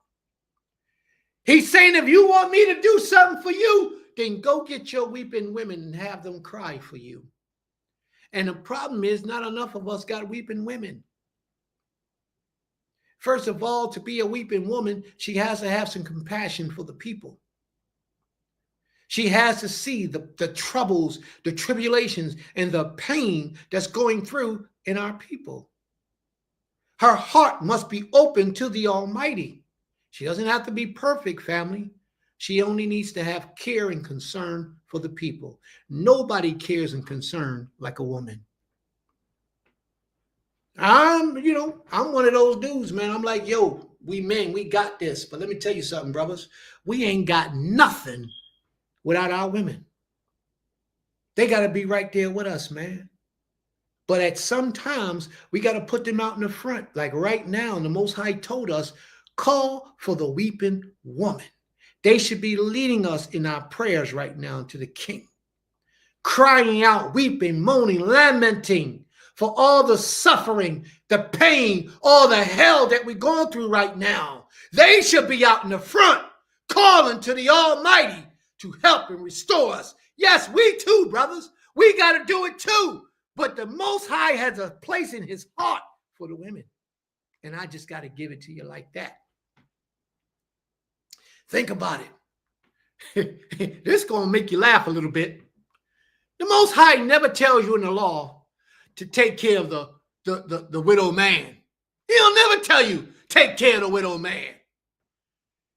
He's saying, if you want me to do something for you, then go get your weeping women and have them cry for you. And the problem is not enough of us got weeping women. First of all, to be a weeping woman, she has to have some compassion for the people. She has to see the troubles, the tribulations, and the pain that's going through in our people. Her heart must be open to the Almighty. She doesn't have to be perfect, family. She only needs to have care and concern for the people. Nobody cares and concern like a woman. I'm one of those dudes, man. I'm like, yo, we men, we got this. But let me tell you something, brothers. We ain't got nothing without our women. They got to be right there with us, man. But at some times, we got to put them out in the front. Like right now, the Most High told us, call for the weeping woman. They should be leading us in our prayers right now to the King. Crying out, weeping, moaning, lamenting for all the suffering, the pain, all the hell that we're going through right now. They should be out in the front, calling to the Almighty to help and restore us. Yes, we too, brothers. We got to do it too. But the Most High has a place in his heart for the women. And I just got to give it to you like that. Think about it. This is going to make you laugh a little bit. The Most High never tells you in the law to take care of the widow man. He'll never tell you, take care of the widow man.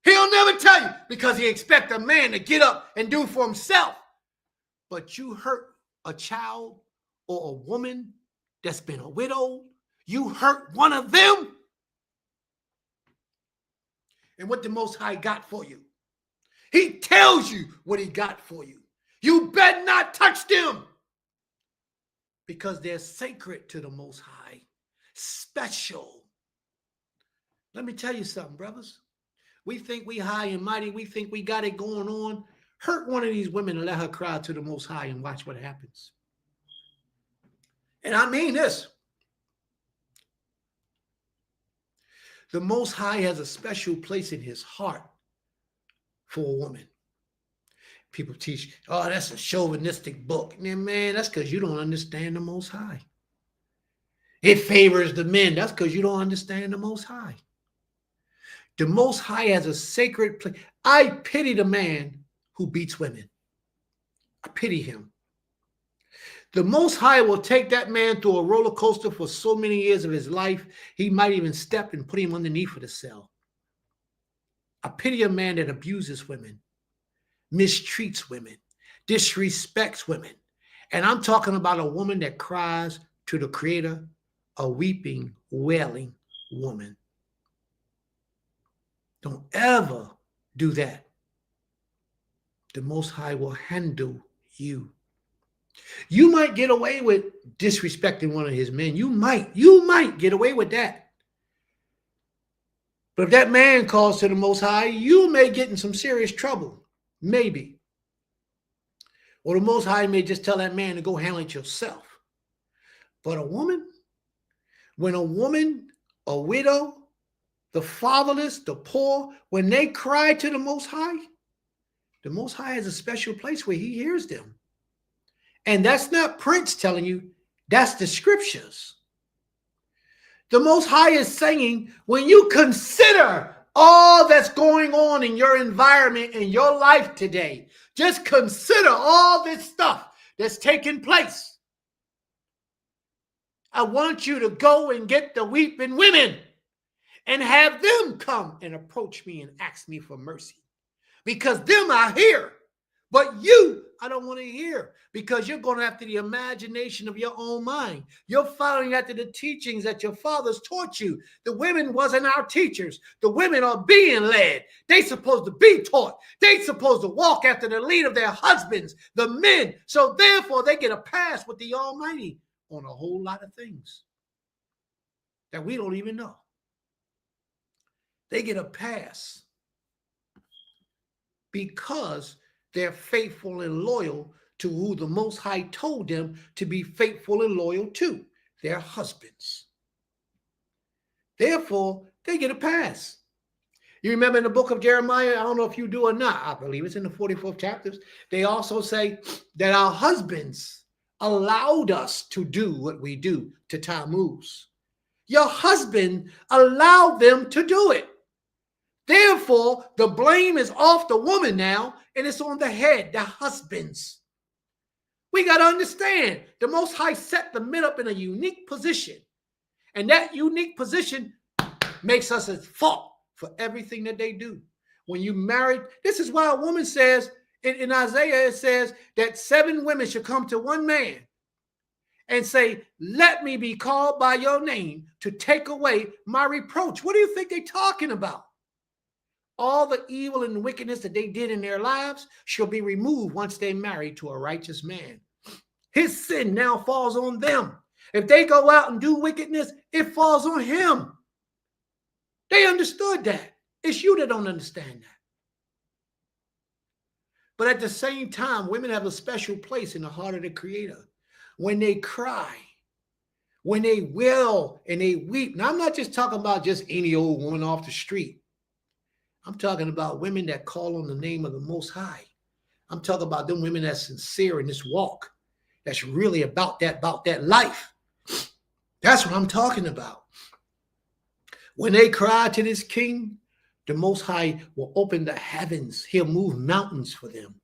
He'll never tell you because he expects a man to get up and do for himself. But you hurt a child or a woman that's been a widow, you hurt one of them, and what the Most High got for you. He tells you what he got for you. You better not touch them because they're sacred to the Most High, special. Let me tell you something, brothers. We think we high and mighty. We think we got it going on. Hurt one of these women and let her cry to the Most High and watch what happens. And I mean this. The Most High has a special place in his heart for a woman. People teach, oh, that's a chauvinistic book. And man, that's because you don't understand the Most High. It favors the men. That's because you don't understand the Most High. The Most High has a sacred place. I pity the man who beats women. I pity him. The Most High will take that man through a roller coaster for so many years of his life, he might even step and put him underneath of the cell. I pity a man that abuses women, mistreats women, disrespects women. And I'm talking about a woman that cries to the Creator, a weeping, wailing woman. Don't ever do that. The Most High will handle you. You might get away with disrespecting one of his men. You might get away with that. But if that man calls to the Most High, you may get in some serious trouble. Maybe. Or the Most High may just tell that man to go handle it yourself. But a woman, when a woman, a widow, the fatherless, the poor, when they cry to the Most High has a special place where he hears them. And that's not Prince telling you, that's the scriptures. The Most High is saying, when you consider all that's going on in your environment, in your life today, just consider all this stuff that's taking place. I want you to go and get the weeping women and have them come and approach me and ask me for mercy. Because them I hear, but you, I don't want to hear, because you're going after the imagination of your own mind. You're following after the teachings that your fathers taught you. The women wasn't our teachers. The women are being led. They supposed to be taught. They supposed to walk after the lead of their husbands, the men. So therefore, they get a pass with the Almighty on a whole lot of things that we don't even know. They get a pass because they're faithful and loyal to who the Most High told them to be faithful and loyal to, their husbands. Therefore, they get a pass. You remember in the book of Jeremiah, I don't know if you do or not, I believe it's in the 44th chapters, they also say that our husbands allowed us to do what we do to Tammuz. Your husband allowed them to do it. Therefore, the blame is off the woman now, and it's on the head, the husbands. We got to understand, the Most High set the men up in a unique position, and that unique position makes us at fault for everything that they do. When you married, this is why a woman says, in Isaiah, it says that 7 women should come to one man and say, let me be called by your name to take away my reproach. What do you think they're talking about? All the evil and wickedness that they did in their lives shall be removed once they're married to a righteous man. His sin now falls on them. If they go out and do wickedness, it falls on him. They understood that. It's you that don't understand that. But at the same time, women have a special place in the heart of the Creator. When they cry, when they wail and they weep. Now, I'm not just talking about just any old woman off the street. I'm talking about women that call on the name of the Most High. I'm talking about them women that's sincere in this walk, that's really about that life. That's what I'm talking about. When they cry to this King, the Most High will open the heavens. He'll move mountains for them.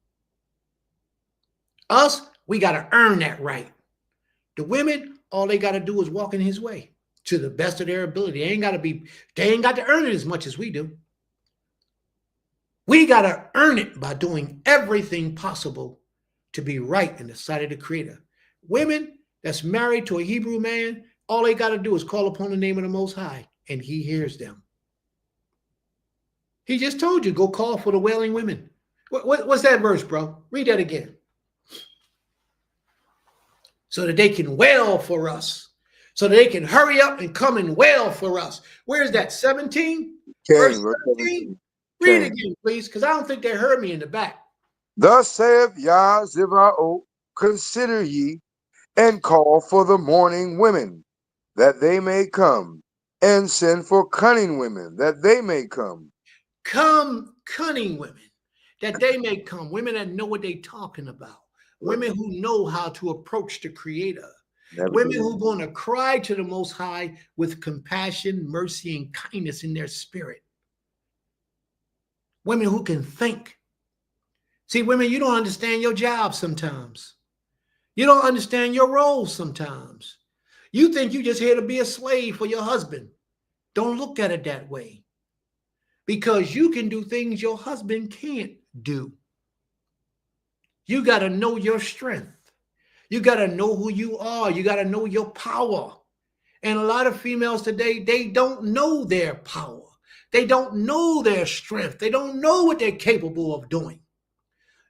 Us, we got to earn that right. The women, all they got to do is walk in his way to the best of their ability. They ain't got to earn it as much as we do. We got to earn it by doing everything possible to be right in the sight of the Creator. Women that's married to a Hebrew man, all they got to do is call upon the name of the Most High, and he hears them. He just told you, go call for the wailing women. What's that verse, bro? Read that again. So that they can wail for us. So that they can hurry up and come and wail for us. Where's that? 17? Verse Verse 17? 17. Read Cain. again, please, because I don't think they heard me in the back. Thus saith Yah Ziva'ot, consider ye, and call for the mourning women, that they may come, and send for cunning women, that they may come. Come, cunning women, that they may come. Women that know what they're talking about. Women who know how to approach the Creator. Women who are going to cry to the Most High with compassion, mercy, and kindness in their spirit. Women who can think. See, women, you don't understand your job sometimes. You don't understand your role sometimes. You think you're just here to be a slave for your husband. Don't look at it that way. Because you can do things your husband can't do. You got to know your strength. You got to know who you are. You got to know your power. And a lot of females today, they don't know their power. They don't know their strength. They don't know what they're capable of doing.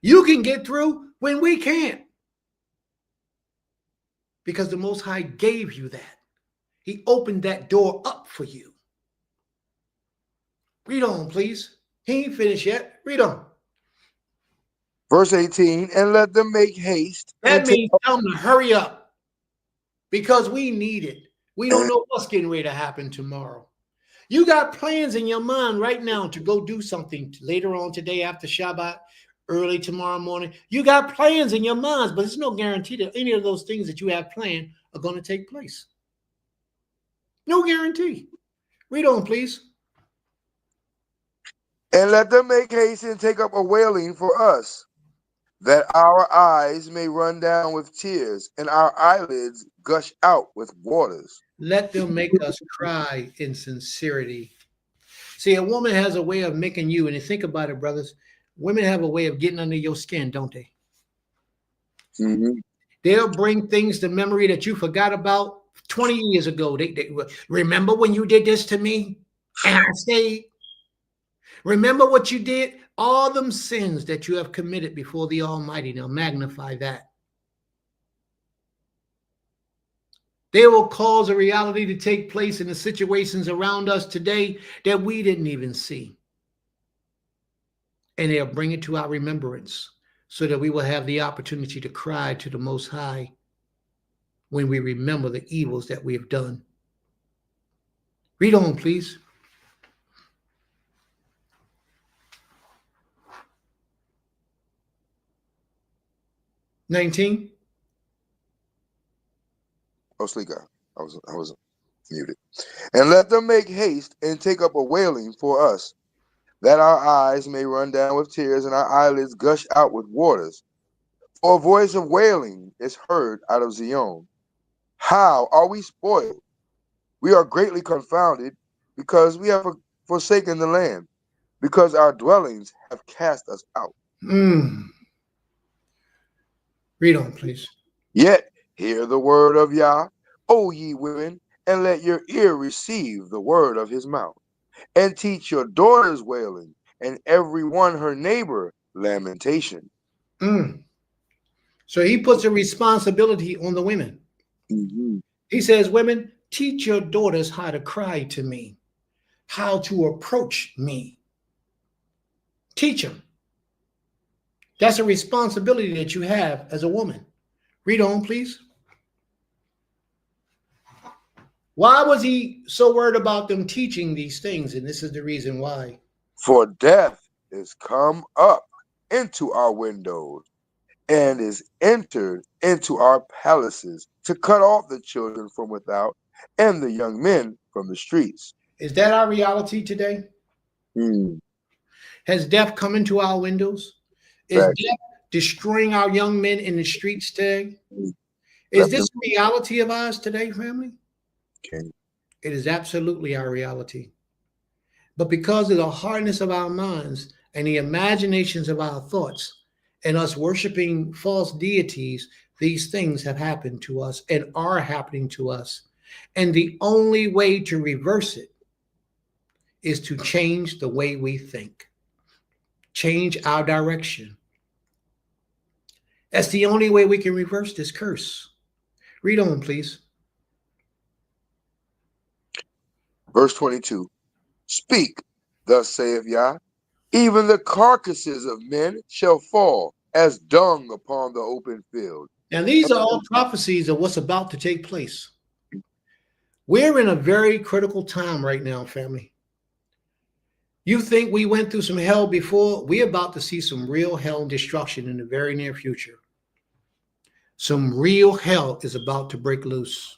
You can get through when we can't. Because the Most High gave you that. He opened that door up for you. Read on, please. He ain't finished yet. Read on. Verse 18, and let them make haste. That means tell them to hurry up. Because we need it. We don't know what's getting ready to happen tomorrow. You got plans in your mind right now to go do something later on today after Shabbat, early tomorrow morning. You got plans in your minds, but there's no guarantee that any of those things that you have planned are going to take place. No guarantee. Read on, please. And let them make haste and take up a wailing for us, that our eyes may run down with tears, and our eyelids gush out with waters. Let them make us cry in sincerity. See, a woman has a way of making you, and you think about it, brothers, women have a way of getting under your skin, don't they? Mm-hmm. They'll bring things to memory that you forgot about 20 years ago. They remember when you did this to me and I stayed? Remember what you did? All them sins that you have committed before the Almighty. Now magnify that. They will cause a reality to take place in the situations around us today that we didn't even see. And they'll bring it to our remembrance so that we will have the opportunity to cry to the Most High when we remember the evils that we have done. Read on, please. $19. Oh, Slika, I was muted. And let them make haste and take up a wailing for us, that our eyes may run down with tears and our eyelids gush out with waters. For a voice of wailing is heard out of Zion. How are we spoiled? We are greatly confounded, because we have forsaken the land, because our dwellings have cast us out. Read on, please. Yet hear the word of Yah, O ye women, and let your ear receive the word of his mouth. And teach your daughters wailing, and every one her neighbor lamentation. So he puts a responsibility on the women. Mm-hmm. He says, women, teach your daughters how to cry to me, how to approach me. Teach them. That's a responsibility that you have as a woman. Read on, please. Why was he so worried about them teaching these things? And this is the reason why. For death is come up into our windows, and is entered into our palaces, to cut off the children from without and the young men from the streets. Is that our reality today? Has death come into our windows? Is death destroying our young men in the streets today? Is this a reality of ours today, family? Okay. It is absolutely our reality. But because of the hardness of our minds and the imaginations of our thoughts and us worshiping false deities, these things have happened to us and are happening to us. And the only way to reverse it is to change the way we think, change our direction. That's the only way we can reverse this curse. Read on, please. Verse 22. Speak, thus saith Yah, even the carcasses of men shall fall as dung upon the open field. Now, these are all prophecies of what's about to take place. We're in a very critical time right now, family. You think we went through some hell before? We're about to see some real hell and destruction in the very near future. Some real hell is about to break loose.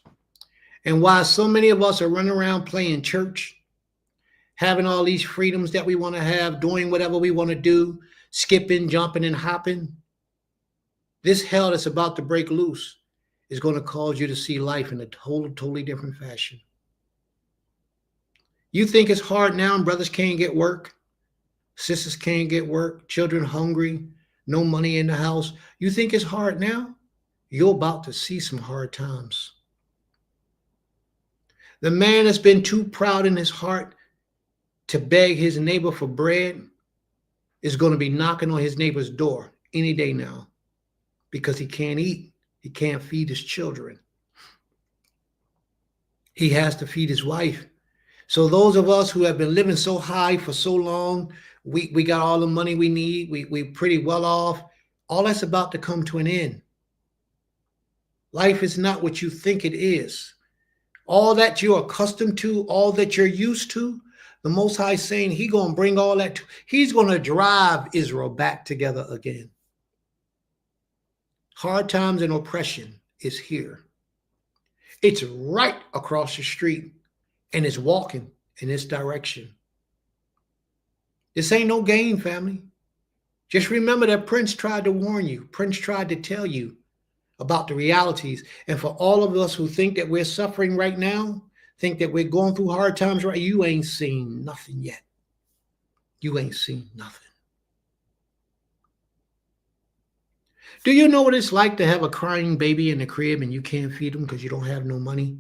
And why so many of us are running around playing church, having all these freedoms that we want to have, doing whatever we want to do, skipping, jumping, and hopping, this hell that's about to break loose is going to cause you to see life in a totally different fashion. You think it's hard now and brothers can't get work, sisters can't get work, children hungry, no money in the house. You think it's hard now? You're about to see some hard times. The man that's been too proud in his heart to beg his neighbor for bread is going to be knocking on his neighbor's door any day now because he can't eat. He can't feed his children. He has to feed his wife. So those of us who have been living so high for so long, we got all the money we need. We're pretty well off. All that's about to come to an end. Life is not what you think it is. All that you're accustomed to, all that you're used to, the Most High is saying He's going to bring all that. He's going to drive Israel back together again. Hard times and oppression is here. It's right across the street and it's walking in this direction. This ain't no game, family. Just remember that Prince tried to warn you. Prince tried to tell you about the realities. And for all of us who think that we're suffering right now, think that we're going through hard times right, you ain't seen nothing yet. You ain't seen nothing. Do you know what it's like to have a crying baby in the crib and you can't feed them because you don't have no money?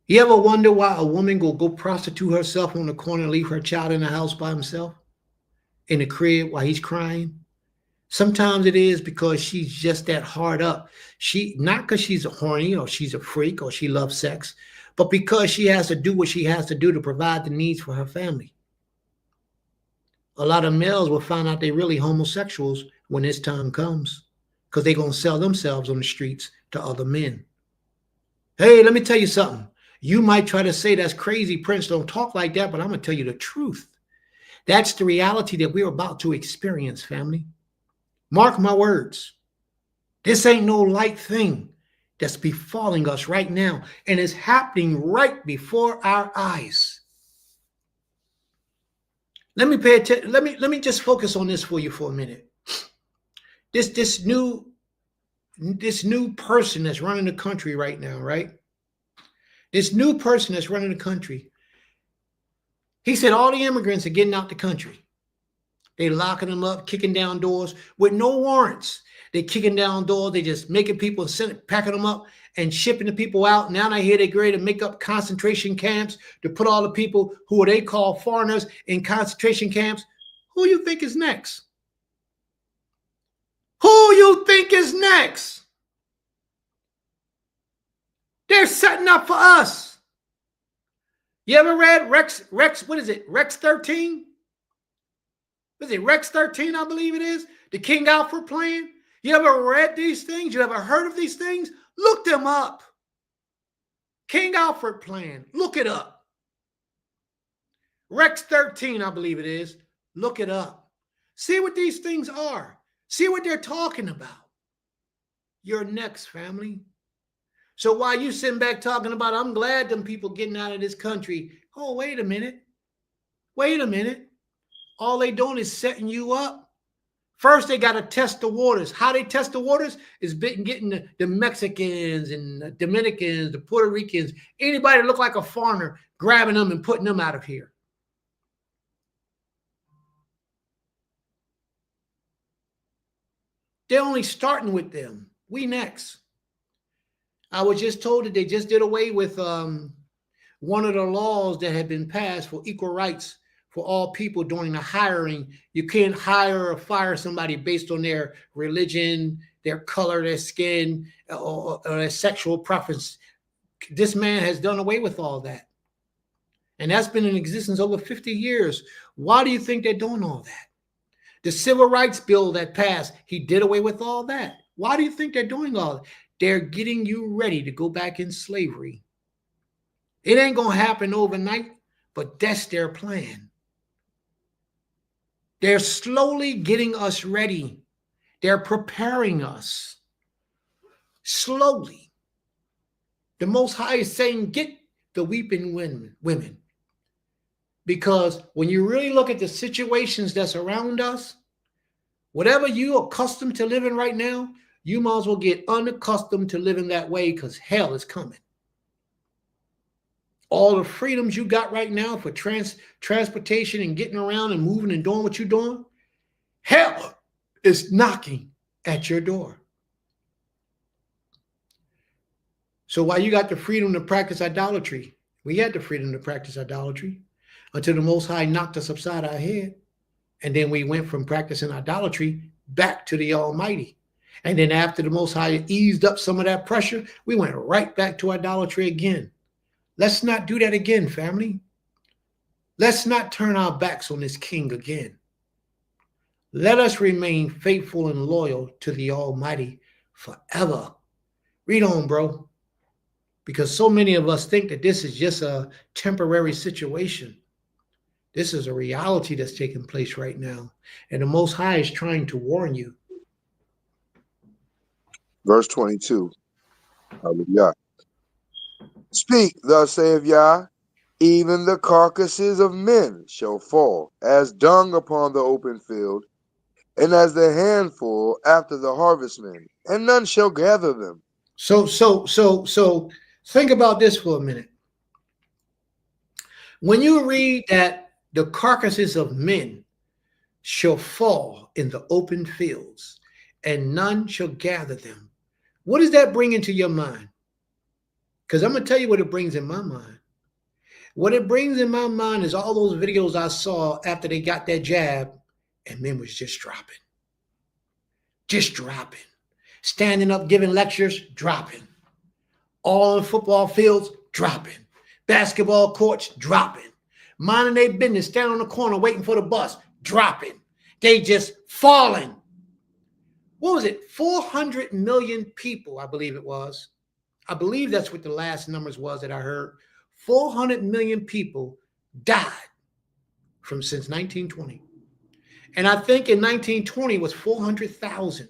You ever wonder why a woman will go prostitute herself on the corner and leave her child in the house by himself in the crib while he's crying? Sometimes it is because she's just that hard up. Not because she's horny or she's a freak or she loves sex, but because she has to do what she has to do to provide the needs for her family. A lot of males will find out they're really homosexuals when this time comes because they're going to sell themselves on the streets to other men. Hey, let me tell you something. You might try to say that's crazy, Prince, don't talk like that, but I'm going to tell you the truth. That's the reality that we're about to experience, family. Mark my words. This ain't no light thing that's befalling us right now, and it's happening right before our eyes. Let me pay attention. Let me just focus on this for you for a minute. This new person that's running the country right now, right? This new person that's running the country. He said all the immigrants are getting out the country. They locking them up, kicking down doors with no warrants. They kicking down doors. They just making people, packing them up and shipping the people out. Now I hear they're ready to make up concentration camps to put all the people who they call foreigners in concentration camps. Who you think is next? Who you think is next? They're setting up for us. You ever read Rex, what is it? Rex 13? Is it Rex 13, I believe it is? The King Alfred plan? You ever read these things? You ever heard of these things? Look them up. King Alfred plan. Look it up. Rex 13, I believe it is. Look it up. See what these things are. See what they're talking about. You're next, family. So while you sitting back talking about, I'm glad them people getting out of this country. Oh, wait a minute. Wait a minute. All they doing is setting you up. First, they got to test the waters. How they test the waters is getting the Mexicans and the Dominicans, the Puerto Ricans, anybody that look like a foreigner, grabbing them and putting them out of here. They're only starting with them. We next. I was just told that they just did away with one of the laws that had been passed for equal rights for all people during the hiring. You can't hire or fire somebody based on their religion, their color, their skin, or their sexual preference. This man has done away with all that. And that's been in existence over 50 years. Why do you think they're doing all that? The civil rights bill that passed, he did away with all that. Why do you think they're doing all that? They're getting you ready to go back in slavery. It ain't going to happen overnight, but that's their plan. They're slowly getting us ready. They're preparing us. Slowly. The Most High is saying, get the weeping women. Because when you really look at the situations that's around us, whatever you're accustomed to living right now, you might as well get unaccustomed to living that way, because hell is coming. All the freedoms you got right now for transportation and getting around and moving and doing what you're doing, hell is knocking at your door. So while you got the freedom to practice idolatry, we had the freedom to practice idolatry until the Most High knocked us upside our head. And then we went from practicing idolatry back to the Almighty. And then after the Most High eased up some of that pressure, we went right back to idolatry again. Let's not do that again, family. Let's not turn our backs on this king again. Let us remain faithful and loyal to the Almighty forever. Read on, bro. Because so many of us think that this is just a temporary situation. This is a reality that's taking place right now. And the Most High is trying to warn you. Verse 22. Hallelujah. Speak, thus saith Yah, even the carcasses of men shall fall as dung upon the open field, and as the handful after the harvestmen, and none shall gather them. So think about this for a minute. When you read that the carcasses of men shall fall in the open fields, and none shall gather them, what does that bring into your mind? Because I'm going to tell you what it brings in my mind. What it brings in my mind is all those videos I saw after they got that jab, and men was just dropping. Just dropping. Standing up, giving lectures, dropping. All on football fields, dropping. Basketball courts, dropping. Minding their business, standing on the corner waiting for the bus, dropping. They just falling. What was it? 400 million people, I believe it was. I believe that's what the last numbers was that I heard. 400 million people died since 1920. And I think in 1920 it was 400,000.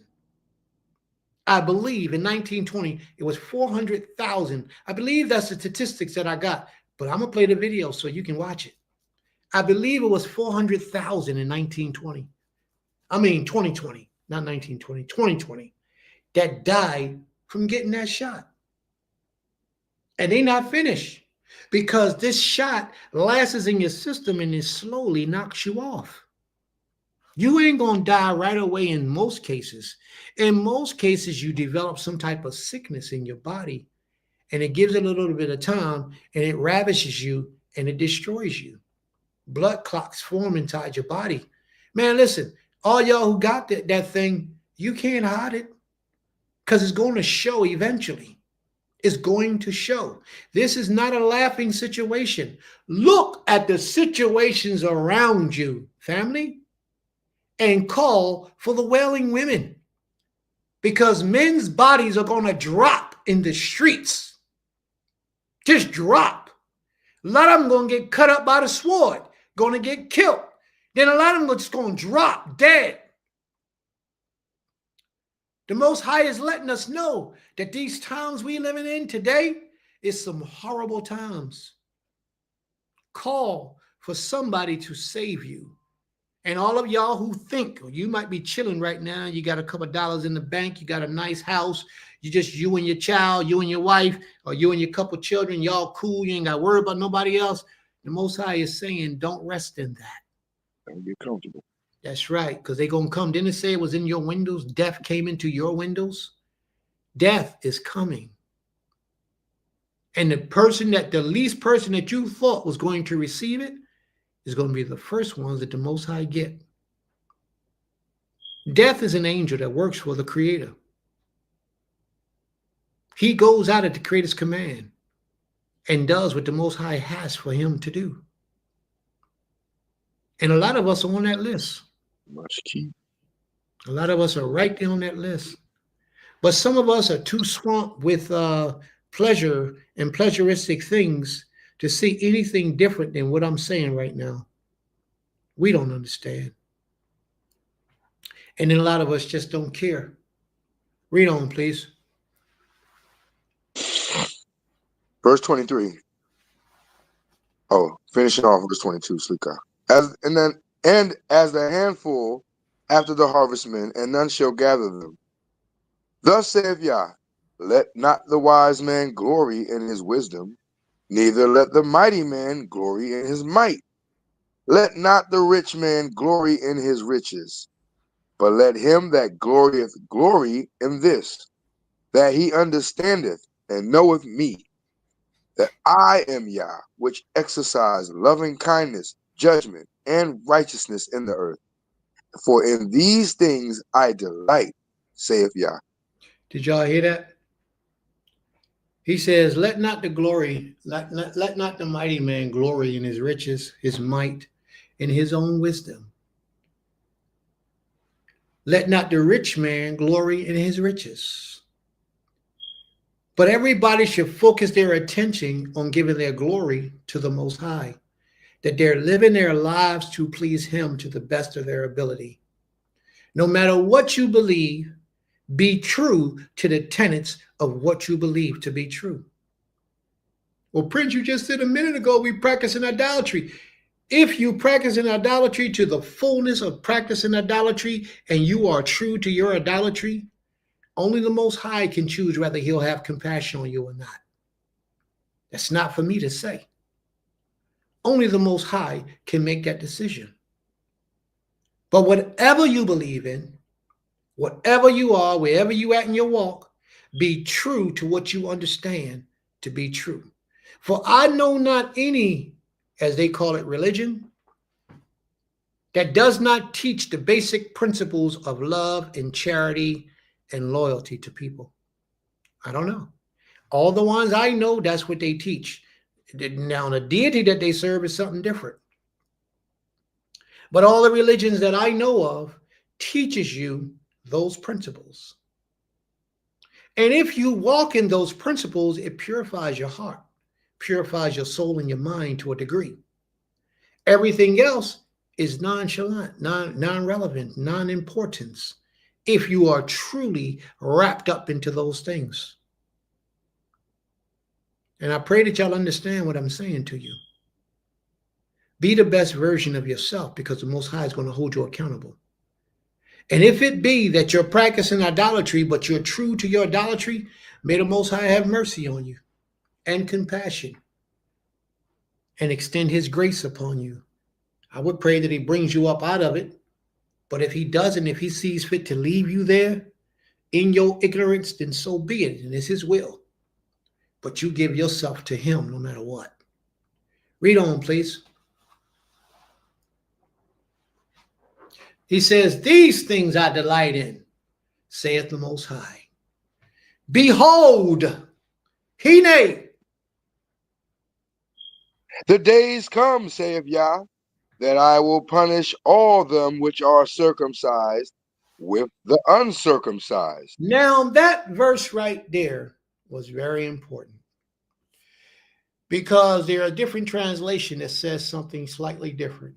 I believe in 1920 it was 400,000. I believe that's the statistics that I got, but I'm going to play the video so you can watch it. I believe it was 400,000 in 1920. I mean 2020, not 1920, 2020, that died from getting that shot. And they not finished, because this shot lasts in your system and it slowly knocks you off. You ain't going to die right away in most cases. In most cases, you develop some type of sickness in your body, and it gives it a little bit of time, and it ravishes you, and it destroys you. Blood clots form inside your body. Man, listen, all y'all who got that thing, you can't hide it, because it's going to show eventually. Is going to show. This is not a laughing situation. Look at the situations around you, family, and call for the wailing women, because men's bodies are going to drop in the streets. Just drop. A lot of them going to get cut up by the sword, going to get killed. Then a lot of them are just going to drop dead. The Most High is letting us know that these times we living in today is some horrible times. Call for somebody to save you. And all of y'all who think you might be chilling right now, you got a couple of dollars in the bank, you got a nice house, you and your child, you and your wife, or you and your couple of children, y'all cool, you ain't got to worry about nobody else. The Most High is saying, don't rest in that. Don't get comfortable. That's right, because they're going to come. Didn't it say it was in your windows? Death came into your windows. Death is coming. And the least person that you thought was going to receive it is going to be the first ones that the Most High get. Death is an angel that works for the Creator. He goes out at the Creator's command and does what the Most High has for him to do. And a lot of us are on that list. Much key. A lot of us are right there on that list. But some of us are too swamped with pleasure and pleasuristic things to see anything different than what I'm saying right now. We don't understand. And then a lot of us just don't care. Read on, please. Verse 23. Oh, finishing off verse 22, Slika. And as the handful after the harvestmen, and none shall gather them. Thus saith Yah, let not the wise man glory in his wisdom, neither let the mighty man glory in his might. Let not the rich man glory in his riches, but let him that glorieth glory in this, that he understandeth and knoweth me, that I am Yah, which exercise loving kindness, judgment, and righteousness in the earth. For in these things I delight, saith Yah. Did y'all hear that? He says, let not the mighty man glory in his riches, his might, in his own wisdom. Let not the rich man glory in his riches. But everybody should focus their attention on giving their glory to the Most High, that they're living their lives to please him to the best of their ability. No matter what you believe, be true to the tenets of what you believe to be true. Well, Prince, you just said a minute ago we practice in idolatry. If you practice in idolatry to the fullness of practicing idolatry and you are true to your idolatry, only the Most High can choose whether he'll have compassion on you or not. That's not for me to say. Only the Most High can make that decision. But whatever you believe in, whatever you are, wherever you at in your walk, be true to what you understand to be true. For I know not any, as they call it, religion, that does not teach the basic principles of love and charity and loyalty to people. I don't know. All the ones I know, that's what they teach. Now, the deity that they serve is something different. But all the religions that I know of teaches you those principles. And if you walk in those principles, it purifies your heart, purifies your soul and your mind to a degree. Everything else is nonchalant, non-relevant, non-importance if you are truly wrapped up into those things. And I pray that y'all understand what I'm saying to you. Be the best version of yourself, because the Most High is going to hold you accountable. And if it be that you're practicing idolatry, but you're true to your idolatry, may the Most High have mercy on you and compassion and extend his grace upon you. I would pray that he brings you up out of it. But if he doesn't, if he sees fit to leave you there in your ignorance, then so be it. And it's his will. But you give yourself to him no matter what. Read on, please. He says, these things I delight in, saith the Most High. Behold, Hine. The days come, saith Yah, that I will punish all them which are circumcised with the uncircumcised. Now that verse right there was very important, because there are different translations that says something slightly different.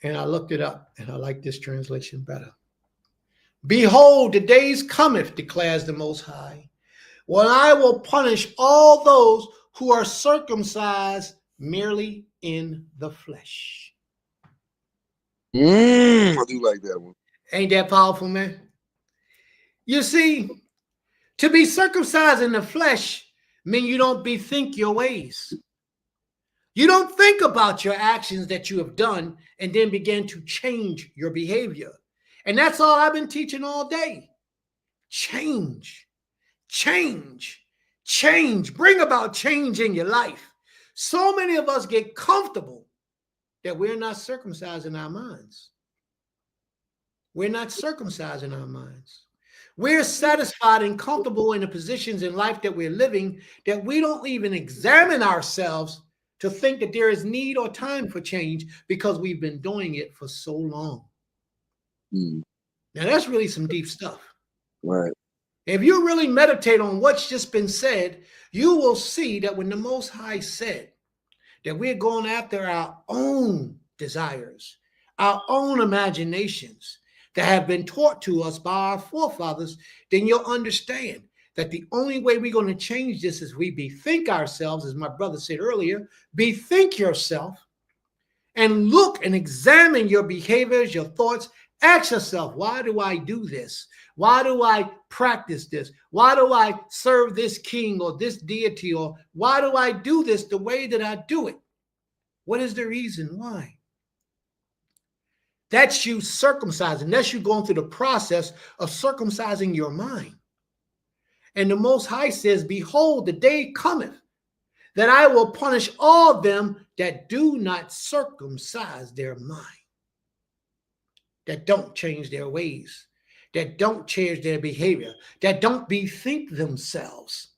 And I looked it up, and I like this translation better. Behold, the days cometh, declares the Most High, when I will punish all those who are circumcised merely in the flesh. I do like that one. Ain't that powerful, man? You see, to be circumcised in the flesh means you don't bethink your ways. You don't think about your actions that you have done and then begin to change your behavior. And that's all I've been teaching all day. Change, change, change, bring about change in your life. So many of us get comfortable that we're not circumcising our minds. We're not circumcising our minds. We're satisfied and comfortable in the positions in life that we're living that we don't even examine ourselves to think that there is need or time for change because we've been doing it for so long. Mm. Now, that's really some deep stuff. Right. If you really meditate on what's just been said, you will see that when the Most High said that we're going after our own desires, our own imaginations that have been taught to us by our forefathers, then you'll understand that the only way we're going to change this is we bethink ourselves, as my brother said earlier, bethink yourself and look and examine your behaviors, your thoughts. Ask yourself, why do I do this? Why do I practice this? Why do I serve this king or this deity? Or why do I do this the way that I do it? What is the reason why? That's you circumcising. That's you going through the process of circumcising your mind. And the Most High says, behold, the day cometh that I will punish all them that do not circumcise their mind, that don't change their ways, that don't change their behavior, that don't bethink themselves.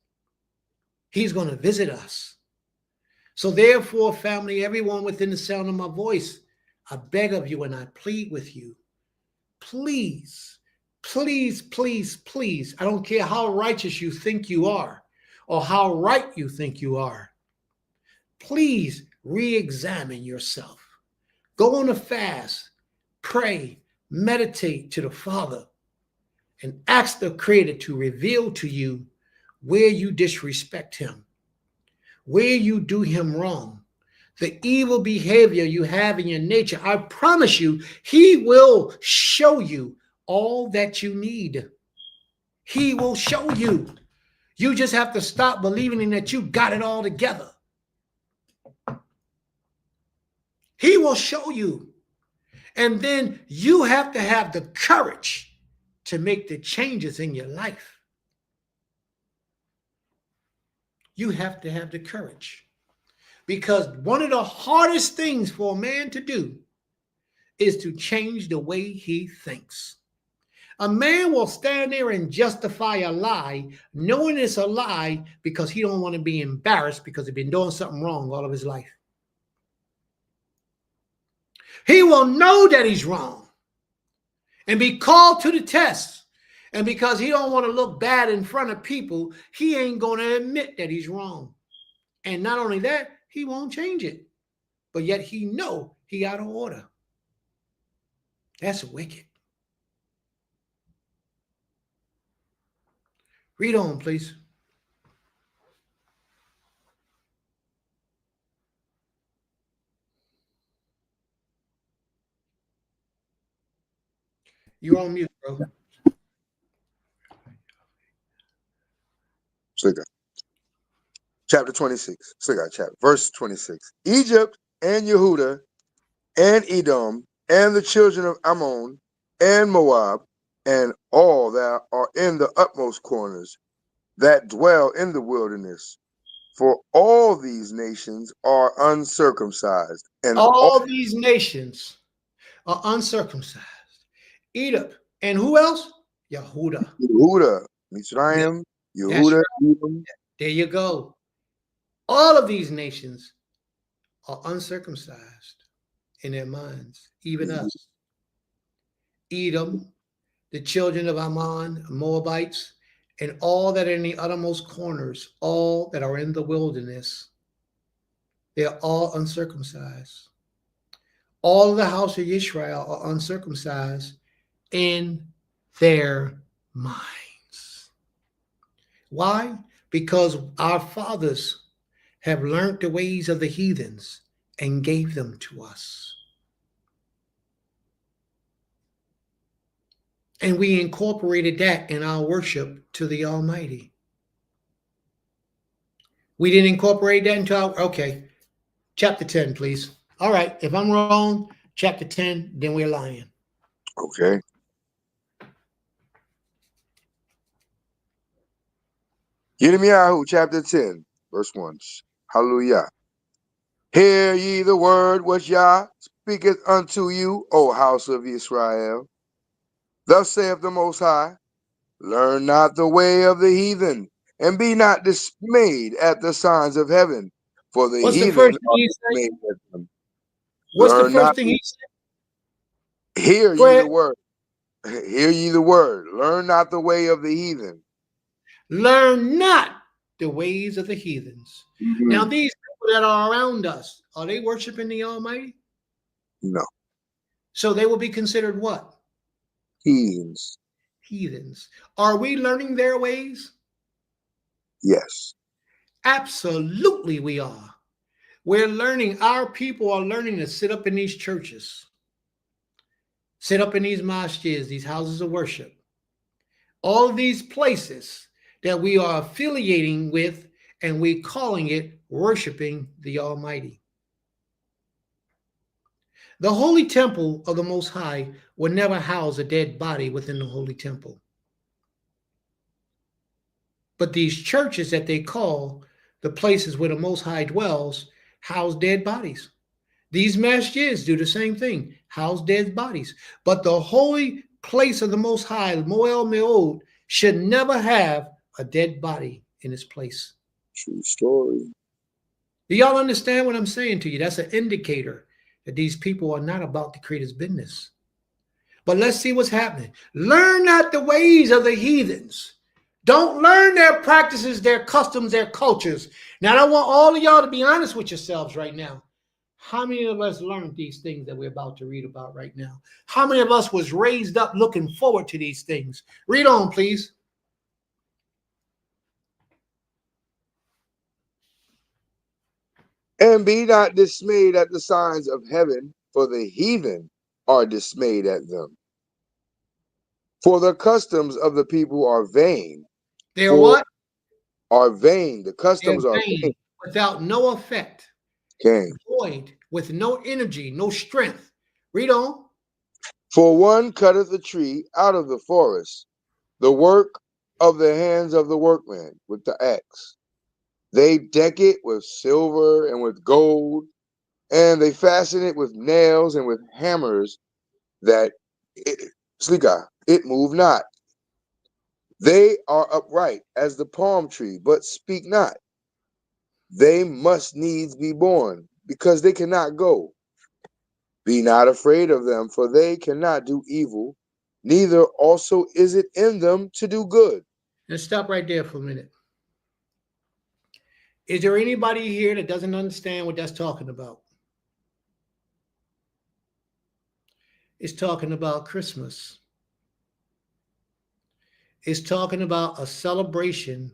He's going to visit us. So therefore, family, everyone within the sound of my voice, I beg of you and I plead with you, please, please, please, please, I don't care how righteous you think you are or how right you think you are, please re-examine yourself. Go on a fast, pray, meditate to the Father, and ask the Creator to reveal to you where you disrespect Him, where you do Him wrong, the evil behavior you have in your nature. I promise you, He will show you all that you need. He will show you. You just have to stop believing in that you got it all together. He will show you. And then you have to have the courage to make the changes in your life. You have to have the courage. Because one of the hardest things for a man to do is to change the way he thinks. A man will stand there and justify a lie, knowing it's a lie because he don't want to be embarrassed because he's been doing something wrong all of his life. He will know that he's wrong and be called to the test. And because he don't want to look bad in front of people, he ain't going to admit that he's wrong. And not only that, he won't change it. But yet he know he out of order. That's wicked. Read on, please. You're on mute, bro. Chapter 26. Verse 26. Egypt and Yehuda and Edom and the children of Ammon and Moab and all that are in the utmost corners that dwell in the wilderness. For all these nations are uncircumcised. And all these nations are uncircumcised. Edom. And who else? Yehuda. Yehuda, Mizraim, That's Yehuda, right. Edom. There you go. All of these nations are uncircumcised in their minds, even us. Edom, the children of Ammon, Moabites, and all that are in the uttermost corners, all that are in the wilderness, they're all uncircumcised. All of the house of Israel are uncircumcised in their minds. Why? Because our fathers have learned the ways of the heathens and gave them to us. And we incorporated that in our worship to the Almighty. We didn't incorporate that into our, okay, chapter 10, please. All right, if I'm wrong, chapter 10, then we're lying. Okay. Yirmiyahu chapter 10, verse 1. Hallelujah. Hear ye the word which Yah speaketh unto you, O house of Israel. Thus saith the Most High, learn not the way of the heathen, and be not dismayed at the signs of heaven, for the What's the heathen first thing are he said? dismayed at them. What's the Learn first not, thing he said? hear Go ye the ahead. word. Hear ye the word. Learn not the way of the heathen. Learn not the ways of the heathens. Now, Mhm. these people that are around us, are they worshiping the Almighty? No. So they will be considered what? Heathens. Heathens. Are we learning their ways? Yes. Absolutely, we are. We're learning, our people are learning to sit up in these churches, sit up in these mosques, these houses of worship, all of these places that we are affiliating with, and we're calling it worshiping the Almighty. The holy temple of the Most High will never house a dead body within the holy temple. But these churches that they call the places where the Most High dwells house dead bodies. These masjids do the same thing, house dead bodies. But the holy place of the Most High, Moel Meod, should never have a dead body in its place. True story. Do y'all understand what I'm saying to you? That's an indicator that these people are not about the Creator's business. But let's see what's happening. Learn not the ways of the heathens. Don't learn their practices, their customs, their cultures. Now, I want all of y'all to be honest with yourselves right now. How many of us learned these things that we're about to read about right now? How many of us was raised up looking forward to these things? Read on, please. And be not dismayed at the signs of heaven, for the heathen are dismayed at them. For the customs of the people are vain. They're For what? are vain. The They're customs are vain. vain, without no effect, Okay. void, with no energy, no strength. Read on. For one cutteth a tree out of the forest, the work of the hands of the workman with the axe. They deck it with silver and with gold, and they fasten it with nails and with hammers, that it move not. They are upright as the palm tree, but speak not. They must needs be born, because they cannot go. Be not afraid of them, for they cannot do evil, neither also is it in them to do good. Let's stop right there for a minute. Is there anybody here that doesn't understand what that's talking about? It's talking about Christmas. It's talking about a celebration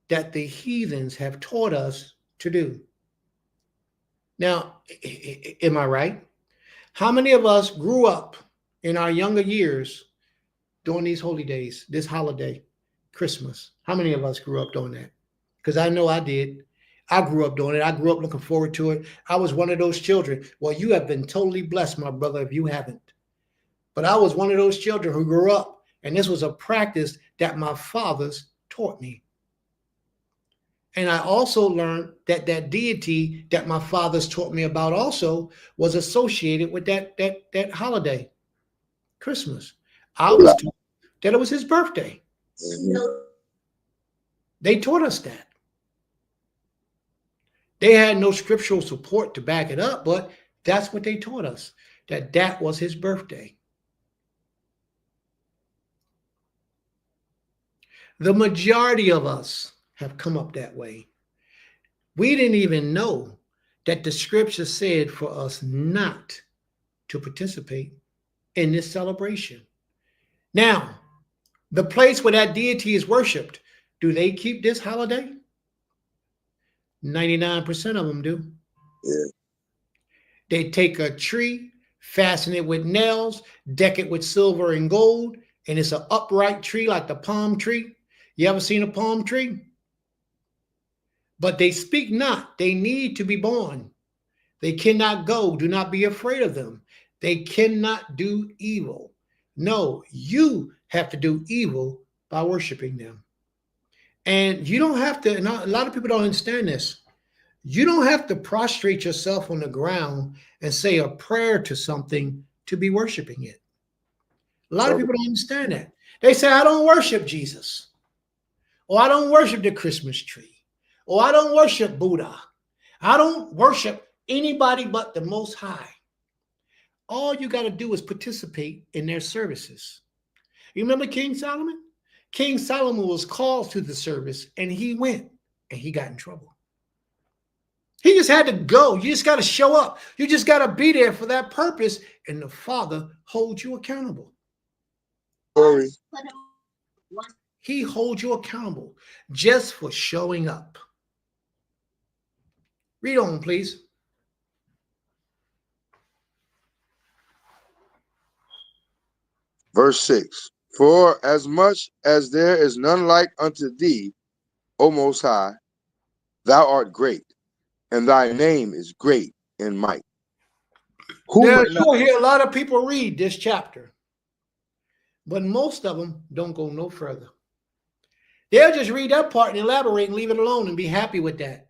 that the heathens have taught us to do. Now, am I right? How many of us grew up in our younger years during these holy days, this holiday, Christmas? How many of us grew up doing that? Because I know I did. I grew up doing it. I grew up looking forward to it. I was one of those children. Well, you have been totally blessed, my brother, if you haven't. But I was one of those children who grew up, and this was a practice that my fathers taught me. And I also learned that that deity that my fathers taught me about also was associated with that holiday, Christmas. I was taught that it was his birthday. Mhm. They taught us that. They had no scriptural support to back it up, but that's what they taught us, that that was his birthday. The majority of us have come up that way. We didn't even know that the scripture said for us not to participate in this celebration. Now, the place where that deity is worshiped, do they keep this holiday? 99% of them do. Yeah. They take a tree, fasten it with nails, deck it with silver and gold, and it's an upright tree like the palm tree. You ever seen a palm tree? But they speak not. They need to be born. They cannot go. Do not be afraid of them. They cannot do evil. No, you have to do evil by worshiping them. And you don't have to, and a lot of people don't understand this. You don't have to prostrate yourself on the ground and say a prayer to something to be worshiping it. A lot of So people don't understand that. They say, I don't worship Jesus, or I don't worship the Christmas tree, or I don't worship Buddha. I don't worship anybody but the Most High. All you got to do is participate in their services. You remember King Solomon? King Solomon was called to the service and he went and he got in trouble. He just had to go. You just got to show up. You just got to be there for that purpose, and the Father holds you accountable. glory. He holds you accountable just for showing up. Read on, please. Verse 6. For as much as there is none like unto thee, O Most High, thou art great, and thy name is great in might. Who Now, would not? you'll hear a lot of people read this chapter, but most of them don't go no further. They'll just read that part and elaborate and leave it alone and be happy with that.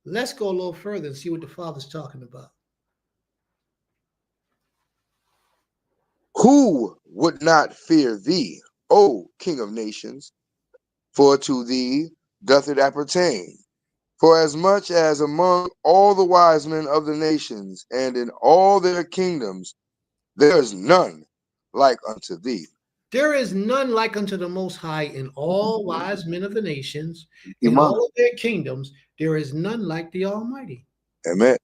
Let's go a little further and see what the Father's talking about. Who would not fear thee, O King of nations? For to thee doth it appertain. For as much as among all the wise men of the nations and in all their kingdoms, there is none like unto thee. There is none like unto the Most High in all wise men of the nations, in Iman. all of their kingdoms. There is none like the Almighty. Amen.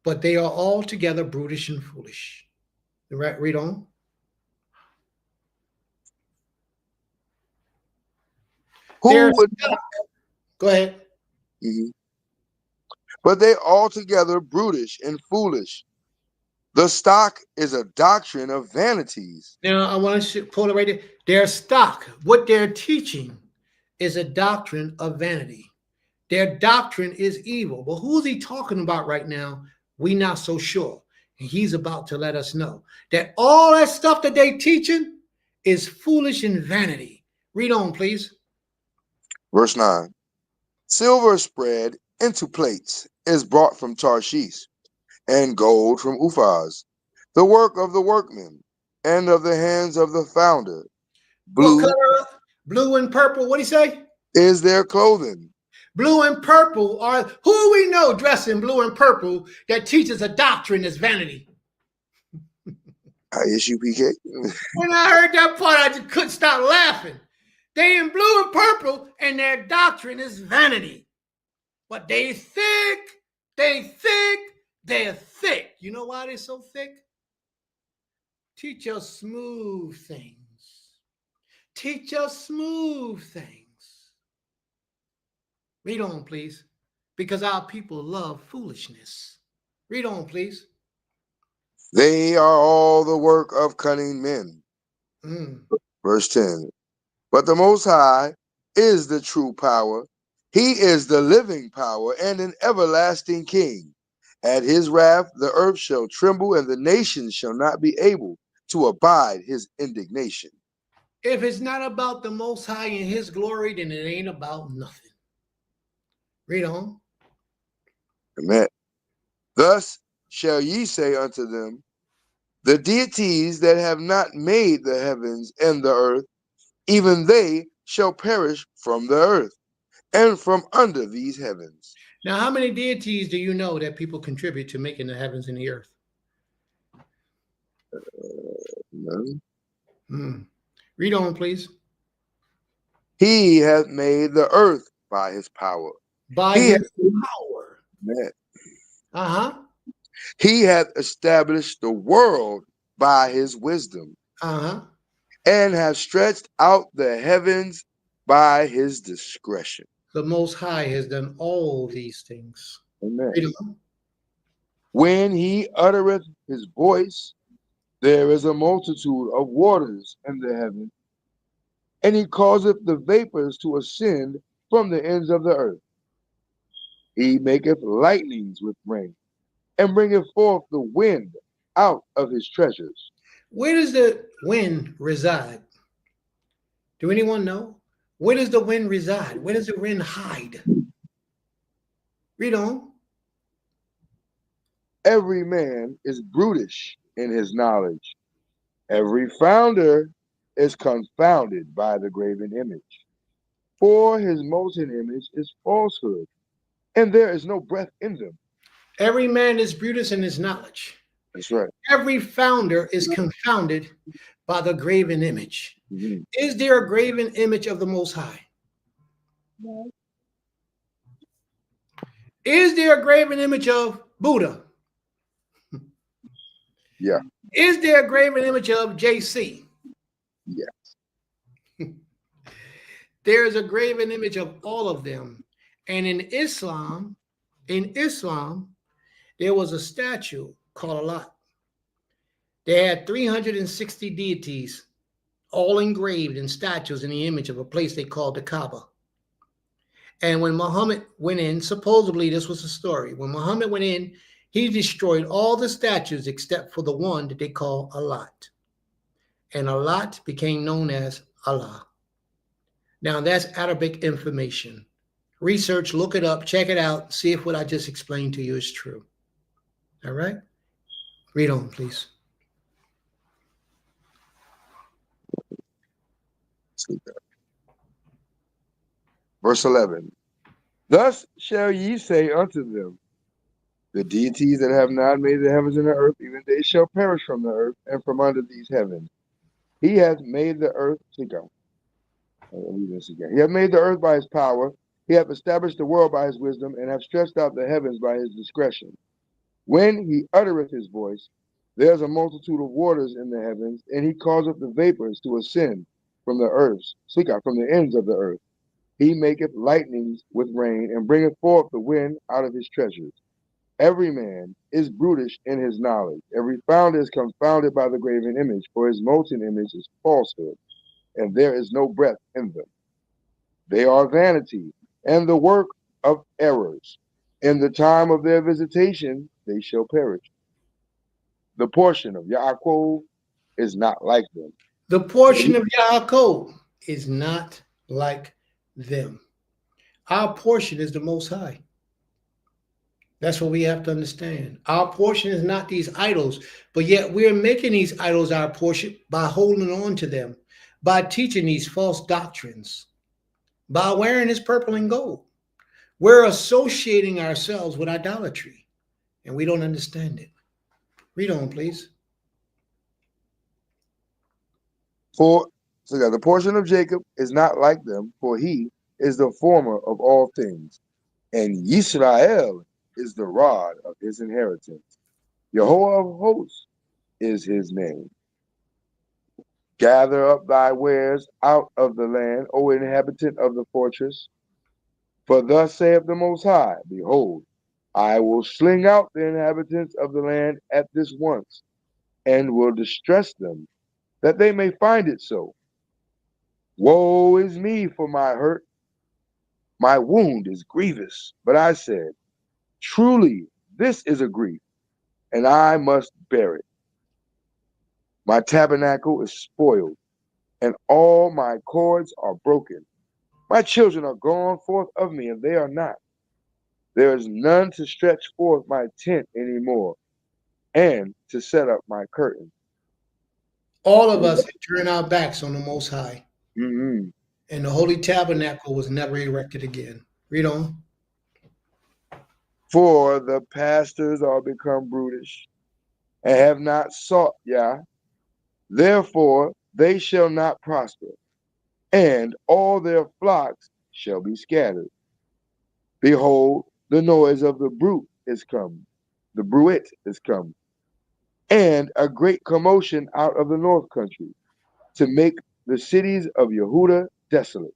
But they are altogether brutish and foolish. Right, read on. Who would Go ahead. Mhm. But they altogether brutish and foolish. The stock is a doctrine of vanities. Now I want to pull it right there. Their stock, what they're teaching, is a doctrine of vanity. Their doctrine is evil. But who's he talking about right now? We not so sure. And he's about to let us know that all that stuff that they teaching is foolish and vanity. Read on, please. Verse 9. Silver spread into plates is brought from Tarshish, and gold from Uphaz, the work of the workman, and of the hands of the founder. What Blue color? Blue and purple. What do you say? is their clothing. Blue and purple are who we know dressed in blue and purple that teaches a doctrine that's vanity. ISUPK. When I heard that part, I just couldn't stop laughing. They in blue and purple, and their doctrine is vanity. But they thick, they're thick. You know why they're so thick? Teach us smooth things. Teach us smooth things. Read on, please. Because our people love foolishness. Read on, please. They are all the work of cunning men. Mm. Verse 10. But the Most High is the true power. He is the living power and an everlasting king. At his wrath, the earth shall tremble, and the nations shall not be able to abide his indignation. If it's not about the Most High and his glory, then it ain't about nothing. Read on. Amen. Thus shall ye say unto them, the deities that have not made the heavens and the earth, even they shall perish from the earth and from under these heavens. Now, how many deities do you know that people contribute to making the heavens and the earth? None. Read on, please. He hath made the earth by his power. By He his power. hath, Uh-huh. he hath established the world by his wisdom, Uh-huh. and hath stretched out the heavens by his discretion. The Most High has done all these things. Amen. Read on. When he uttereth his voice, there is a multitude of waters in the heaven, and he causeth the vapors to ascend from the ends of the earth. He maketh lightnings with rain, and bringeth forth the wind out of his treasures. Where does the wind reside? Do anyone know? Where does the wind reside? Where does the wind hide? Read on. Every man is brutish in his knowledge. Every founder is confounded by the graven image. For his molten image is falsehood, and there is no breath in them. Every man is Brutus in his knowledge. That's right. Every founder is confounded by the graven image. Mhm. Is there a graven image of the Most High? No. Is there a graven image of Buddha? Yeah. Is there a graven image of JC? Yeah. There is a graven image of all of them. And in Islam, there was a statue called Allah. They had 360 deities, all engraved in statues in the image of a place they called the Kaaba. And when Muhammad went in, supposedly this was the story. When Muhammad went in, he destroyed all the statues except for the one that they call Allat. And Allat became known as Allah. Now that's Arabic information. Research, look it up, check it out, see if what I just explained to you is true. All right? Read on, please. Verse 11. Thus shall ye say unto them, the deities that have not made the heavens and the earth, even they shall perish from the earth and from under these heavens. He hath made the earth to go. I'll read this again. He hath made the earth by his power. He hath established the world by his wisdom, and hath stretched out the heavens by his discretion. When he uttereth his voice, there is a multitude of waters in the heavens, and he causeth the vapors to ascend from the earth, from the ends of the earth. He maketh lightnings with rain, and bringeth forth the wind out of his treasures. Every man is brutish in his knowledge. Every founder is confounded by the graven image, for his molten image is falsehood, and there is no breath in them. They are vanity, and the work of errors. In the time of their visitation, they shall perish. The portion of Yaakov is not like them. The portion of Yaakov is not like them. Our portion is the Most High. That's what we have to understand. Our portion is not these idols, but yet we're making these idols our portion by holding on to them, by teaching these false doctrines, by wearing this purple and gold. We're associating ourselves with idolatry, and we don't understand it. Read on, please. The portion of Jacob is not like them, for he is the former of all things, and Yisrael is the rod of his inheritance. Jehovah of hosts is his name. Gather up thy wares out of the land, O inhabitant of the fortress. For thus saith the Most High, behold, I will sling out the inhabitants of the land at this once, and will distress them, that they may find it so. Woe is me for my hurt. My wound is grievous. But I said, truly, this is a grief, and I must bear it. My tabernacle is spoiled, and all my cords are broken. My children are gone forth of me, and they are not. There is none to stretch forth my tent any more, and to set up my curtain. All of us had turned our backs on the Most High, Mm-hmm. and the Holy Tabernacle was never erected again. Read on. For the pastors are become brutish, and have not sought Yah. Therefore they shall not prosper, and all their flocks shall be scattered. Behold, the noise of the brute is come, the bruit is come, and a great commotion out of the north country, to make the cities of Yehuda desolate,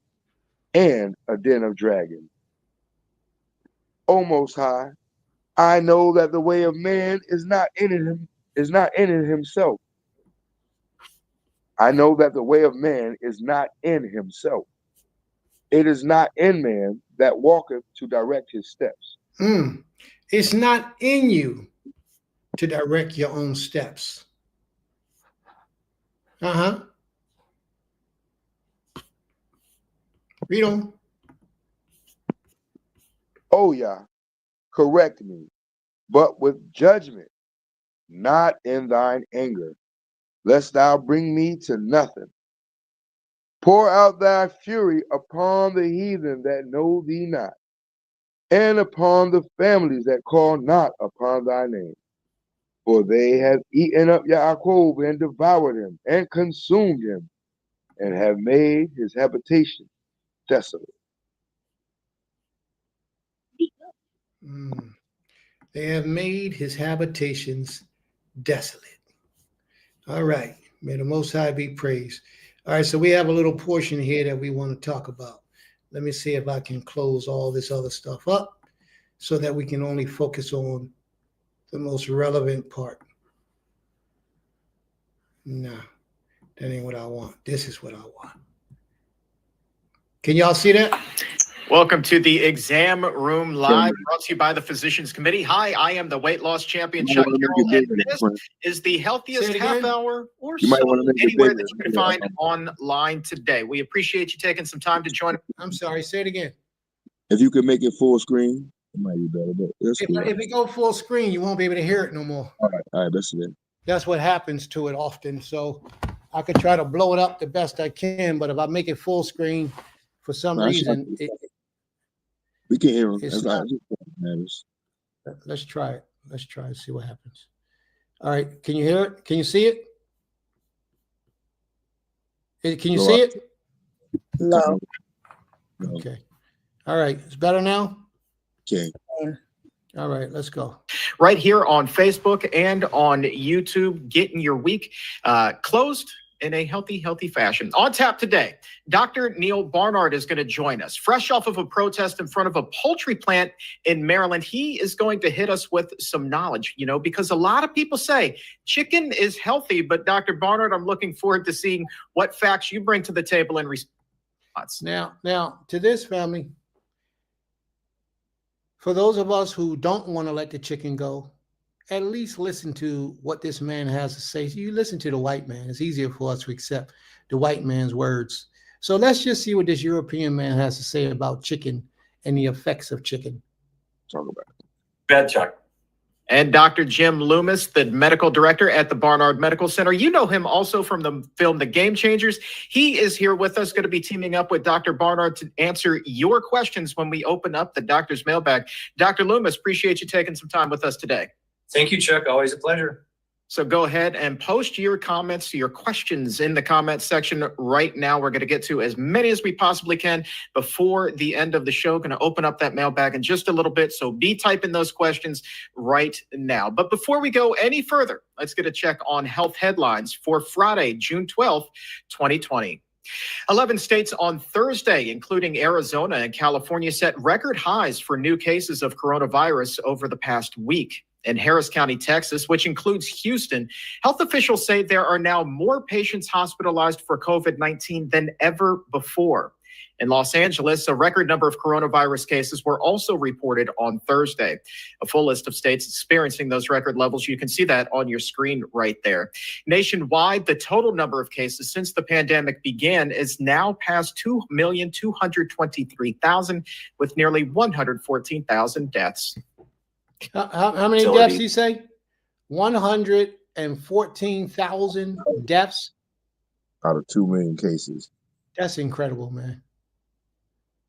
and a den of dragons. O Most High, I know that the way of man is not in him, is not in himself. I know that the way of man is not in himself. It is not in man that walketh to direct his steps. It's not in you to direct your own steps. Read on. O Yah, correct me, but with judgment, not in thine anger, lest thou bring me to nothing. Pour out thy fury upon the heathen that know thee not, and upon the families that call not upon thy name. For they have eaten up Yaakov and devoured him, and consumed him, and have made his habitation desolate. They have made his habitations desolate. All right. May the Most High be praised. All right. So we have a little portion here that we want to talk about. Let me see if I can close all this other stuff up so that we can only focus on the most relevant part. No, that ain't what I want. This is what I want. Can y'all see that? Welcome to the Exam Room Live, brought to you by the Physicians Committee. Hi, I am the weight loss champion, Chuck Carroll, and this is the healthiest half hour or so anywhere that you can find online today. We appreciate you taking some time to join. I'm sorry, say it again. If you could make it full screen, it might be better. But If we go full screen, you won't be able to hear it no more. All right, that's it. That's what happens to it often. So I could try to blow it up the best I can, but if I make it full screen, for some reason, we can hear them. Let's try it. Let's try and see what happens. All right. Can you hear it? Can you see it? Can you see it? No. Okay. All right. It's better now? Okay. All right. Let's go. Right here on Facebook and on YouTube, getting your week closed in a healthy fashion. On tap today, Dr. Neil Barnard is going to join us. Fresh off of a protest in front of a poultry plant in Maryland, he is going to hit us with some knowledge, because a lot of people say chicken is healthy, but Dr. Barnard, I'm looking forward to seeing what facts you bring to the table in response. Now, to this family, for those of us who don't want to let the chicken go, at least listen to what this man has to say. So you listen to the white man. It's easier for us to accept the white man's words. So let's just see what this European man has to say about chicken and the effects of chicken. Talk about it. Bed Chuck. And Dr. Jim Loomis, the medical director at the Barnard Medical Center. You know him also from the film The Game Changers. He is here with us, going to be teaming up with Dr. Barnard to answer your questions when we open up the doctor's mailbag. Dr. Loomis, appreciate you taking some time with us today. Thank you, Chuck. Always a pleasure. So go ahead and post your comments, your questions in the comments section right now. We're going to get to as many as we possibly can before the end of the show. Going to open up that mailbag in just a little bit. So be typing those questions right now. But before we go any further, let's get a check on health headlines for Friday, June 12th, 2020. 11 states on Thursday, including Arizona and California, set record highs for new cases of coronavirus over the past week. In Harris County, Texas, which includes Houston, health officials say there are now more patients hospitalized for COVID-19 than ever before. In Los Angeles, a record number of coronavirus cases were also reported on Thursday. A full list of states experiencing those record levels, you can see that on your screen right there. Nationwide, the total number of cases since the pandemic began is now past 2,223,000, with nearly 114,000 deaths. How many deaths do you say? 114,000 deaths out of 2 million cases. That's incredible, man.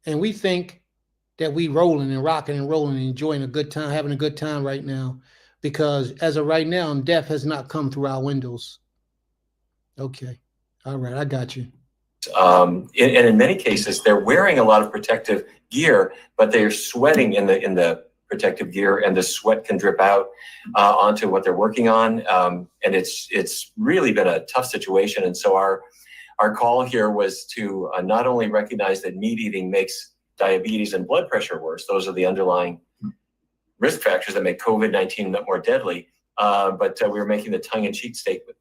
And we think that we rolling and rocking and rolling and enjoying a good time, having a good time right now, because as of right now, death has not come through our windows. Okay. All right. I got you. And in many cases, they're wearing a lot of protective gear, but they're sweating in the protective gear, and the sweat can drip out onto what they're working on. And it's really been a tough situation. And so our call here was to not only recognize that meat eating makes diabetes and blood pressure worse. Those are the underlying risk factors that make COVID-19 more deadly. But we were making the tongue-in-cheek statement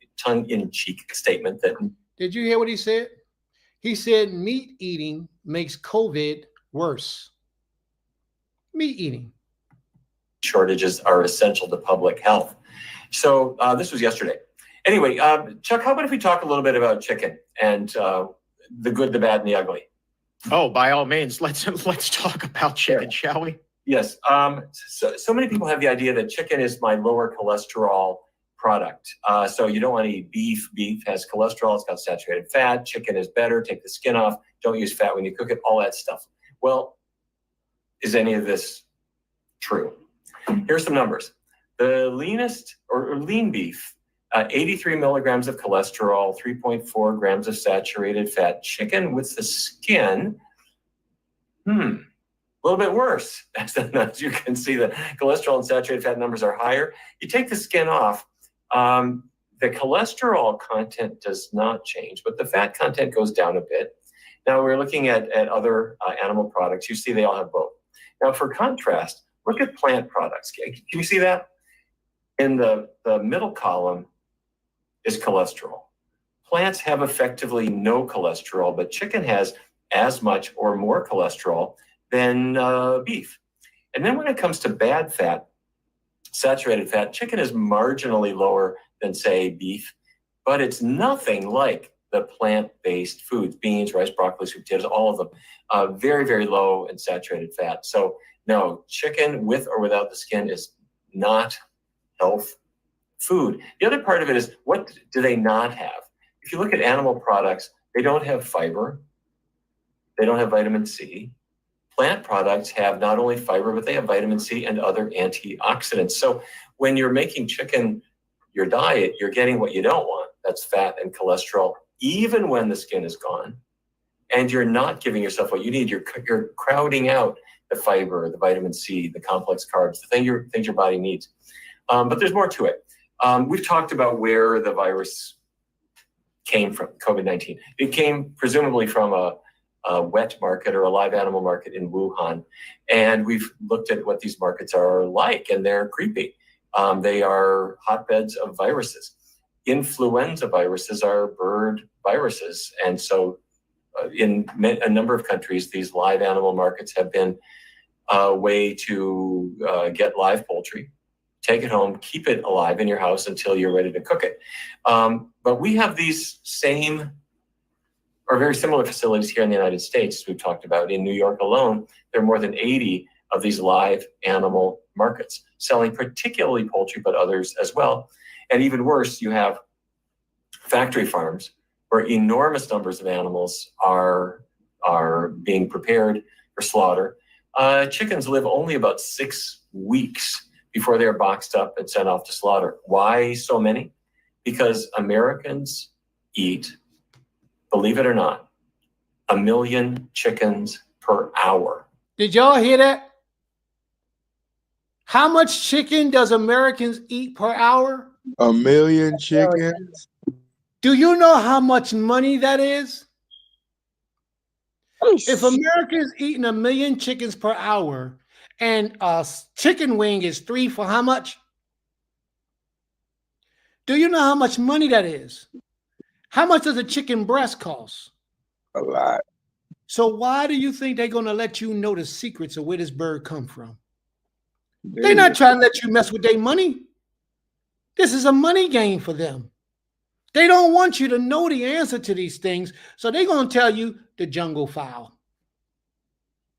that. Did you hear what he said? He said meat eating makes COVID worse. Meat eating. Shortages are essential to public health. So this was yesterday. Anyway, Chuck, how about if we talk a little bit about chicken and the good, the bad, and the ugly? Oh, by all means, let's talk about chicken, shall we? Yes. So many people have the idea that chicken is my lower cholesterol product. So you don't want to eat beef. Beef has cholesterol. It's got saturated fat. Chicken is better. Take the skin off. Don't use fat when you cook it. All that stuff. Well, is any of this true? Here's some numbers. The leanest or lean beef, 83 milligrams of cholesterol, 3.4 grams of saturated fat. Chicken with the skin, a little bit worse. As you can see, the cholesterol and saturated fat numbers are higher. You take the skin off, the cholesterol content does not change, but the fat content goes down a bit. Now we're looking at other animal products. You see they all have both. Now for contrast, look at plant products. Can you see that? In the middle column is cholesterol. Plants have effectively no cholesterol, but chicken has as much or more cholesterol than beef. And then when it comes to bad fat, saturated fat, chicken is marginally lower than, say, beef, but it's nothing like the plant-based foods, beans, rice, broccoli, sweet potatoes, all of them, very, very low in saturated fat. So no, chicken with or without the skin is not health food. The other part of it is, what do they not have? If you look at animal products, they don't have fiber. They don't have vitamin C. Plant products have not only fiber, but they have vitamin C and other antioxidants. So when you're making chicken your diet, you're getting what you don't want. That's fat and cholesterol, even when the skin is gone. And you're not giving yourself what you need. You're crowding out the fiber, the vitamin C, the complex carbs, the things your body needs. But there's more to it. We've talked about where the virus came from, COVID-19. It came presumably from a wet market or a live animal market in Wuhan. And we've looked at what these markets are like, and they're creepy. They are hotbeds of viruses. Influenza viruses are bird viruses. And so in a number of countries, these live animal markets have been a way to get live poultry, take it home, keep it alive in your house until you're ready to cook it. But we have these same or very similar facilities here in the United States, as we've talked about. In New York alone, there are more than 80 of these live animal markets, selling particularly poultry, but others as well. And even worse, you have factory farms where enormous numbers of animals are being prepared for slaughter. Chickens live only about 6 weeks before they're boxed up and sent off to slaughter. Why so many? Because Americans eat, believe it or not, 1 million chickens per hour. Did y'all hear that? How much chicken does Americans eat per hour? 1 million chickens. Do you know how much money that is? If Americans eating 1 million chickens per hour and a chicken wing is 3 for how much? Do you know how much money that is? How much does a chicken breast cost? A lot. So why do you think they're going to let you know the secrets of where this bird come from? They're not trying to let you mess with their money. This is a money game for them. They don't want you to know the answer to these things, so they're going to tell you the jungle fowl.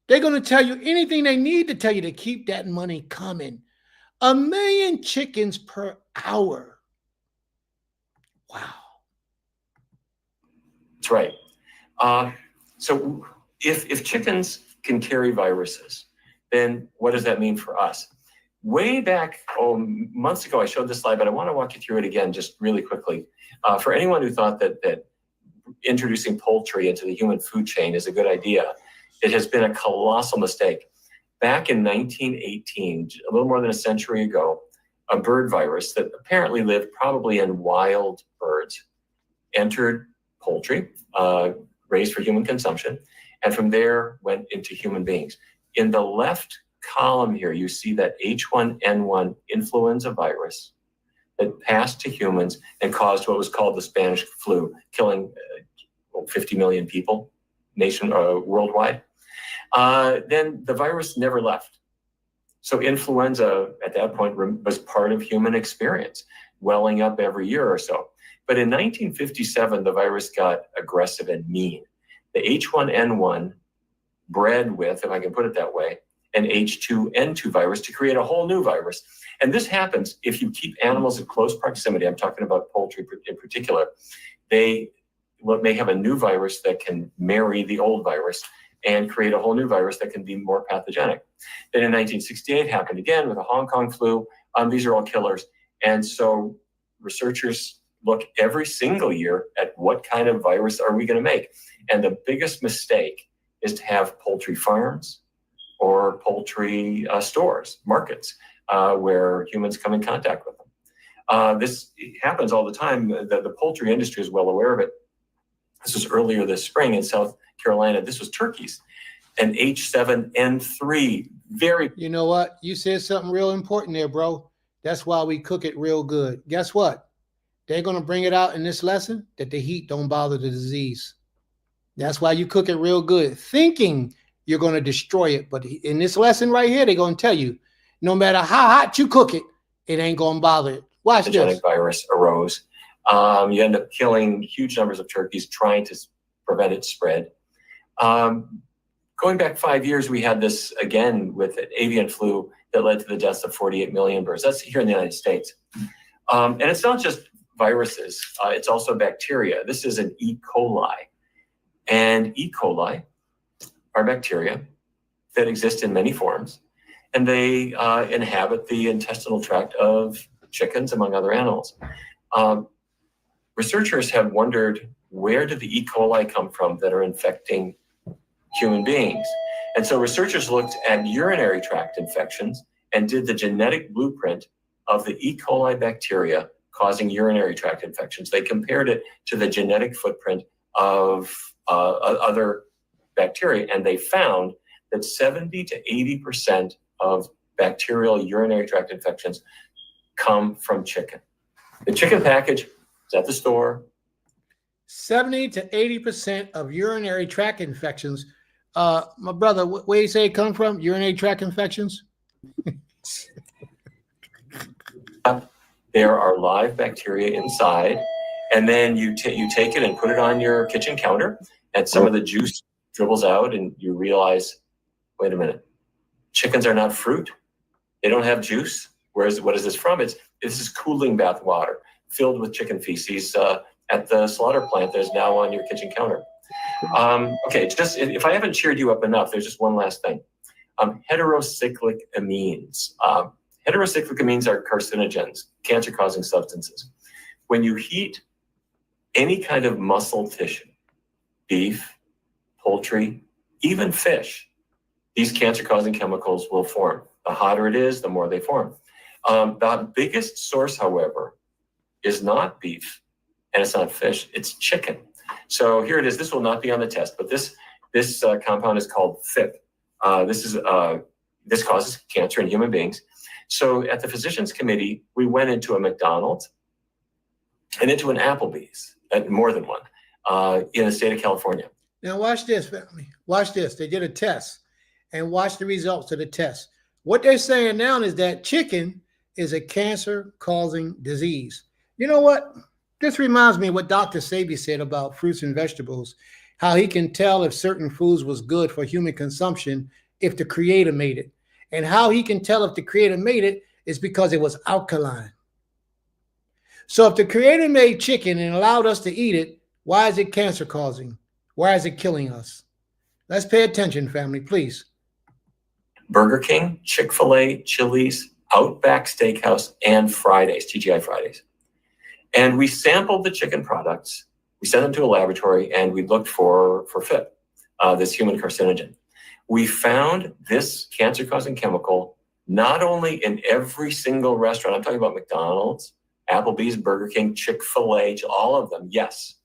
They're going to tell you anything they need to tell you to keep that money coming. 1 million chickens per hour. Wow. That's right. So if chickens can carry viruses, then what does that mean for us? Way back months ago, I showed this slide, but I want to walk you through it again just really quickly. For anyone who thought that introducing poultry into the human food chain is a good idea, it has been a colossal mistake. Back in 1918, a little more than a century ago, a bird virus that apparently lived probably in wild birds entered poultry, raised for human consumption, and from there went into human beings. In the left column here, you see that H1N1 influenza virus that passed to humans and caused what was called the Spanish flu, killing 50 million people worldwide. Then the virus never left. So influenza at that point was part of human experience, welling up every year or so. But in 1957, the virus got aggressive and mean. The H1N1 bred with, if I can put it that way, an H2N2 virus to create a whole new virus. And this happens if you keep animals in close proximity. I'm talking about poultry in particular. They may have a new virus that can marry the old virus and create a whole new virus that can be more pathogenic. Then in 1968 happened again with the Hong Kong flu. These are all killers. And so researchers look every single year at what kind of virus are we going to make. And the biggest mistake is to have poultry farms or poultry stores, markets, where humans come in contact with them. This happens all the time. The poultry industry is well aware of it. This was earlier this spring in South Carolina. This was turkeys, an H7N3. Very. You know what? You said something real important there, bro. That's why we cook it real good. Guess what? They're going to bring it out in this lesson that the heat don't bother the disease. That's why you cook it real good, thinking you're going to destroy it. But in this lesson right here, they're going to tell you, no matter how hot you cook it, it ain't going to bother it. Watch this. Virus arose. You end up killing huge numbers of turkeys trying to prevent its spread. Going back 5 years, we had this again with an avian flu that led to the deaths of 48 million birds. That's here in the United States. And it's not just viruses, it's also bacteria. This is an E. coli. And E. coli are bacteria that exist in many forms, and they inhabit the intestinal tract of chickens, among other animals. Researchers have wondered, where did the E. coli come from that are infecting human beings? And so researchers looked at urinary tract infections and did the genetic blueprint of the E. coli bacteria causing urinary tract infections. They compared it to the genetic footprint of other bacteria, and they found that 70 to 80% of bacterial urinary tract infections come from chicken. The chicken package is at the store. 70 to 80% of urinary tract infections. My brother, where you say it come from? Urinary tract infections? There are live bacteria inside, and then you take it and put it on your kitchen counter, and some of the juice dribbles out, and you realize, wait a minute, chickens are not fruit. They don't have juice. What is this from? This is cooling bath water filled with chicken feces at the slaughter plant that is now on your kitchen counter. Okay, just if I haven't cheered you up enough, there's just one last thing. Heterocyclic amines. Heterocyclic amines are carcinogens, cancer-causing substances. When you heat any kind of muscle tissue, beef, poultry, even fish, these cancer-causing chemicals will form. The hotter it is, the more they form. The biggest source, however, is not beef and it's not fish, it's chicken. So here it is. This will not be on the test, but this compound is called FIP. This causes cancer in human beings. So at the Physicians Committee, we went into a McDonald's and into an Applebee's, more than one, in the state of California. Now watch this, family. Watch this. They did a test and watch the results of the test. What they're saying now is that chicken is a cancer-causing disease. You know what? This reminds me of what Dr. Sabi said about fruits and vegetables, how he can tell if certain foods was good for human consumption if the creator made it. And how he can tell if the creator made it is because it was alkaline. So if the creator made chicken and allowed us to eat it, why is it cancer-causing? Why is it killing us? Let's pay attention, family, please. Burger King, Chick-fil-A, Chili's, Outback Steakhouse, and Fridays, TGI Fridays. And we sampled the chicken products, we sent them to a laboratory, and we looked for FIP, this human carcinogen. We found this cancer-causing chemical not only in every single restaurant, I'm talking about McDonald's, Applebee's, Burger King, Chick-fil-A, all of them, yes,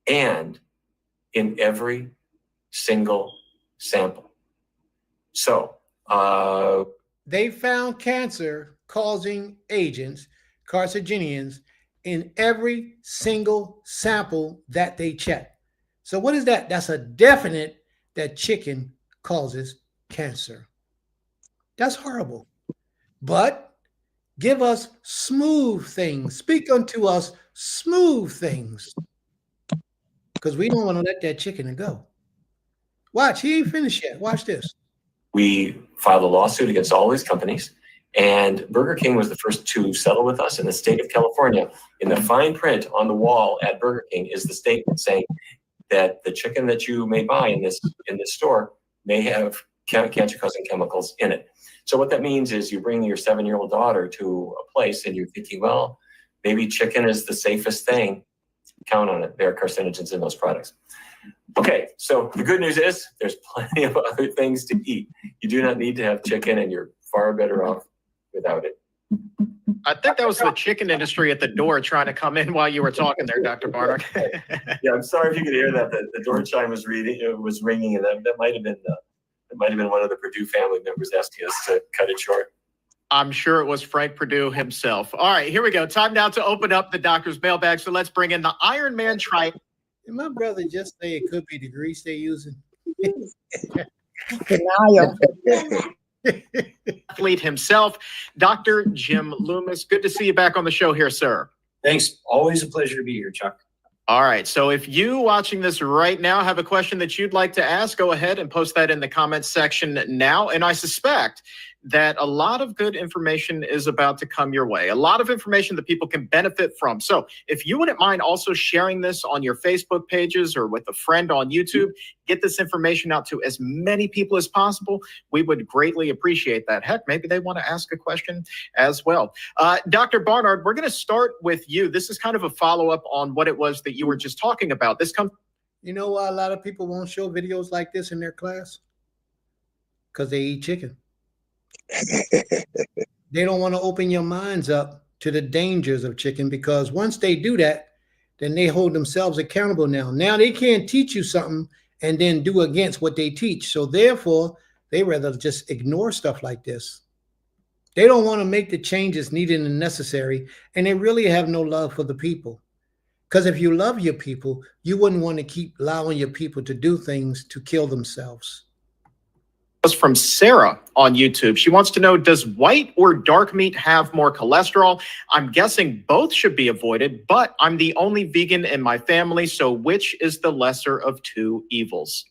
and in every single sample. So they found cancer-causing agents, carcinogens, in every single sample that they checked. So what is that? That's a definite that chicken causes cancer. That's horrible. But give us smooth things. Speak unto us smooth things. Because we don't want to let that chicken go. Watch, he ain't finished yet. Watch this. We filed a lawsuit against all these companies, and Burger King was the first to settle with us in the state of California. In the fine print on the wall at Burger King is the statement saying that the chicken that you may buy in this store may have cancer-causing chemicals in it. So what that means is you bring your 7-year-old daughter to a place and you're thinking, well, maybe chicken is the safest thing. Count on it. There are carcinogens in those products. Okay, so the good news is there's plenty of other things to eat. You do not need to have chicken, and you're far better off without it. I think that was the chicken industry at the door trying to come in while you were talking there, Dr. Barnard. Yeah, I'm sorry if you could hear that. The door chime was ringing, and that might have been one of the Purdue family members asking us to cut it short. I'm sure it was Frank Purdue himself. All right, here we go. Time now to open up the doctor's mailbag. So let's bring in the Iron Man Did my brother just say it could be the grease they're using? Denial. Athlete himself, Dr. Jim Loomis. Good to see you back on the show here, sir. Thanks. Always a pleasure to be here, Chuck. All right. So if you watching this right now have a question that you'd like to ask, go ahead and post that in the comments section now. And I suspect that a lot of good information is about to come your way, a lot of information that people can benefit from. So if you wouldn't mind also sharing this on your Facebook pages or with a friend on YouTube, get this information out to as many people as possible. We would greatly appreciate that. Heck, maybe they want to ask a question as well. Dr. Barnard, we're going to start with you. This is kind of a follow-up on what it was that you were just talking about. This comes. You know why a lot of people won't show videos like this in their class? Because they eat chicken. They don't want to open your minds up to the dangers of chicken, because once they do that, then they hold themselves accountable now. Now they can't teach you something and then do against what they teach. So therefore, they rather just ignore stuff like this. They don't want to make the changes needed and necessary, and they really have no love for the people. Because if you love your people, you wouldn't want to keep allowing your people to do things to kill themselves. From Sarah on YouTube. She wants to know, does white or dark meat have more cholesterol? I'm guessing both should be avoided, but I'm the only vegan in my family, so which is the lesser of two evils?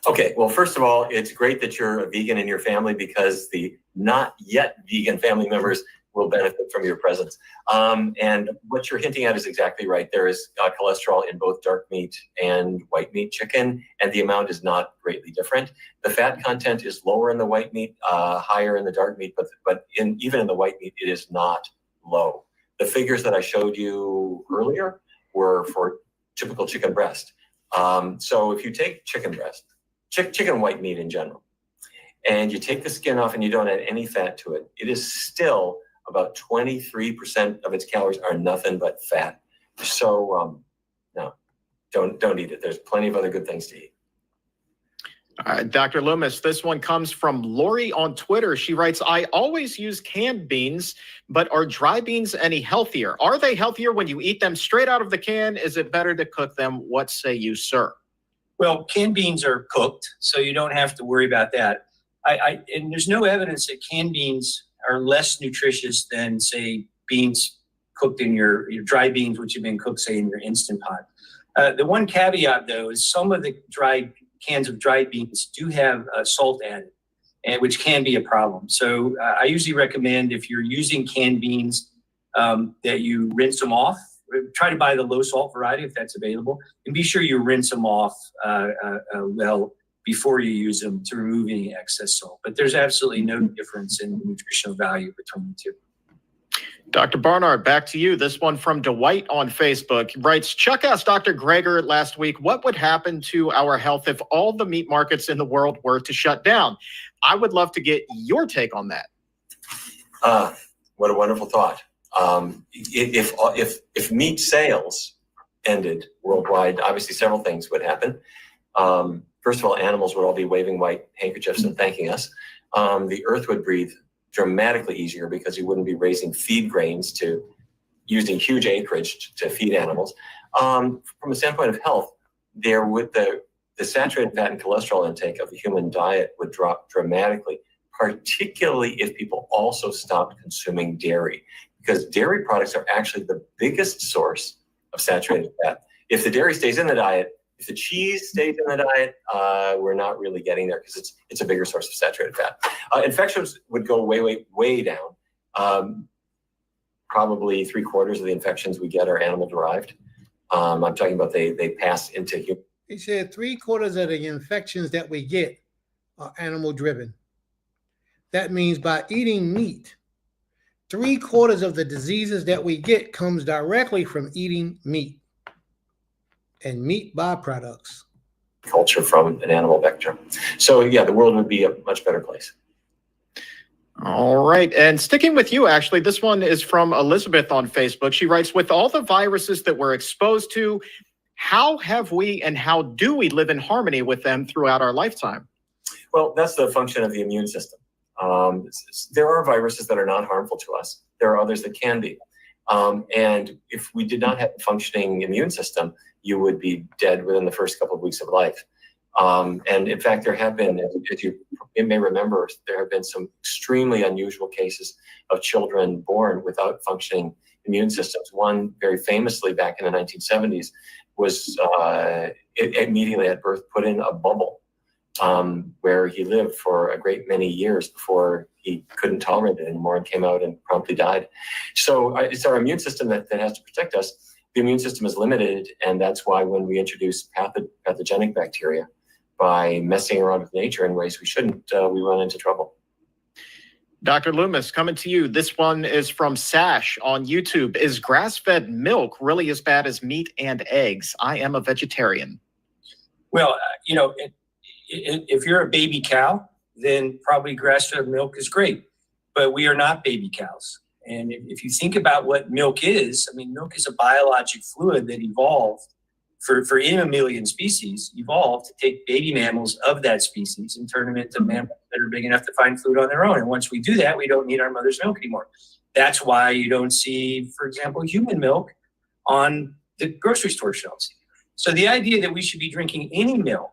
Okay, well, first of all, it's great that you're a vegan in your family, because the not yet vegan family members will benefit from your presence. And what you're hinting at is exactly right. There is cholesterol in both dark meat and white meat chicken, and the amount is not greatly different. The fat content is lower in the white meat, higher in the dark meat, but even in the white meat, it is not low. The figures that I showed you earlier were for typical chicken breast. So if you take chicken breast, chicken white meat in general, and you take the skin off and you don't add any fat to it, it is still about 23% of its calories are nothing but fat. So no, don't eat it. There's plenty of other good things to eat. Dr. Loomis, this one comes from Lori on Twitter. She writes, I always use canned beans, but are dry beans any healthier? Are they healthier when you eat them straight out of the can? Is it better to cook them? What say you, sir? Well, canned beans are cooked, so you don't have to worry about that. And there's no evidence that canned beans are less nutritious than, say, beans cooked in your dry beans, which have been cooked, say, in your Instant Pot. The one caveat, though, is some of the cans of dried beans do have salt added, and which can be a problem. So I usually recommend, if you're using canned beans, that you rinse them off. Try to buy the low salt variety if that's available, and be sure you rinse them off well before you use them to remove any excess salt. But there's absolutely no difference in nutritional value between the two. Dr. Barnard, back to you. This one from Dwight on Facebook. He writes, Chuck asked Dr. Greger last week, what would happen to our health if all the meat markets in the world were to shut down? I would love to get your take on that. What a wonderful thought. If meat sales ended worldwide, obviously several things would happen. First of all, animals would all be waving white handkerchiefs and thanking us. The earth would breathe dramatically easier, because you wouldn't be raising feed grains to using huge acreage to feed animals. From a standpoint of health, the saturated fat and cholesterol intake of the human diet would drop dramatically, particularly if people also stopped consuming dairy, because dairy products are actually the biggest source of saturated fat. If the dairy stays in the diet, If the cheese stays in the diet, we're not really getting there because it's a bigger source of saturated fat. Infections would go way down. Probably 3/4 of the infections we get are animal derived. I'm talking about they pass into human. He said 3/4 of the infections that we get are animal driven. That means by eating meat, 3/4 of the diseases that we get comes directly from eating meat and meat byproducts. Culture from an animal vector. So yeah, the world would be a much better place. All right. And sticking with you, actually, this one is from Elizabeth on Facebook. She writes, with all the viruses that we're exposed to, how have we and how do we live in harmony with them throughout our lifetime? Well, that's the function of the immune system. There are viruses that are not harmful to us. There are others that can be. And if we did not have a functioning immune system, you would be dead within the first couple of weeks of life. And in fact, there have been, as you may remember, there have been some extremely unusual cases of children born without functioning immune systems. One very famously back in the 1970s was immediately at birth put in a bubble where he lived for a great many years before he couldn't tolerate it anymore and came out and promptly died. So it's our immune system that has to protect us. The immune system is limited, and that's why when we introduce pathogenic bacteria, by messing around with nature in ways we shouldn't, we run into trouble. Dr. Loomis, coming to you. This one is from Sash on YouTube. Is grass-fed milk really as bad as meat and eggs? I am a vegetarian. Well, if you're a baby cow, then probably grass-fed milk is great. But we are not baby cows. And if you think about what milk is, I mean, milk is a biologic fluid that evolved for in a million species, evolved to take baby mammals of that species and turn them into mammals that are big enough to find food on their own. And once we do that, we don't need our mother's milk anymore. That's why you don't see, for example, human milk on the grocery store shelves. So the idea that we should be drinking any milk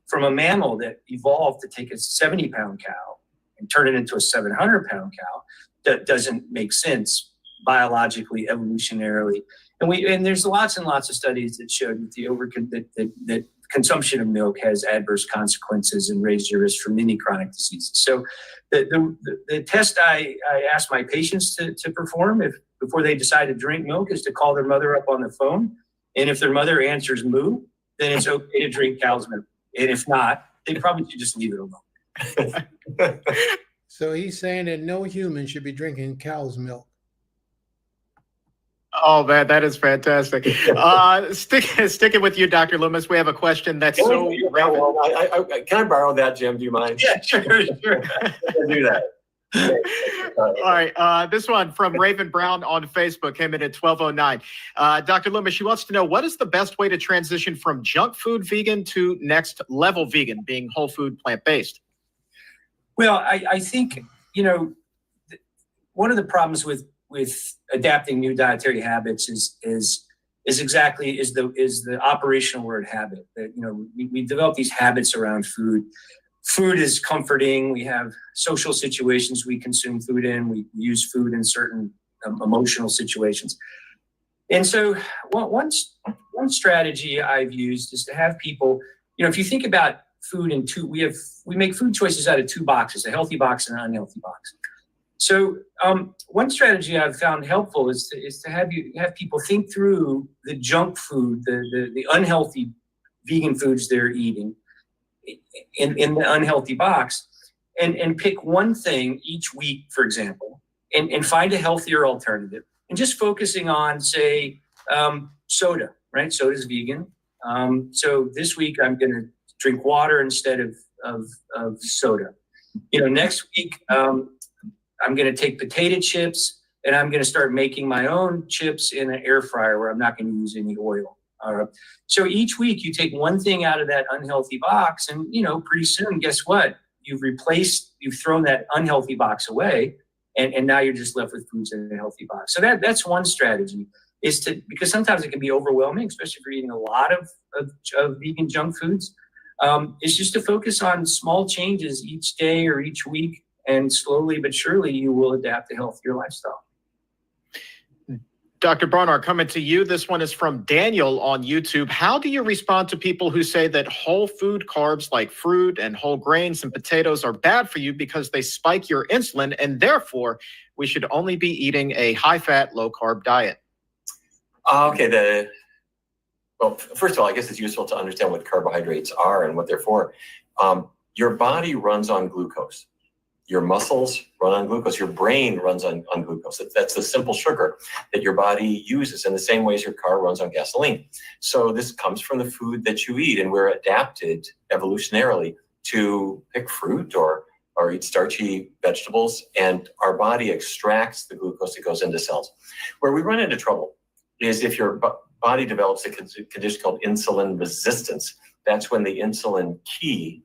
from a mammal that evolved to take a 70-pound cow and turn it into a 700-pound cow, that doesn't make sense biologically, evolutionarily. And there's lots and lots of studies that show that that consumption of milk has adverse consequences and raises your risk for many chronic diseases. So the test I ask my patients to perform before they decide to drink milk is to call their mother up on the phone. And if their mother answers moo, then it's okay to drink cow's milk. And if not, they probably should just leave it alone. So he's saying that no human should be drinking cow's milk. Oh, man, that is fantastic. Sticking with you, Dr. Loomis, we have a question that's Can I borrow that, Jim? Do you mind? Yeah, sure. Do that. All right. This one from Raven Brown on Facebook came in at 12:09. Dr. Loomis, she wants to know, what is the best way to transition from junk food vegan to next level vegan, being whole food, plant-based? Well, I think, one of the problems with adapting new dietary habits is the operational word habit. That we develop these habits around food. Food is comforting. We have social situations we consume food in. We use food in certain emotional situations. And so one strategy I've used is to have people, if you think about food in two, we make food choices out of two boxes, a healthy box and an unhealthy box. So one strategy I've found helpful is to have people think through the junk food, the unhealthy vegan foods they're eating in the unhealthy box, and pick one thing each week, for example, and find a healthier alternative, and just focusing on, say, soda, right? Soda's vegan. So this week I'm going to drink water instead of soda. Next week, I'm going to take potato chips and I'm going to start making my own chips in an air fryer where I'm not going to use any oil. So each week you take one thing out of that unhealthy box and, pretty soon, guess what? You've thrown that unhealthy box away and now you're just left with foods in a healthy box. So that's one strategy, because sometimes it can be overwhelming, especially if you're eating a lot of vegan junk foods. Is just to focus on small changes each day or each week, and slowly but surely you will adapt a healthier lifestyle. Dr. Barnard, coming to you. This one is from Daniel on YouTube. How do you respond to people who say that whole food carbs like fruit and whole grains and potatoes are bad for you because they spike your insulin, and therefore we should only be eating a high-fat, low-carb diet? Okay, well, first of all, I guess it's useful to understand what carbohydrates are and what they're for. Your body runs on glucose. Your muscles run on glucose. Your brain runs on glucose. That's the simple sugar that your body uses in the same way as your car runs on gasoline. So this comes from the food that you eat, and we're adapted evolutionarily to pick fruit or eat starchy vegetables, and our body extracts the glucose that goes into cells. Where we run into trouble is if your body develops a condition called insulin resistance. That's when the insulin key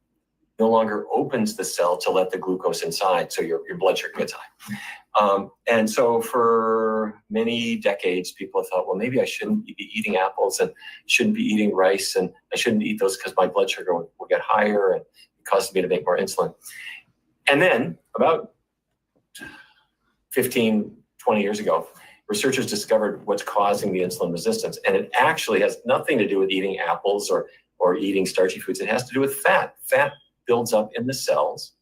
no longer opens the cell to let the glucose inside, so your blood sugar gets high. And so for many decades, people have thought, well, maybe I shouldn't be eating apples and shouldn't be eating rice, and I shouldn't eat those because my blood sugar will get higher and it causes me to make more insulin. And then about 15, 20 years ago, researchers discovered what's causing the insulin resistance. And it actually has nothing to do with eating apples or eating starchy foods. It has to do with fat. Fat builds up in the cells.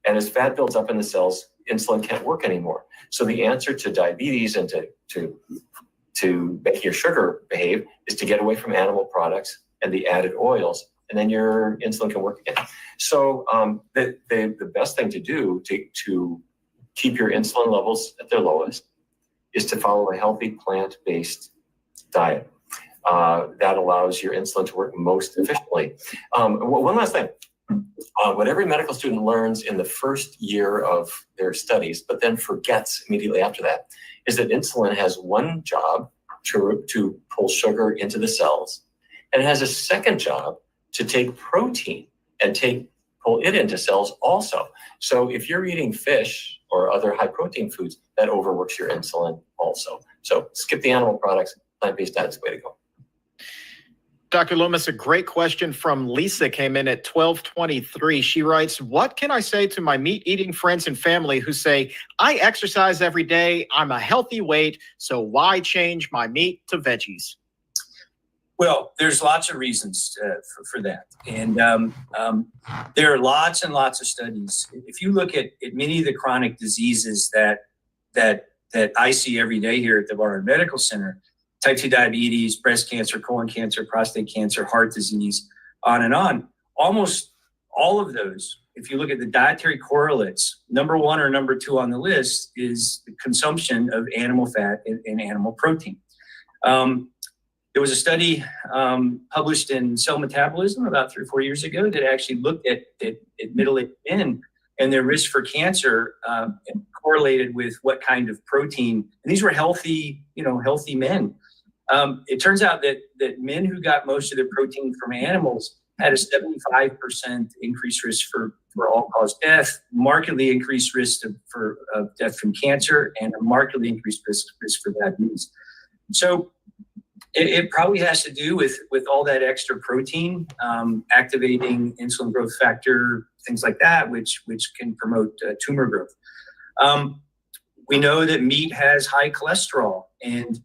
And as fat builds up in the cells, insulin can't work anymore. So the answer to diabetes and to making your sugar behave is to get away from animal products and the added oils, and then your insulin can work again. So the best thing to do to keep your insulin levels at their lowest is to follow a healthy plant-based diet. That allows your insulin to work most efficiently. One last thing. What every medical student learns in the first year of their studies, but then forgets immediately after that, is that insulin has one job to pull sugar into the cells, and it has a second job to take protein and pull it into cells also. So if you're eating fish or other high protein foods, that overworks your insulin also. So skip the animal products, plant-based diet is the way to go. Dr. Loomis, a great question from Lisa came in at 12:23. She writes, what can I say to my meat-eating friends and family who say, I exercise every day, I'm a healthy weight, so why change my meat to veggies? Well, there's lots of reasons for that. And there are lots and lots of studies. If you look at many of the chronic diseases that I see every day here at the Barnard Medical Center, type 2 diabetes, breast cancer, colon cancer, prostate cancer, heart disease, on and on, almost all of those, if you look at the dietary correlates, number one or number two on the list is the consumption of animal fat and animal protein. There was a study published in Cell Metabolism about 3 or 4 years ago that actually looked at middle-aged men and their risk for cancer and correlated with what kind of protein. And these were healthy men. It turns out that men who got most of their protein from animals had a 75% increased risk for all-cause death, markedly increased risk for death from cancer, and a markedly increased risk for diabetes. So it probably has to do with all that extra protein, activating insulin growth factor, things like that, which can promote tumor growth. We know that meat has high cholesterol, and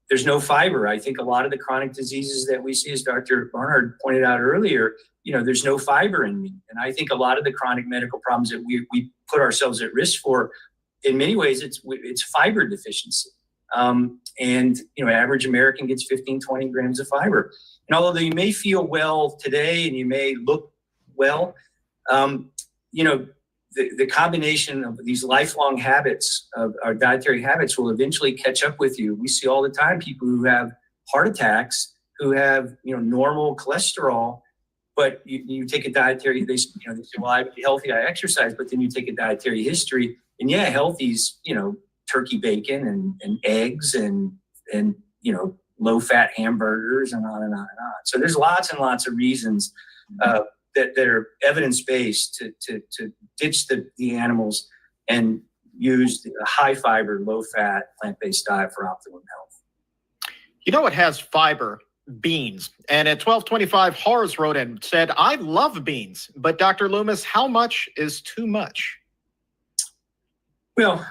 there's no fiber. I think a lot of the chronic diseases that we see, as Dr. Barnard pointed out earlier, there's no fiber in meat. And I think a lot of the chronic medical problems that we put ourselves at risk for, in many ways, it's fiber deficiency. And average American gets 15, 20 grams of fiber. And although you may feel well today and you may look well, the combination of these lifelong habits, of our dietary habits, will eventually catch up with you. We see all the time people who have heart attacks, who have normal cholesterol, but you take a dietary, they say, well, I'm healthy, I exercise, but then you take a dietary history, and healthy's turkey bacon and eggs and low-fat hamburgers and on and on and on. So there's lots and lots of reasons that are evidence-based to ditch the animals and use a high-fiber, low-fat, plant-based diet for optimum health. It has fiber, beans. And at 12:25, Horace wrote in, said, I love beans, but Dr. Loomis, how much is too much? Well,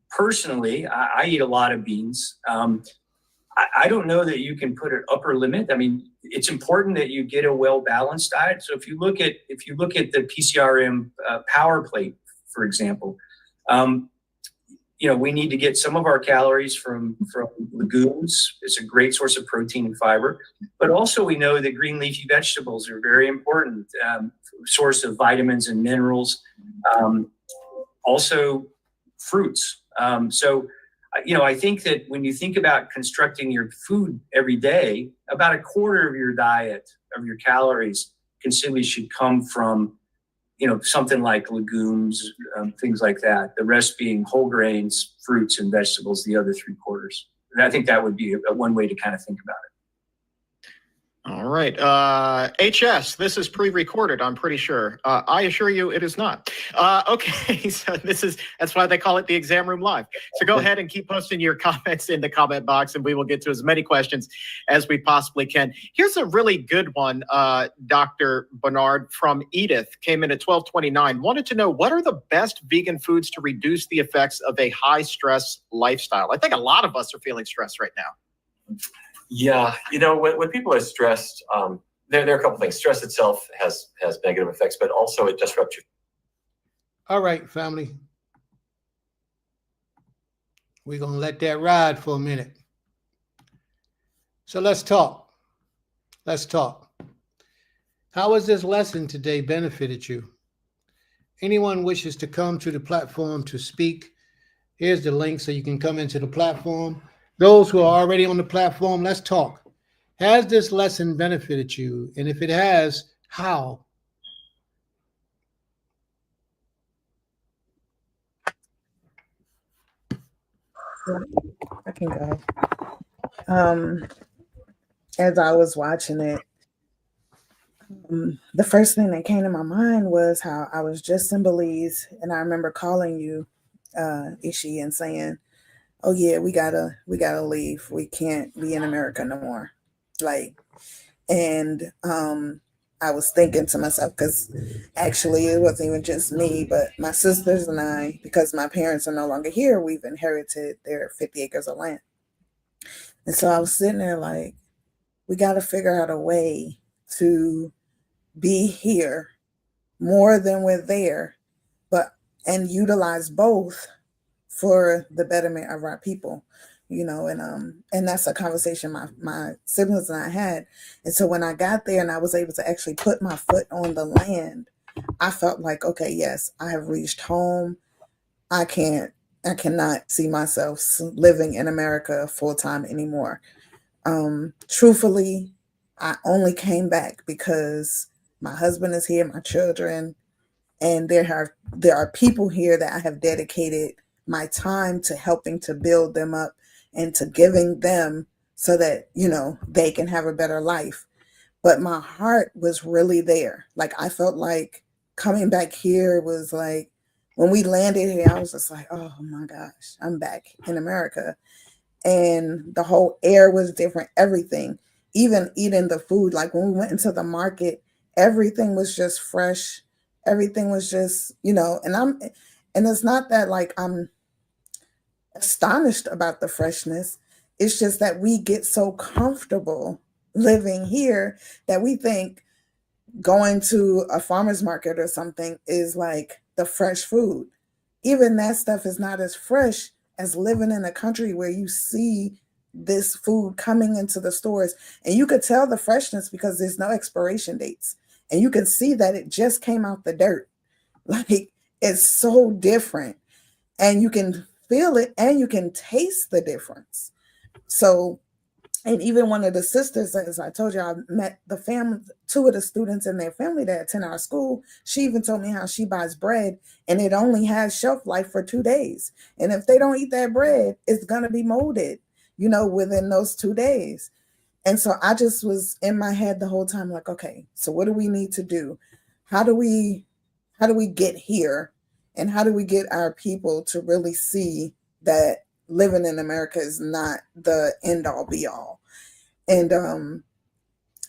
personally, I eat a lot of beans. I don't know that you can put an upper limit. I mean, it's important that you get a well-balanced diet. So if you look at the PCRM power plate, for example, we need to get some of our calories from legumes. It's a great source of protein and fiber. But also we know that green leafy vegetables are very important source of vitamins and minerals. Also fruits. I think that when you think about constructing your food every day, about a quarter of your diet, of your calories, consistently should come from, something like legumes, things like that. The rest being whole grains, fruits, and vegetables, the other 3/4. And I think that would be one way to kind of think about it. All right. HS, this is pre-recorded, I'm pretty sure. I assure you it is not. Okay, so that's why they call it the exam room live. So go ahead and keep posting your comments in the comment box, and we will get to as many questions as we possibly can. Here's a really good one, Dr. Bernard, from Edith, came in at 1229. Wanted to know, what are the best vegan foods to reduce the effects of a high-stress lifestyle? I think a lot of us are feeling stressed right now. Yeah, when people are stressed, there are a couple things. Stress itself has negative effects, but also it disrupts you. All right, family. We're going to let that ride for a minute. So let's talk. Let's talk. How has this lesson today benefited you? Anyone wishes to come to the platform to speak, here's the link so you can come into the platform. Those who are already on the platform, let's talk. Has this lesson benefited you? And if it has, how? I can go. As I was watching it, the first thing that came to my mind was how I was just in Belize, and I remember calling you, Ishi, and saying, "Oh yeah, we gotta leave. We can't be in America no more." And I was thinking to myself, because actually it wasn't even just me, but my sisters and I, because my parents are no longer here, we've inherited their 50 acres of land. And so I was sitting there like, we got to figure out a way to be here more than we're there, and utilize both for the betterment of our people, and that's a conversation my siblings and I had. And so when I got there and I was able to actually put my foot on the land, I felt like, okay, yes, I have reached home. I cannot see myself living in America full time anymore. Truthfully, I only came back because my husband is here, my children, and there are people here that I have dedicated my time to helping to build them up and to giving them so that, they can have a better life. But my heart was really there. Like, I felt like coming back here was like, when we landed here, I was just like, oh my gosh, I'm back in America. And the whole air was different, everything, even eating the food. Like when we went into the market, everything was just fresh. Everything was just, and it's not that like I'm astonished about the freshness. It's just that we get so comfortable living here that we think going to a farmer's market or something is like the fresh food. Even that stuff is not as fresh as living in a country where you see this food coming into the stores, and you could tell the freshness because there's no expiration dates, and you can see that it just came out the dirt. Like, it's so different, and you can feel it and you can taste the difference. So, and even one of the sisters, as I told you, I met the family, two of the students and their family that attend our school. She even told me how she buys bread and it only has shelf life for 2 days. And if they don't eat that bread, it's going to be molded, within those 2 days. And so I just was in my head the whole time, like, okay, so what do we need to do? How do we get here? And how do we get our people to really see that living in America is not the end all be all? And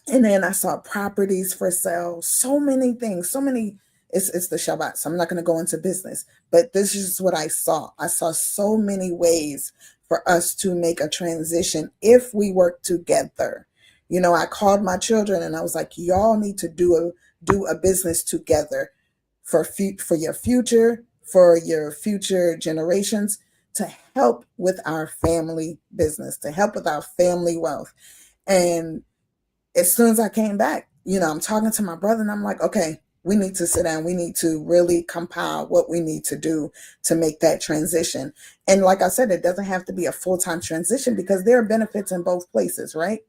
then I saw properties for sale, so many things, so many It's the Shabbat. So I'm not going to go into business, but this is what I saw. I saw so many ways for us to make a transition if we work together. You know, I called my children and I was like, y'all need to do a business together for your future generations, to help with our family business, to help with our family wealth. And as soon as I came back, you know, I'm talking to my brother and I'm like, okay, we need to sit down. We need to really compile what we need to do to make that transition. And like I said, it doesn't have to be a full-time transition because there are benefits in both places, right?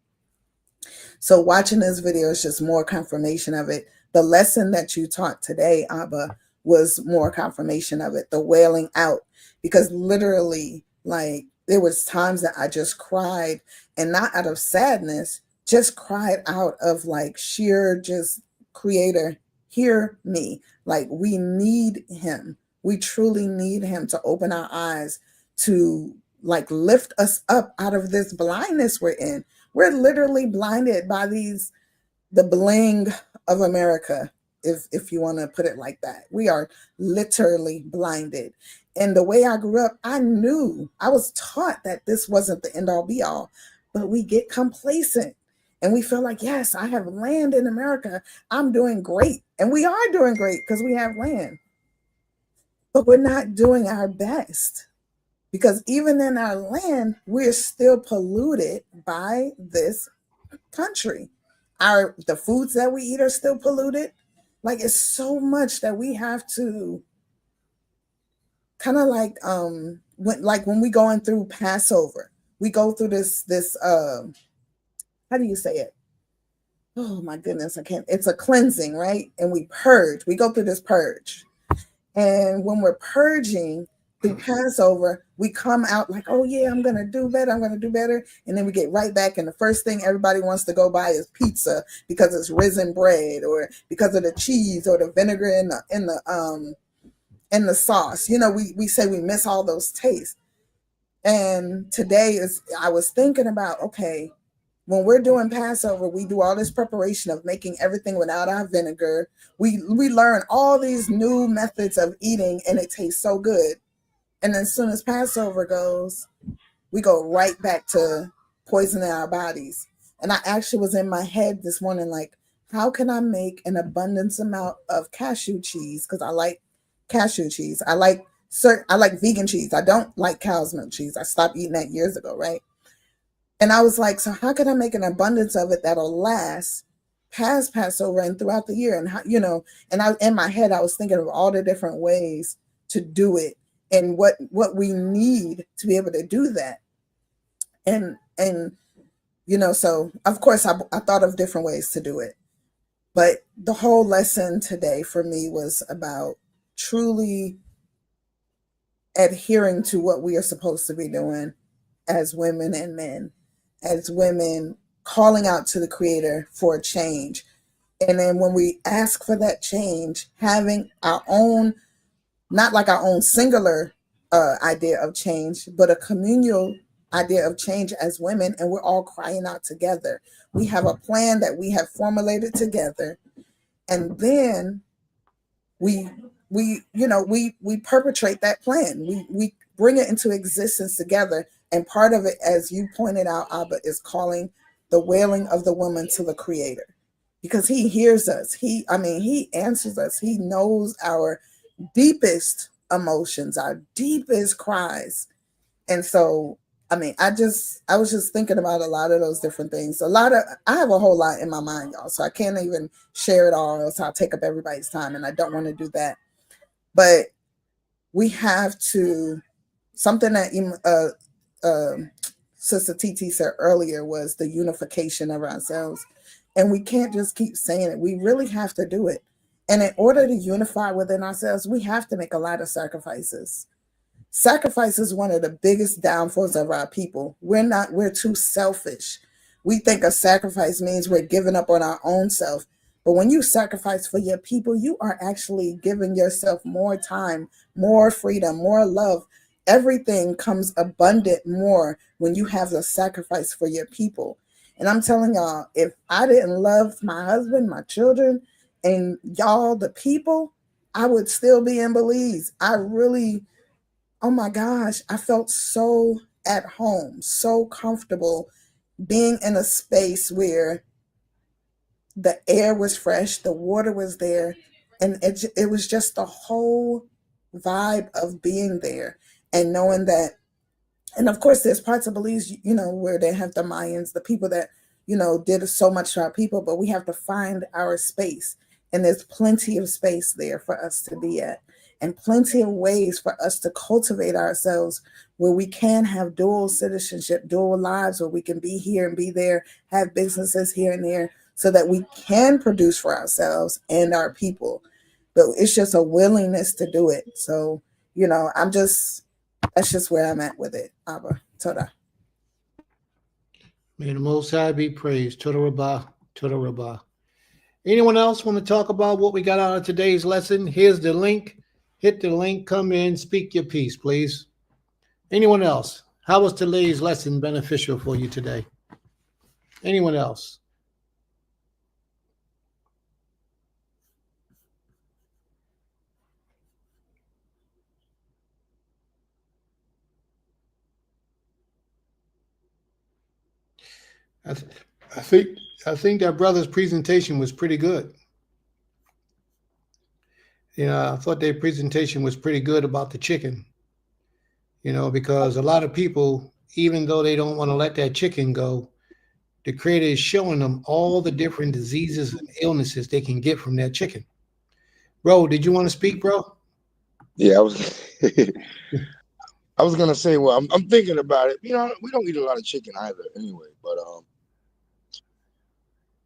So watching this video is just more confirmation of it. The lesson that you taught today, Abba, was more confirmation of it. The wailing out, because literally, like, there was times that I just cried, and not out of sadness, just cried out of like sheer just, Creator, hear me. Like, we need him. We truly need him to open our eyes, to like lift us up out of this blindness we're in. We're literally blinded by the bling of America, if you want to put it like that. We are literally blinded. And the way I grew up, I was taught that this wasn't the end all be all, but we get complacent and we feel like, yes, I have land in America. I'm doing great. And we are doing great because we have land, but we're not doing our best. Because even in our land, we're still polluted by this country. The foods that we eat are still polluted. Like, it's so much that we have to kind of like when we going through Passover, we go through this how do you say it? Oh my goodness, I can't. It's a cleansing, right? And we purge. We go through this purge. And when we're purging through Passover, we come out like, oh yeah, I'm going to do better. I'm going to do better. And then we get right back. And the first thing everybody wants to go buy is pizza because it's risen bread, or because of the cheese or the vinegar in the sauce. You know, we say we miss all those tastes. And I was thinking about, okay, when we're doing Passover, we do all this preparation of making everything without our vinegar. We learn all these new methods of eating, and it tastes so good. And then as soon as Passover goes, we go right back to poisoning our bodies. And I actually was in my head this morning, like, how can I make an abundance amount of cashew cheese? Because I like cashew cheese. I like vegan cheese. I don't like cow's milk cheese. I stopped eating that years ago, right? And I was like, so how can I make an abundance of it that'll last past Passover and throughout the year? And how, you know, and in my head, I was thinking of all the different ways to do it and what we need to be able to do that. And you know, so of course I thought of different ways to do it. But the whole lesson today for me was about truly adhering to what we are supposed to be doing as women and men. As women, calling out to the Creator for a change. And then when we ask for that change, having our own, not like our own singular idea of change, but a communal idea of change as women, and we're all crying out together. We have a plan that we have formulated together, and then we perpetrate that plan. We bring it into existence together. And part of it, as you pointed out, Abba, is calling the wailing of the woman to the Creator, because he hears us. He answers us. He knows our deepest emotions, our deepest cries. And so, I was just thinking about a lot of those different things. I have a whole lot in my mind, y'all, so I can't even share it all, else I'll take up everybody's time, and I don't want to do that. But we have to, something that Sister TT said earlier was the unification of ourselves. And we can't just keep saying it. We really have to do it. And in order to unify within ourselves, we have to make a lot of sacrifices. Sacrifice is one of the biggest downfalls of our people. We're too selfish. We think a sacrifice means we're giving up on our own self. But when you sacrifice for your people, you are actually giving yourself more time, more freedom, more love. Everything comes abundant more when you have the sacrifice for your people. And I'm telling y'all, if I didn't love my husband, my children, and y'all, the people, I would still be in Belize. I really, oh my gosh, I felt so at home, so comfortable being in a space where the air was fresh, the water was there, and it was just the whole vibe of being there and knowing that. And of course, there's parts of Belize, where they have the Mayans, the people that, did so much to our people, but we have to find our space. And there's plenty of space there for us to be at, and plenty of ways for us to cultivate ourselves where we can have dual citizenship, dual lives, where we can be here and be there, have businesses here and there, so that we can produce for ourselves and our people. But it's just a willingness to do it. So, that's just where I'm at with it. Abba, Toda. May the Most High be praised. Toda Rabah, Toda Rabah. Anyone else want to talk about what we got out of today's lesson? Here's the link. Hit the link, come in, speak your piece, please. Anyone else? How was today's lesson beneficial for you today? Anyone else? I, th- I think that brother's presentation was pretty good. I thought their presentation was pretty good about the chicken. Because a lot of people, even though they don't want to let that chicken go, the creator is showing them all the different diseases and illnesses they can get from that chicken. Bro, did you want to speak, bro? Yeah, I was. I was gonna say, well, I'm thinking about it. We don't eat a lot of chicken either, anyway. But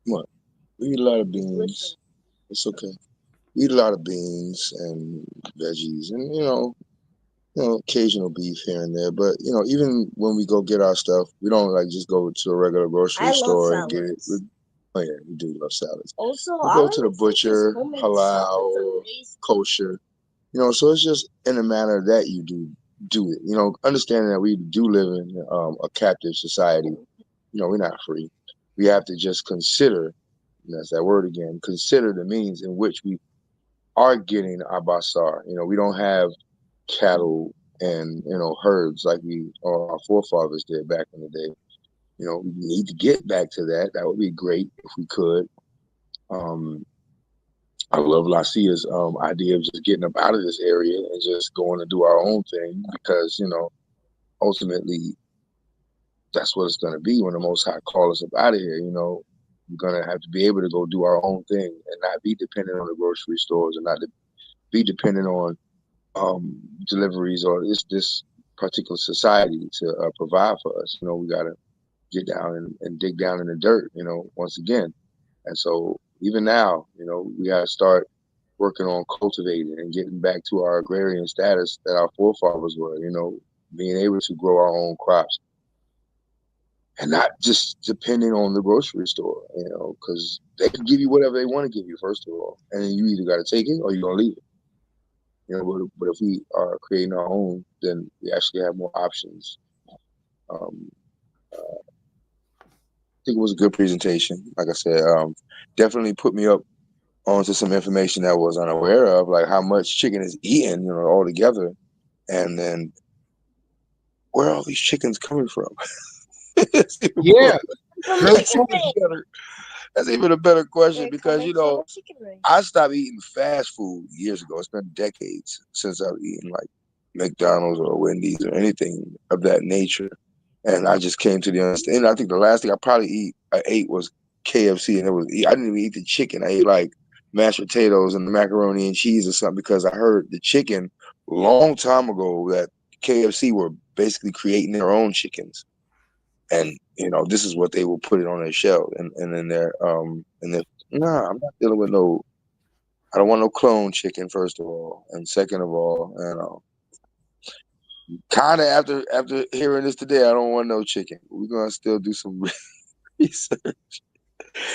what? We eat a lot of beans. It's okay. We eat a lot of beans and veggies, and occasional beef here and there. But even when we go get our stuff, we don't like just go to a regular grocery store and get it. Oh yeah, we do love salads. Also, we go to the butcher, halal, kosher. So it's just in a manner that you do it. Understanding that we do live in a captive society. We're not free. We have to just consider, and that's that word again, consider the means in which we are getting our basar. We don't have cattle and herds like our forefathers did back in the day. We need to get back to that. That would be great if we could. I love Lacia's idea of just getting up out of this area and just going to do our own thing, because ultimately that's what it's going to be when the Most High calls us up out of here. We're going to have to be able to go do our own thing and not be dependent on the grocery stores, and not be dependent on deliveries or this particular society to provide for us. We got to get down and dig down in the dirt, once again. And so even now, we got to start working on cultivating and getting back to our agrarian status that our forefathers were, being able to grow our own crops and not just depending on the grocery store, because they can give you whatever they want to give you, first of all. And then you either got to take it or you're going to leave it. But if we are creating our own, then we actually have more options. I think it was a good presentation. Like I said, definitely put me up onto some information that I was unaware of, like how much chicken is eaten, all together, and then where are all these chickens coming from? Yeah. That's even a better question, because I stopped eating fast food years ago. It's been decades since I've eaten like McDonald's or Wendy's or anything of that nature, and I just came to the understanding. I think the last thing I ate was KFC, and I didn't even eat the chicken. I ate like mashed potatoes and macaroni and cheese or something, because I heard the chicken long time ago that KFC were basically creating their own chickens. And this is what they will put it on their shelf, and then nah, I'm not dealing with no. I don't want no clone chicken, first of all, and second of all, kind of after hearing this today, I don't want no chicken. We're gonna still do some research,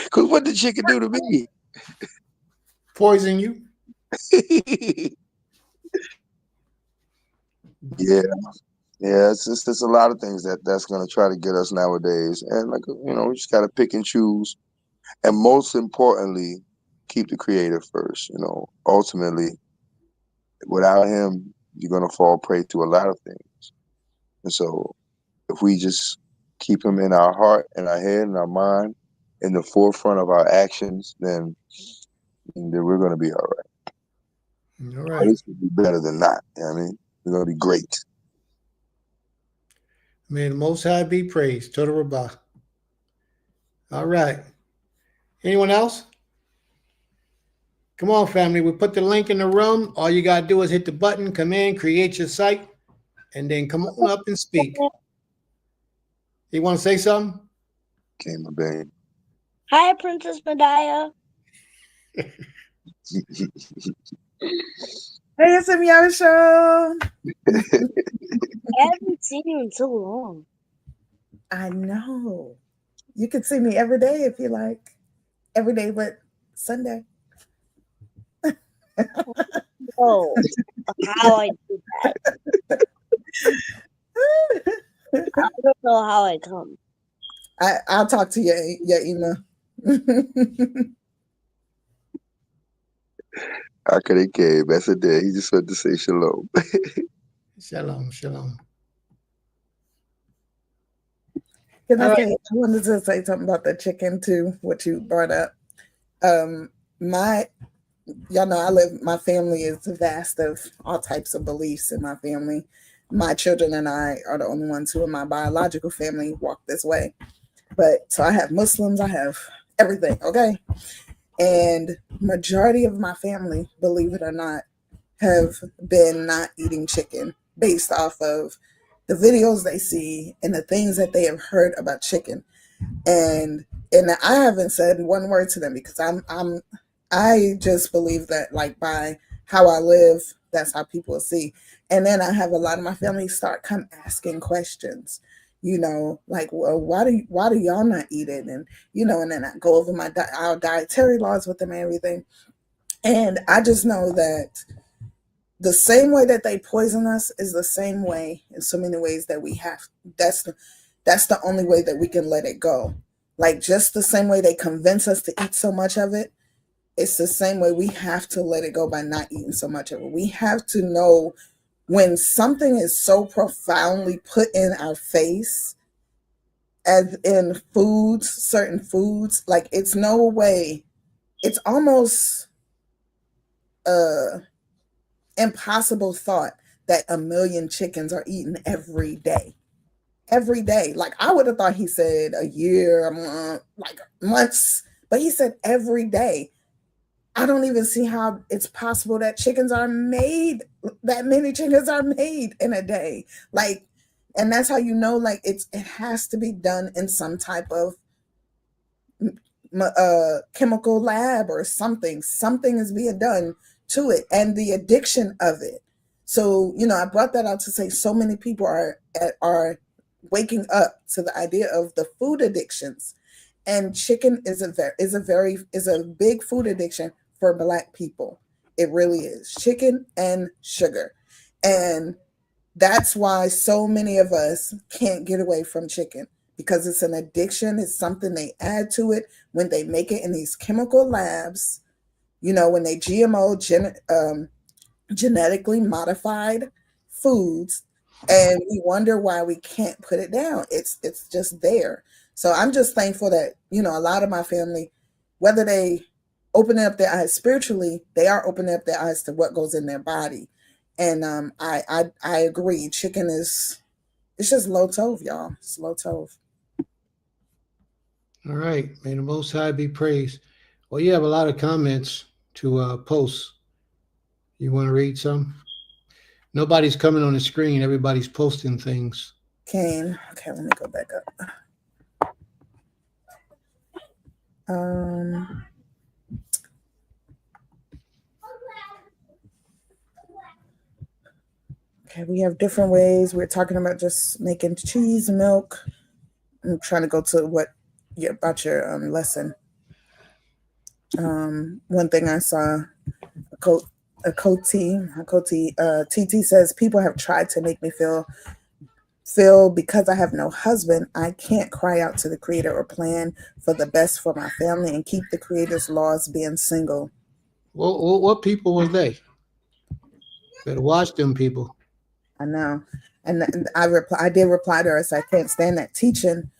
because what did chicken do to me? Poison you? Yeah. Yeah, it's just there's a lot of things that's gonna try to get us nowadays, and we just gotta pick and choose, and most importantly, keep the creative first. Ultimately, without him, you're gonna fall prey to a lot of things. And so, if we just keep him in our heart and our head and our mind, in the forefront of our actions, then we're gonna be all right. All Or right. this would be better than not. You know what I mean, we're gonna be great. May the Most High be praised. Total Rabbah. All right. Anyone else? Come on, family. We put the link in the room. All you got to do is hit the button, come in, create your site, and then come on up and speak. You want to say something? Came a bang. Hi, Princess Medaya. Hey, it's Yosho. I haven't seen you in so long. I know. You can see me every day if you like. Every day but Sunday. Oh, how I do that. I don't know how I come. I'll talk to your email. How could he came? That's a day. He just wanted to say shalom. Shalom, shalom. Can I All say, I wanted to say something about the chicken too, what you brought up. Y'all know my family is vast of all types of beliefs in my family. My children and I are the only ones who in my biological family walk this way. But so I have Muslims, I have everything, okay? And majority of my family, believe it or not, have been not eating chicken based off of the videos they see and the things that they have heard about chicken. And I haven't said one word to them because I just believe that, like, by how I live, that's how people see. And then I have a lot of my family start come asking questions, like, well, why do y'all not eat it? And and then I go over our dietary laws with them and everything. And I just know that the same way that they poison us is the same way in so many ways that we have. That's the only way that we can let it go. Like, just the same way they convince us to eat so much of it, it's the same way we have to let it go by not eating so much of it. We have to know when something is so profoundly put in our face, as in foods, certain foods, like, it's no way, it's almost impossible thought that 1,000,000 chickens are eaten every day. Every day. Like, I would have thought he said a year, a month, like months, but he said every day. I don't even see how it's possible that that many chickens are made in a day. Like, and that's how like, it has to be done in some type of chemical lab or something. Something is being done to it, and the addiction of it. So, I brought that out to say so many people are waking up to the idea of the food addictions, and chicken is a big food addiction for Black people. It really is. Chicken and sugar, and that's why so many of us can't get away from chicken, because it's an addiction. It's something they add to it when they make it in these chemical labs, when they genetically modified foods, and we wonder why we can't put it down. It's just there. So I'm just thankful that, a lot of my family, whether they open up their eyes spiritually, they are opening up their eyes to what goes in their body. And I agree. Chicken it's just low tov, y'all. It's low tov. All right. May the Most High be praised. Well, you have a lot of comments to post. You want to read some? Nobody's coming on the screen. Everybody's posting things. Okay, let me go back up. Okay, we have different ways. We're talking about just making cheese, milk. I'm trying to go to about your lesson. One thing I saw, TT says, people have tried to make me feel because I have no husband, I can't cry out to the Creator or plan for the best for my family and keep the Creator's laws being single. What people were they? Better watch them people. I know. And I did reply to her. So I can't stand that teaching.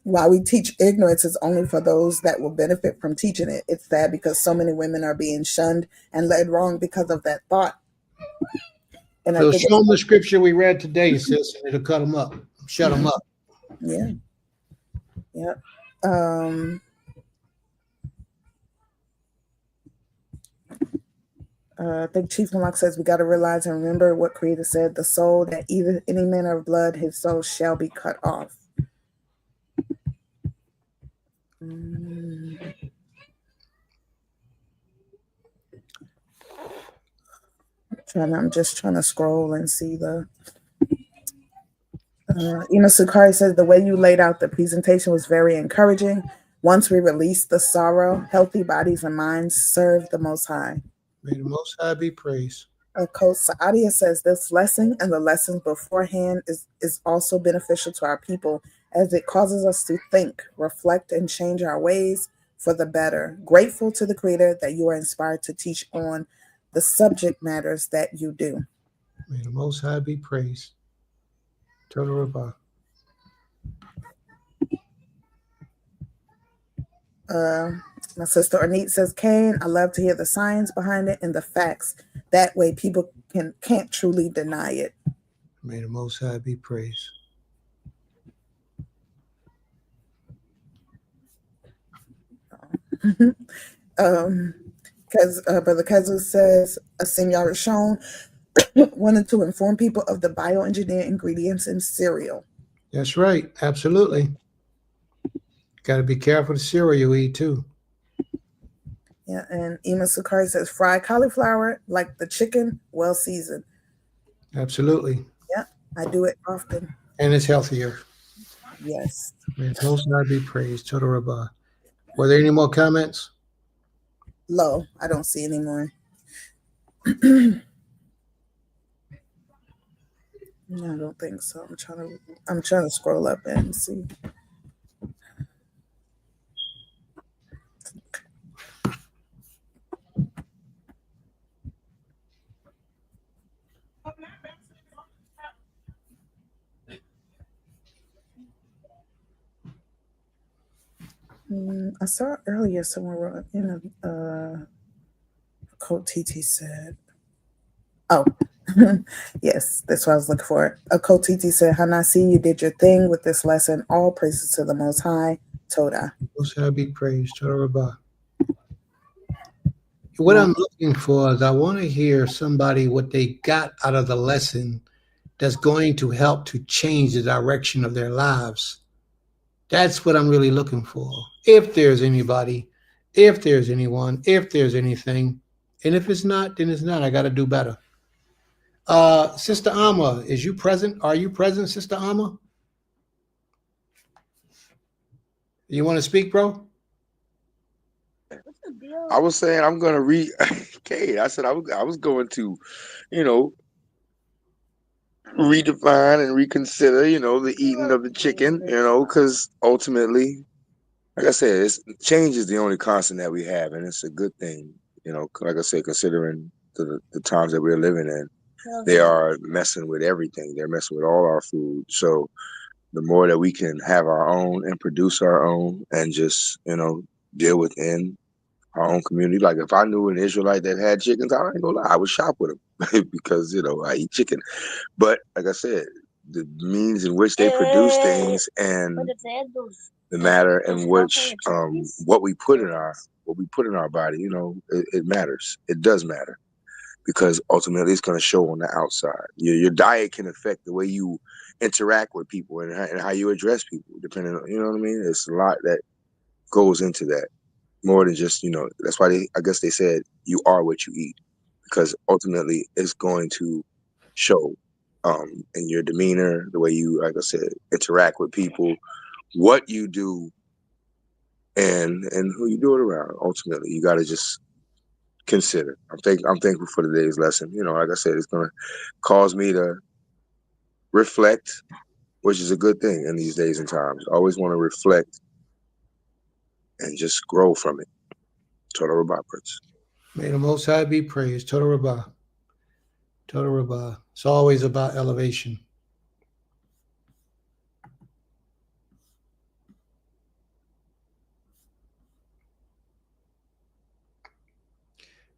While we teach ignorance is only for those that will benefit from teaching it. It's sad because so many women are being shunned and led wrong because of that thought. And I So think, show them the scripture we read today, sis, and it'll cut them up, shut them up. yeah, yeah. I think Chief Malak says we got to realize and remember what Creator said: the soul that either any manner of blood, his soul shall be cut off. I'm just trying to scroll and see the. Sakari says the way you laid out the presentation was very encouraging. Once we release the sorrow, healthy bodies and minds serve the Most High. May the Most High be praised. Coach Saadia says this lesson and the lessons beforehand is also beneficial to our people as it causes us to think, reflect, and change our ways for the better. Grateful to the Creator that you are inspired to teach on the subject matters that you do. May the Most High be praised. Total Rabbi. My sister Ornette says, Kane, I love to hear the science behind it and the facts. That way people can't truly deny it. May the Most High be praised. Because Brother Kazu says, Asim Yarashon wanted to inform people of the bioengineered ingredients in cereal. That's right. Absolutely. Got to be careful the cereal you eat too. Yeah, and Ima Sakari says fried cauliflower like the chicken, well seasoned. Absolutely. Yeah, I do it often. And it's healthier. Yes. May the Most High be praised. Total Rabbi. Were there any more comments? Low. I don't see any more. No, I don't think so. I'm trying to scroll up and see. I saw earlier somewhere in a quote TT said. Oh, yes, that's what I was looking for. A quote TT said, Hanasi, you did your thing with this lesson. All praises to the Most High. Toda. Most High be praised. Total Rabbi. What I'm looking for is I want to hear somebody what they got out of the lesson that's going to help to change the direction of their lives. That's what I'm really looking for. If there's anybody, if there's anyone, if there's anything, and if it's not, then it's not. I got to do better. Sister Alma, is you present? Are you present, Sister Alma? You want to speak, bro? I was saying I'm gonna read. Kate, I said I was going to, redefine and reconsider, the eating of the chicken, because ultimately, like I said, change is the only constant that we have, and it's a good thing, like I said, considering the times that we're living in, they are messing with everything. They're messing with all our food. So the more that we can have our own and produce our own and just, deal within our own community. Like if I knew an Israelite that had chickens, I ain't gonna lie, I would shop with them because, I eat chicken. But like I said, the means in which they produce things and the matter in which what we put in our body, it matters. It does matter because ultimately it's going to show on the outside. Your diet can affect the way you interact with people and how you address people, depending on, you know what I mean? It's a lot that goes into that. More than just, that's why I guess they said you are what you eat, because ultimately it's going to show in your demeanor, the way you, like I said, interact with people, what you do, and who you do it around. Ultimately, you got to just consider. I'm thankful for today's lesson. Like I said, it's going to cause me to reflect, which is a good thing in these days and times. I always want to reflect and just grow from it. Total Rabbi Prince. May the Most High be praised. Total Rabbi. Total Rabah. It's always about elevation.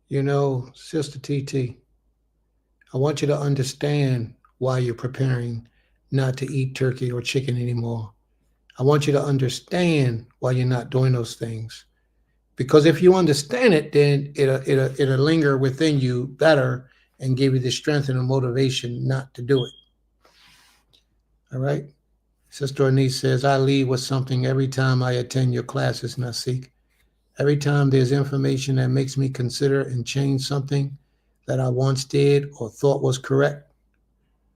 You know, Sister TT, I want you to understand why you're preparing not to eat turkey or chicken anymore. I want you to understand why you're not doing those things. Because if you understand it, then it'll linger within you better and give you the strength and the motivation not to do it. All right? Sister Anise says, I leave with something every time I attend your classes, Nasik. Every time there's information that makes me consider and change something that I once did or thought was correct.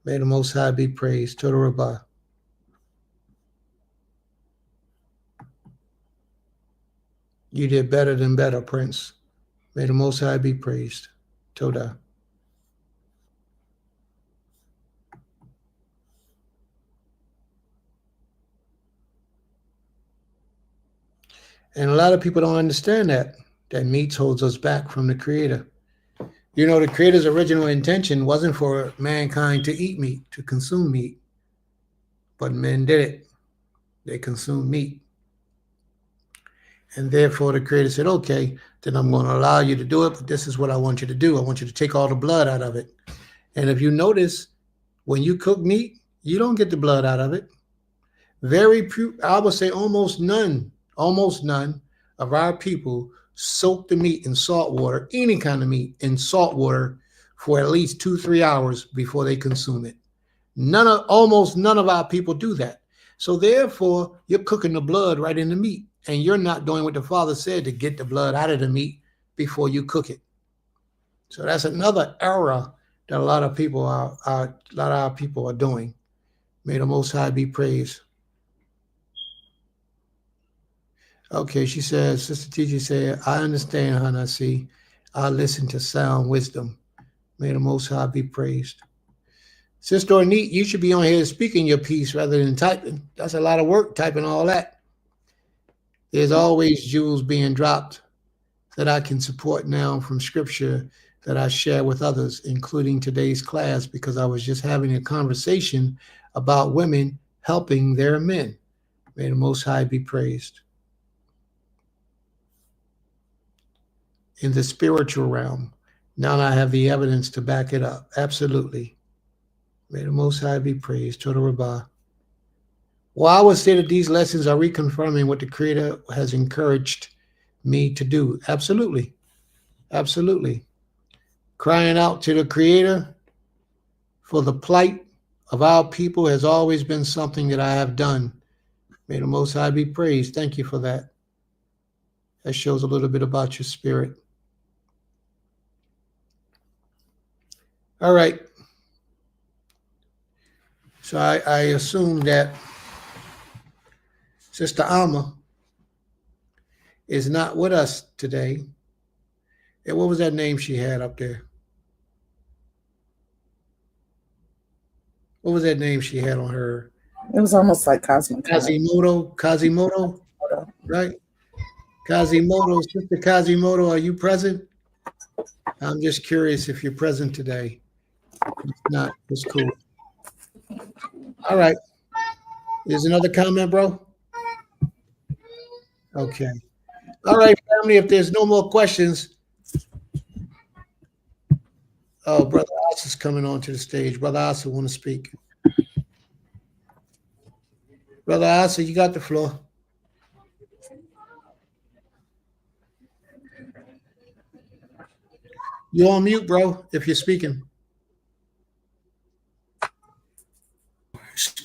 May the Most High be praised. Total Rabbah. You did better than better, Prince. May the Most High be praised. Toda. And a lot of people don't understand that meat holds us back from the Creator. You know, the Creator's original intention wasn't for mankind to eat meat, to consume meat. But men did it. They consumed meat. And therefore the Creator said, okay, then I'm going to allow you to do it, but this is what I want you to do. I want you to take all the blood out of it. And if you notice, when you cook meat, you don't get the blood out of it. I would say almost none of our people soak the meat in salt water, any kind of meat in salt water for at least 2-3 hours before they consume it. Almost none of our people do that. So therefore, you're cooking the blood right in the meat, and you're not doing what the Father said to get the blood out of the meat before you cook it. So that's another error that a lot of our people are doing. May the Most High be praised. Okay, she says, Sister TG said, I understand, Hanasi. I listen to sound wisdom. May the Most High be praised. Sister Ornette, you should be on here speaking your piece rather than typing. That's a lot of work, typing all that. There's always jewels being dropped that I can support now from scripture that I share with others, including today's class, because I was just having a conversation about women helping their men. May the Most High be praised. In the spiritual realm, now I have the evidence to back it up. Absolutely. May the Most High be praised. Total Rabbah. Well, I would say that these lessons are reconfirming what the Creator has encouraged me to do. Absolutely. Absolutely. Crying out to the Creator for the plight of our people has always been something that I have done. May the Most High be praised. Thank you for that. That shows a little bit about your spirit. All right. So I assume that Sister Alma is not with us today. And what was that name she had up there? What was that name she had on her? It was almost like Cosmic. Kazimoto, right? Kazimoto, Sister Kazimoto, are you present? I'm just curious if you're present today. If not, it's cool. All right. There's another comment, bro? Okay. All right, family, if there's no more questions. Oh, Brother Asa is coming onto the stage. Brother Asa want to speak. Brother Asa, you got the floor. You're on mute, bro, if you're speaking.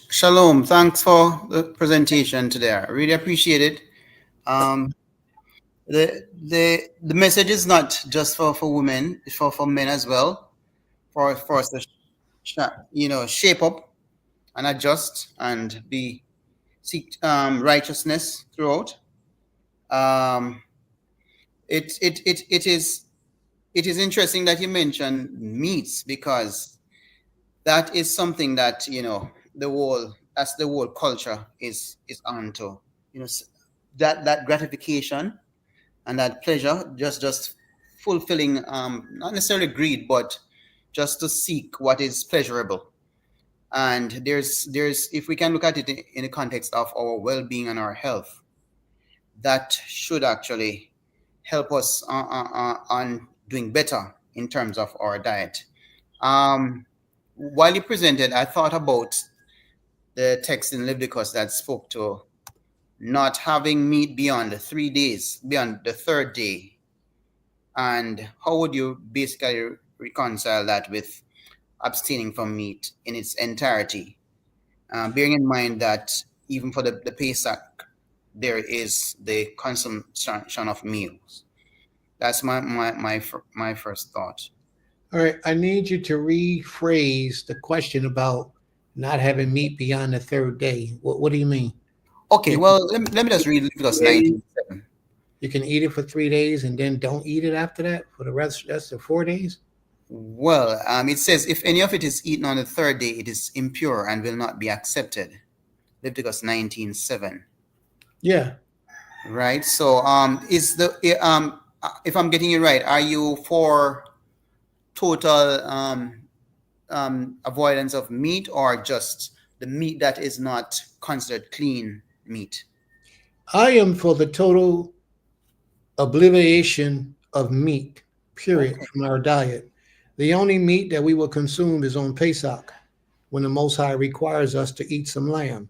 Shalom. Thanks for the presentation today. I really appreciate it. The message is not just for women, it's for men as well. For us to shape up and adjust and seek righteousness throughout. It is interesting that you mentioned meats, because that is something that the whole culture is onto. That gratification and that pleasure, just fulfilling not necessarily greed, but just to seek what is pleasurable. And there's if we can look at it in the context of our well-being and our health, that should actually help us on doing better in terms of our diet. While you presented, I thought about the text in Leviticus that spoke to not having meat beyond the 3 days, beyond the third day. And how would you basically reconcile that with abstaining from meat in its entirety? Bearing in mind that even for the Pesach, there is the consumption of meals. That's my first thought. All right, I need you to rephrase the question about not having meat beyond the third day. What do you mean? Okay, well, let me just read Leviticus 19:7. You can eat it for 3 days and then don't eat it after that for the rest of 4 days? Well, it says, if any of it is eaten on the third day, it is impure and will not be accepted. Leviticus 19:7. Yeah. Right. So, is the if I'm getting you right, are you for total avoidance of meat, or just the meat that is not considered clean meat? I am for the total obliteration of meat, period, Okay. from our diet. The only meat that we will consume is on Pesach, when the Most High requires us to eat some lamb.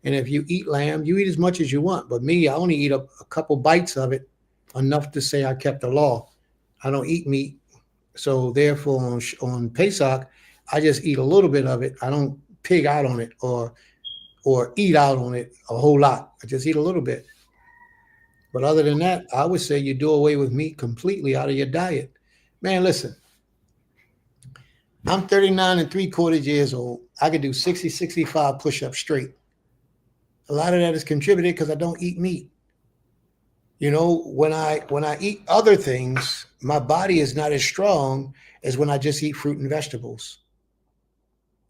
And if you eat lamb, you eat as much as you want. But me, I only eat a couple bites of it, enough to say I kept the law. I don't eat meat. So therefore, on Pesach, I just eat a little bit of it. I don't pig out on it or eat out on it a whole lot. I just eat a little bit. But other than that, I would say you do away with meat completely out of your diet. Man, listen, I'm 39 3/4 years old. I could do 60, 65 push-ups straight. A lot of that is contributed because I don't eat meat. You know, when I eat other things, my body is not as strong as when I just eat fruit and vegetables.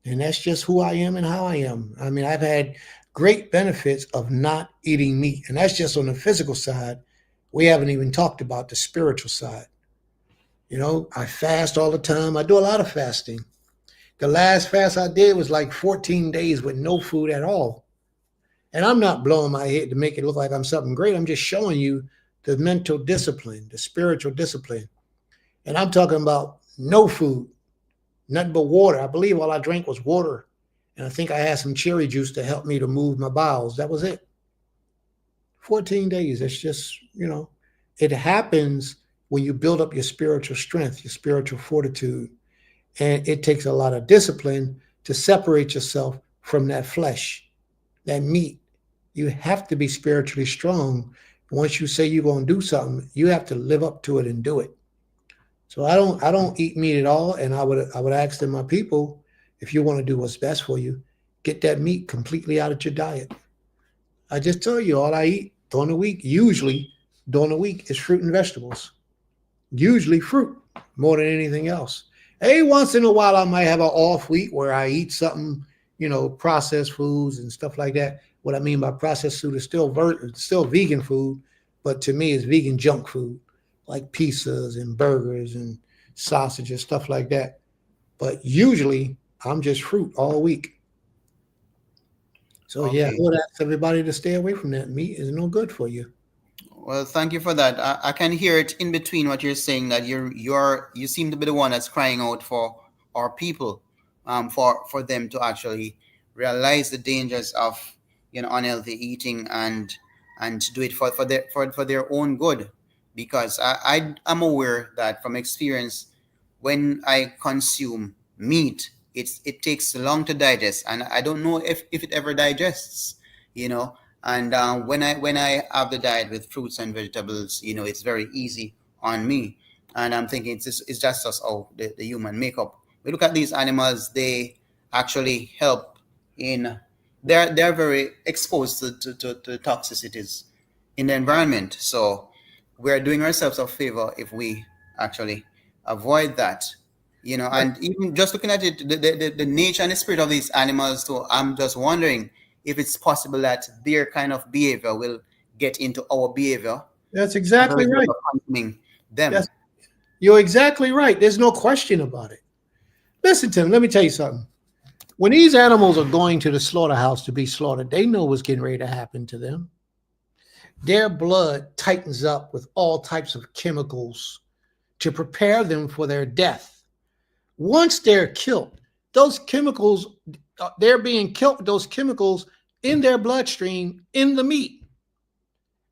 And that's just who I am and how I am. I mean, I've had great benefits of not eating meat. And that's just on the physical side. We haven't even talked about the spiritual side. You know, I fast all the time. I do a lot of fasting. The last fast I did was like 14 days with no food at all. And I'm not blowing my head to make it look like I'm something great. I'm just showing you the mental discipline, the spiritual discipline. And I'm talking about no food, nothing but water. I believe all I drank was water. And I think I had some cherry juice to help me to move my bowels. That was it. 14 days. It's just, you know, it happens when you build up your spiritual strength, your spiritual fortitude. And it takes a lot of discipline to separate yourself from that flesh, that meat. You have to be spiritually strong. Once you say you're going to do something, you have to live up to it and do it. So I don't eat meat at all. And I would ask them, my people, if you want to do what's best for you, get that meat completely out of your diet. I just tell you, all I eat during the week, usually during the week, is fruit and vegetables. Usually fruit more than anything else. Hey, once in a while, I might have an off week where I eat something, you know, processed foods and stuff like that. What I mean by processed food is still vegan food, but to me, it's vegan junk food, like pizzas and burgers and sausages, stuff like that. But usually, I'm just fruit all week. So yeah, I Okay. would ask everybody to stay away from that. Meat is no good for you. Well, thank you for that. I can hear it in between what you're saying, that you seem to be the one that's crying out for our people, for them to actually realize the dangers of unhealthy eating and to do it for their own good. Because I'm aware that from experience, when I consume meat, it takes long to digest, and I don't know if it ever digests, you know. And when I have the diet with fruits and vegetables, it's very easy on me. And I'm thinking it's just us, the human makeup. We look at these animals; they actually help in. They're very exposed to toxicities in the environment. So we're doing ourselves a favor if we actually avoid that. And even just looking at it, the nature and the spirit of these animals. So I'm just wondering if it's possible that their kind of behavior will get into our behavior. That's exactly right. Consuming them. You're exactly right. There's no question about it. Listen to me. Let me tell you something. When these animals are going to the slaughterhouse to be slaughtered, they know what's getting ready to happen to them. Their blood tightens up with all types of chemicals to prepare them for their death. Once they're killed, those chemicals, they're being killed with those chemicals in their bloodstream in the meat.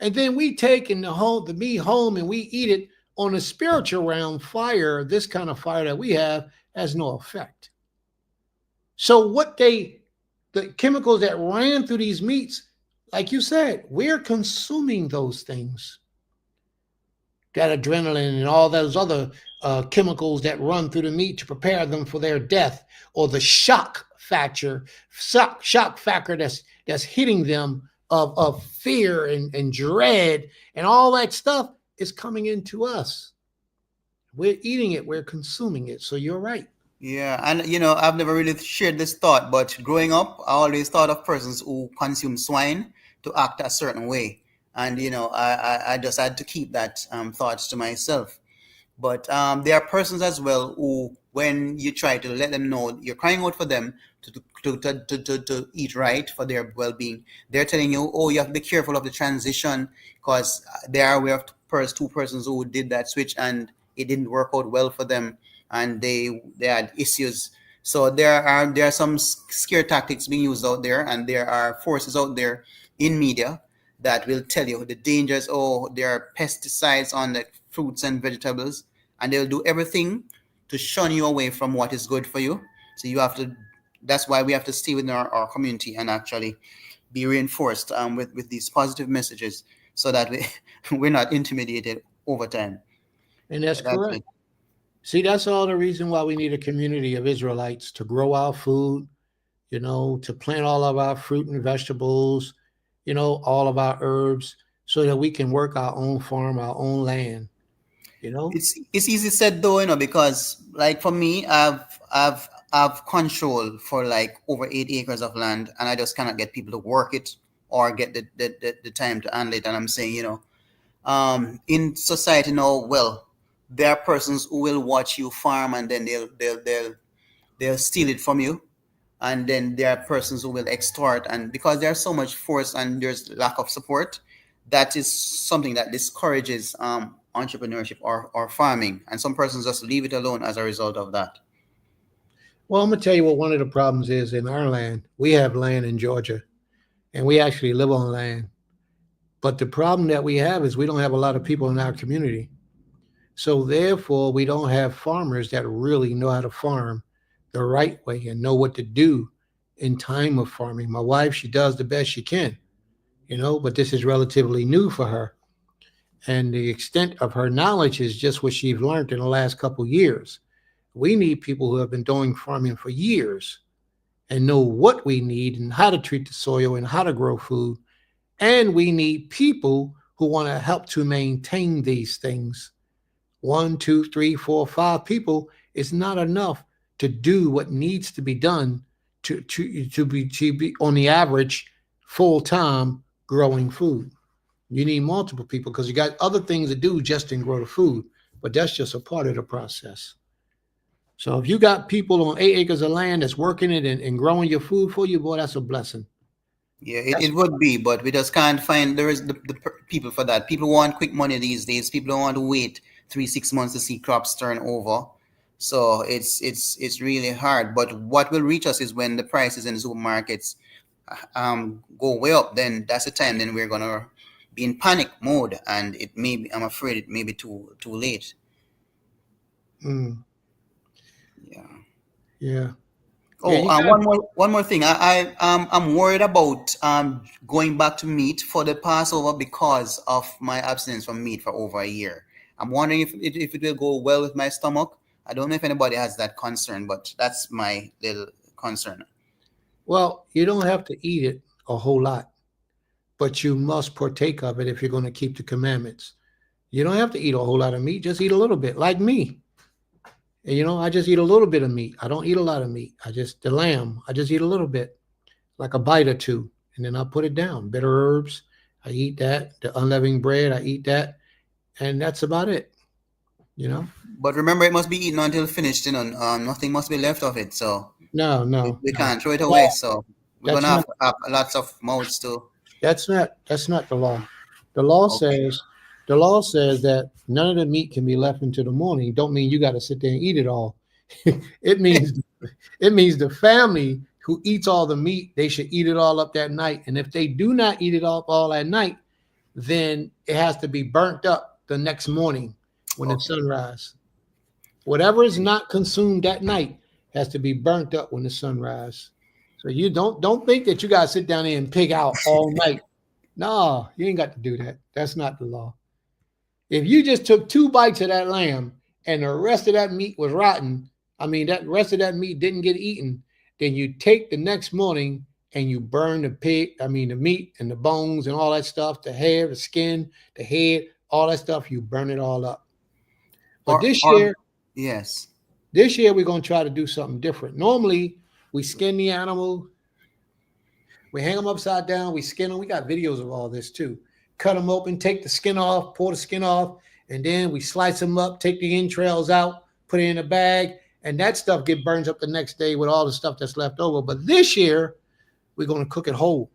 And then we take the meat home and we eat it on a spiritual realm. Fire, this kind of fire that we have, has no effect. So the chemicals that ran through these meats, like you said, we're consuming those things. That adrenaline and all those other chemicals that run through the meat to prepare them for their death, or the shock factor that's hitting them of fear and dread and all that stuff is coming into us. We're eating it, we're consuming it. So you're right. Yeah, and I've never really shared this thought, but growing up, I always thought of persons who consume swine to act a certain way, and I just had to keep that thoughts to myself. But there are persons as well who, when you try to let them know you're crying out for them to eat right for their well-being, they're telling you, oh, you have to be careful of the transition, because there are aware of two persons who did that switch and it didn't work out well for them, and they had issues. So there are some scare tactics being used out there, and there are forces out there in media that will tell you the dangers. Oh, there are pesticides on the fruits and vegetables, and they'll do everything to shun you away from what is good for you. So you have to. That's why we have to stay within our community and actually be reinforced with these positive messages, so that we're not intimidated over time. And that's That's correct. it. See, that's all the reason why we need a community of Israelites to grow our food, to plant all of our fruit and vegetables, all of our herbs, so that we can work our own farm, our own land, you know? It's easy said though, because like for me, I've control for like over 8 acres of land, and I just cannot get people to work it or get the time to handle it. And I'm saying, in society now, well, there are persons who will watch you farm, and then they'll steal it from you, and then there are persons who will extort, and because there's so much force and there's lack of support, that is something that discourages entrepreneurship or farming, and some persons just leave it alone as a result of that. Well, I'm going to tell you what one of the problems is in our land. We have land in Georgia, and we actually live on land. But the problem that we have is we don't have a lot of people in our community. So therefore, we don't have farmers that really know how to farm the right way and know what to do in time of farming. My wife, she does the best she can, but this is relatively new for her. And the extent of her knowledge is just what she's learned in the last couple of years. We need people who have been doing farming for years and know what we need and how to treat the soil and how to grow food. And we need people who want to help to maintain these things. 1, 2, 3, 4, 5 people is not enough to do what needs to be done to be on the average full time growing food. You need multiple people because you got other things to do just in grow the food, but that's just a part of the process. So if you got people on 8 acres of land that's working it and growing your food for you, boy, that's a blessing. Yeah, it would be, but we just can't find there is people for that. People want quick money these days. People don't want to wait 3-6 months to see crops turn over. So it's really hard. But what will reach us is when the prices in the supermarkets go way up. Then that's the time. Then we're gonna be in panic mode, and it may be, I'm afraid it may be too late. Mm, Yeah. yeah. Oh, Yeah, you got one more thing. I'm worried about going back to meat for the Passover because of my abstinence from meat for over a year. I'm wondering if it will go well with my stomach. I don't know if anybody has that concern, but that's my little concern. well, you don't have to eat it a whole lot, but you must partake of it if you're going to keep the commandments. You don't have to eat a whole lot of meat, just eat a little bit, like me. And, I just eat a little bit of meat. I don't eat a lot of meat. The lamb, I just eat a little bit, like a bite or two, and then I put it down. Bitter herbs, I eat that. The unleavened bread, I eat that. And that's about it. you know. But remember, it must be eaten until finished. Nothing must be left of it. So No, no, we no. can't throw it Well, away. So we're that's gonna not have lots of mouths to. that's not the law. The law Okay. says the law says that none of the meat can be left until the morning. Don't mean you got to sit there and eat it all. It means it means the family who eats all the meat, they should eat it all up that night. And if they do not eat it all that night, then it has to be burnt up the next morning when the Okay. sunrise. Whatever is not consumed that night has to be burnt up when the sunrise. So you don't think that you gotta sit down there and pig out all night. No, you ain't got to do that. That's not the law. If you just took 2 bites of that lamb and the rest of that meat was rotten, I mean that rest of that meat didn't get eaten, then you take the next morning and you burn the pig, I mean the meat and the bones and all that stuff, the hair, the skin, the head, all that stuff, you burn it all up. But Or yes. this year we're gonna try to do something different. Normally we skin the animal, we hang them upside down, we skin them. We got videos of all this too. Cut them open, take the skin off, pull the skin off, and then we slice them up, take the entrails out, put it in a bag, and that stuff get burns up the next day with all the stuff that's left over. But this year, we're going to cook it whole.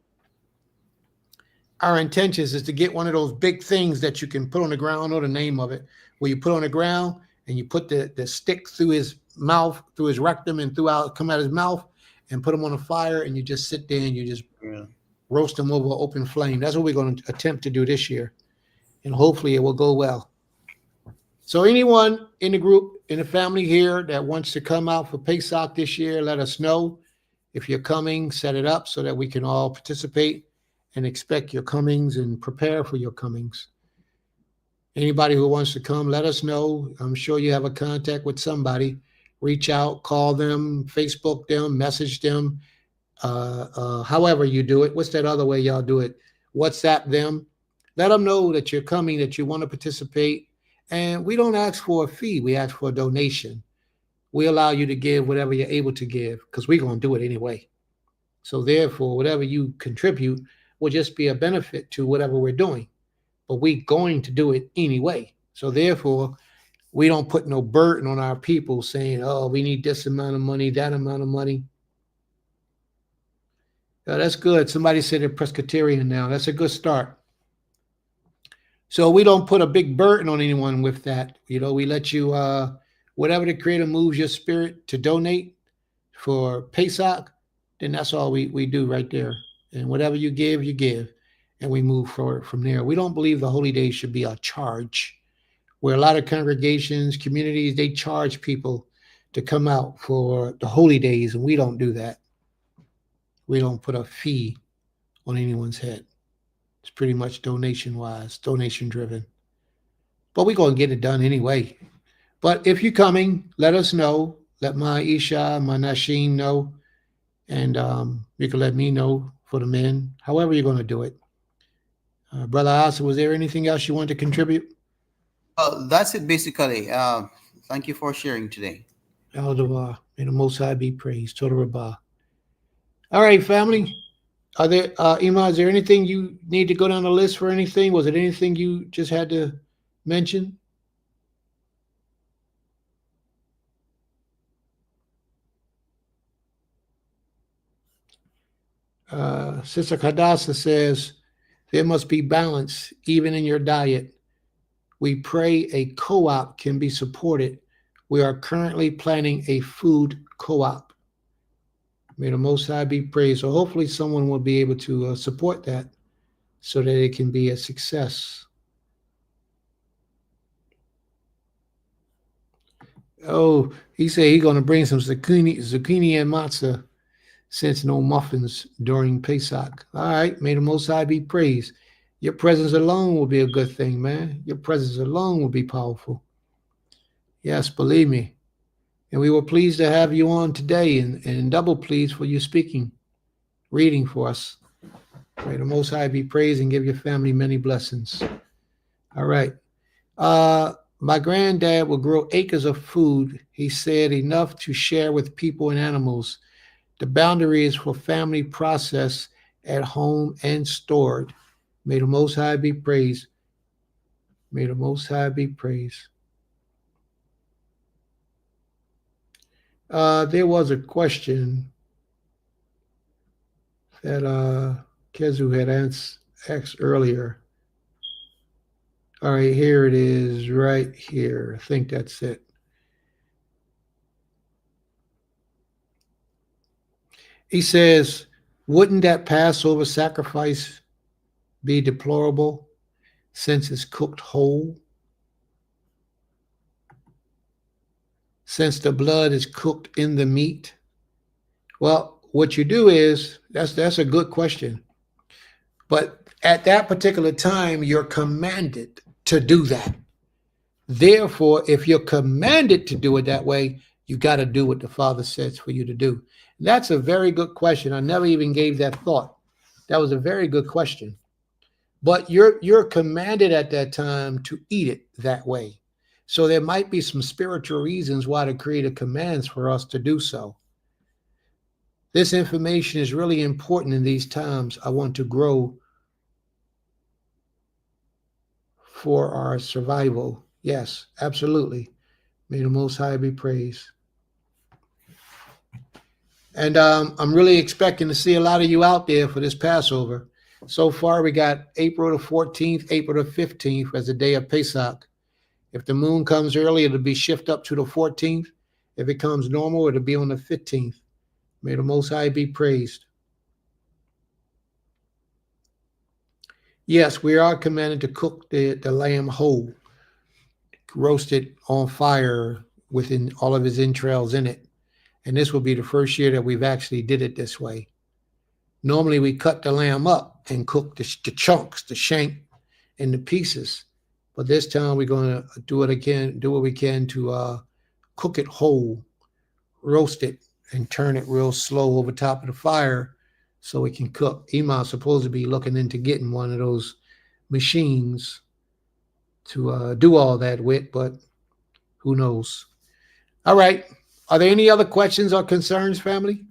Our intentions is to get one of those big things that you can put on the ground, I don't know the name of it, where you put on the ground and you put the stick through his mouth, through his rectum and come out his mouth and put him on a fire and you just sit there and you just roast them over open flame. That's what we're going to attempt to do this year. And hopefully it will go well. So anyone in the group, in the family here that wants to come out for Pesach this year, let us know. If you're coming, set it up so that we can all participate and expect your comings and prepare for your comings. Anybody who wants to come, let us know. I'm sure you have a contact with somebody. Reach out, call them, Facebook them, message them. However you do it. What's that other way y'all do it? WhatsApp them. Let them know that you're coming, that you want to participate. And we don't ask for a fee. We ask for a donation. We allow you to give whatever you're able to give because we're going to do it anyway. So therefore, whatever you contribute will just be a benefit to whatever we're doing. But we're going to do it anyway. So therefore, we don't put no burden on our people saying, oh, we need this amount of money, that amount of money. Oh, that's good. Somebody said they're Presbyterian now. That's a good start. So we don't put a big burden on anyone with that. You know, we let you, whatever the Creator moves your spirit to donate for Pesach, then that's all we do right there. And whatever you give, and we move forward from there. We don't believe the holy days should be a charge. Where a lot of congregations, communities, they charge people to come out for the holy days, and we don't do that. We don't put a fee on anyone's head. It's pretty much donation-wise, donation-driven. But we're going to get it done anyway. But if you're coming, let us know. Let my Isha, my Nasheen know. And you can let me know for the men, however you're going to do it. Brother Asa, was there anything else you want to contribute? That's it basically. Thank you for sharing today. Elder, may the Most High be praised. Total Rabbah. All right, family. Are there, Ima, is there anything you need to go down the list for anything? Was it anything you just had to mention? Sister Hadassah says, there must be balance even in your diet. We pray a co-op can be supported. We are currently planning a food co-op. May the Most High be praised. So hopefully someone will be able to support that so that it can be a success. Oh, he said he's going to bring some zucchini and matzah since no muffins during Pesach. All right, may the Most High be praised. Your presence alone will be a good thing, man. Your presence alone will be powerful. Yes, believe me. And we were pleased to have you on today and double pleased for you speaking, reading for us. May the Most High be praised and give your family many blessings. All right. My granddad will grow acres of food. He said enough to share with people and animals. The boundaries for family process at home and stored. May the Most High be praised. May the Most High be praised. There was a question that Kezu had asked earlier. All right, here it is right here. I think that's it. He says, wouldn't that Passover sacrifice be deplorable since it's cooked whole? Since the blood is cooked in the meat? Well, what you do is, that's a good question. But at that particular time, you're commanded to do that. Therefore, if you're commanded to do it that way, you got to do what the Father says for you to do. That's a very good question. I never even gave that thought. That was a very good question. But you're commanded at that time to eat it that way. So there might be some spiritual reasons why the Creator commands for us to do so. This information is really important in these times. I want to grow for our survival. Yes, absolutely. May the Most High be praised. And I'm really expecting to see a lot of you out there for this Passover. So far, we got April the 14th, April the 15th as the day of Pesach. If the moon comes early, it'll be shifted up to the 14th. If it comes normal, it'll be on the 15th. May the Most High be praised. Yes, we are commanded to cook the lamb whole, roast it on fire within all of his entrails in it. And this will be the first year that we've actually did it this way. Normally, we cut the lamb up and cook the chunks, the shank, and the pieces. But this time, we're going to do it again, do what we can to cook it whole, roast it, and turn it real slow over top of the fire so it can cook. Iman's supposed to be looking into getting one of those machines to do all that with, but who knows? All right. Are there any other questions or concerns, family?